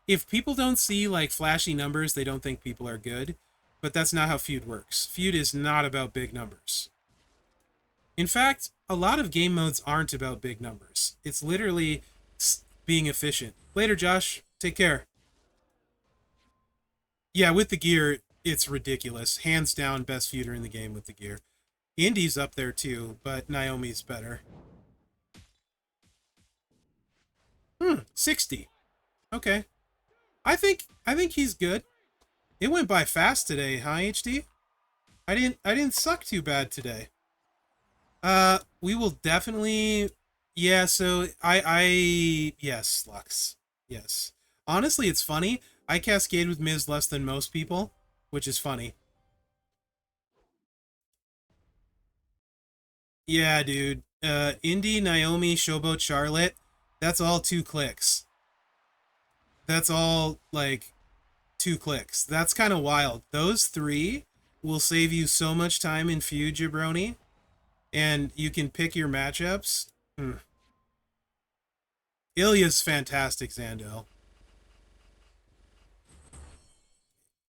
if people don't see like flashy numbers, they don't think people are good. But that's not how feud works. Feud is not about big numbers. In fact, a lot of game modes aren't about big numbers. It's literally being efficient. Later, Josh. Take care. Yeah, with the gear, it's ridiculous. Hands down, best feuder in the game with the gear. Indy's up there too, but Naomi's better. 60. Okay. I think he's good. It went by fast today, huh, HD? I didn't suck too bad today. We will definitely, yeah, so yes, Lux. Yes. Honestly, it's funny. I cascade with Miz less than most people, which is funny. Yeah, dude. Indy, Naomi, Showboat, Charlotte, that's all 2 clicks. That's all, like, 2 clicks. That's kind of wild. Those three will save you so much time in feud, jabroni, and you can pick your matchups. Ilya's fantastic, Zandel.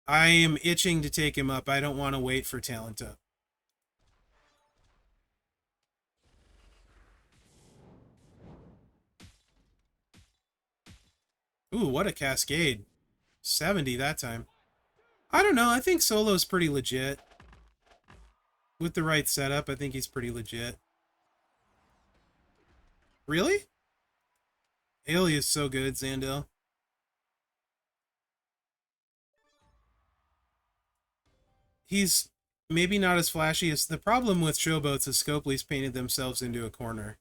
I am itching to take him up. I don't want to wait for talent up. Ooh, what a cascade. 70 that time. I don't know. I think Solo's pretty legit. With the right setup, I think he's pretty legit. Really? Ilya's so good, Zandel. He's maybe not as flashy as... The problem with Showboats is Scopely's painted themselves into a corner.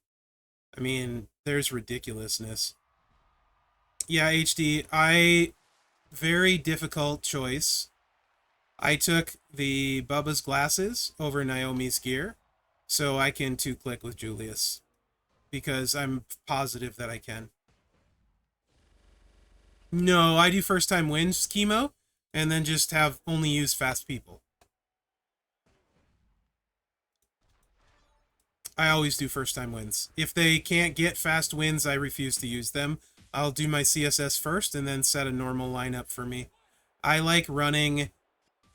I mean, there's ridiculousness. Yeah, HD, very difficult choice. I took the Bubba's glasses over Naomi's gear, so I can 2-click with Julius. Because I'm positive that I can. No, I do first time wins chemo, and then just have only use fast people. I always do first time wins. If they can't get fast wins, I refuse to use them. I'll do my CSS first and then set a normal lineup for me. I like running...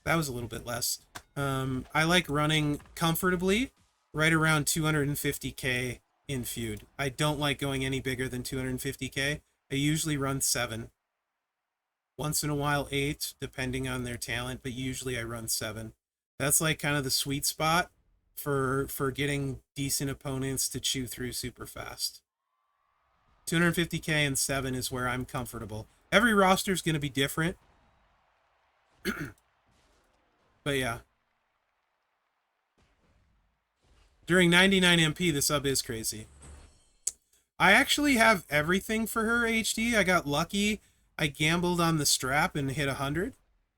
That was a little bit less. I like running comfortably right around 250k in feud. I don't like going any bigger than 250k. I usually run 7. Once in a while 8, depending on their talent, but usually I run 7. That's like kind of the sweet spot for getting decent opponents to chew through super fast. 250k and 7 is where I'm comfortable. Every roster is going to be different. But yeah. During 99 MP, the sub is crazy. I actually have everything for her, HD. I got lucky. I gambled on the strap and hit 100.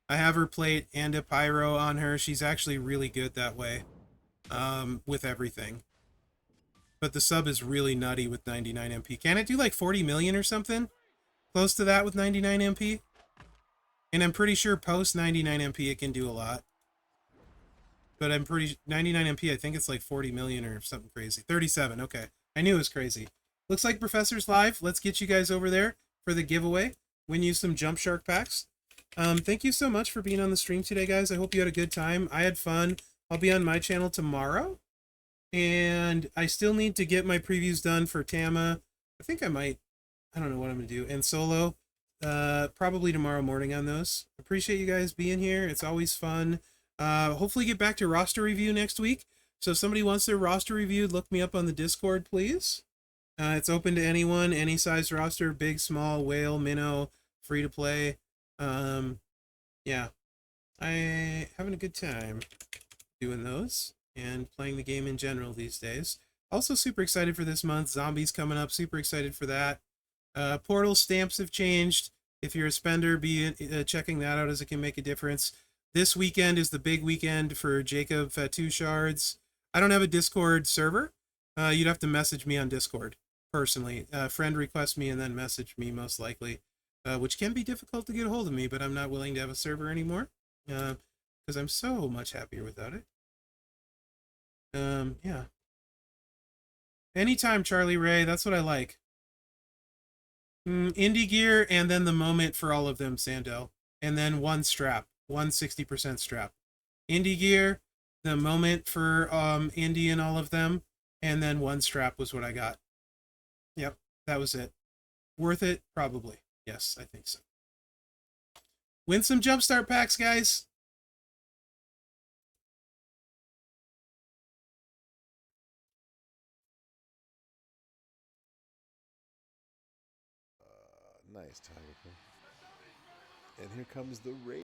I have her plate and a pyro on her. She's actually really good that way. With everything. But the sub is really nutty with 99 MP. Can it do like 40 million or something? Close to that with 99 MP? And I'm pretty sure post 99 MP it can do a lot. But I'm pretty... 99 MP, I think it's like 40 million or something crazy. 37, okay. I knew it was crazy. Looks like Professor's live. Let's get you guys over there for the giveaway. Win you some Jump Shark packs. Thank you so much for being on the stream today, guys. I hope you had a good time. I had fun. I'll be on my channel tomorrow. And I still need to get my previews done for Tama. I think I might... I don't know what I'm going to do. And Solo. Probably tomorrow morning on those. Appreciate you guys being here. It's always fun. Hopefully get back to roster review next week. So if somebody wants their roster reviewed, look me up on the Discord, please. It's open to anyone, any size roster, big, small, whale, minnow, free to play. Yeah, I having a good time doing those and playing the game in general these days. Also super excited for this month. Zombies coming up. Super excited for that. Portal stamps have changed. If you're a spender, be checking that out as it can make a difference. This weekend is the big weekend for Jacob Fatu shards. I don't have a Discord server. You'd have to message me on Discord personally. Friend request me and then message me most likely, which can be difficult to get a hold of me, but I'm not willing to have a server anymore because I'm so much happier without it. Yeah. Anytime, Charlie Ray. That's what I like. Indie gear and then the moment for all of them, Sandel. And then one strap, 160% strap. Indie gear, the moment for indie and all of them, and then one strap was what I got. Yep, that was it. Worth it? Probably. Yes, I think so. Win some Jumpstart packs, guys. Nice, Tiger. And here comes the raid.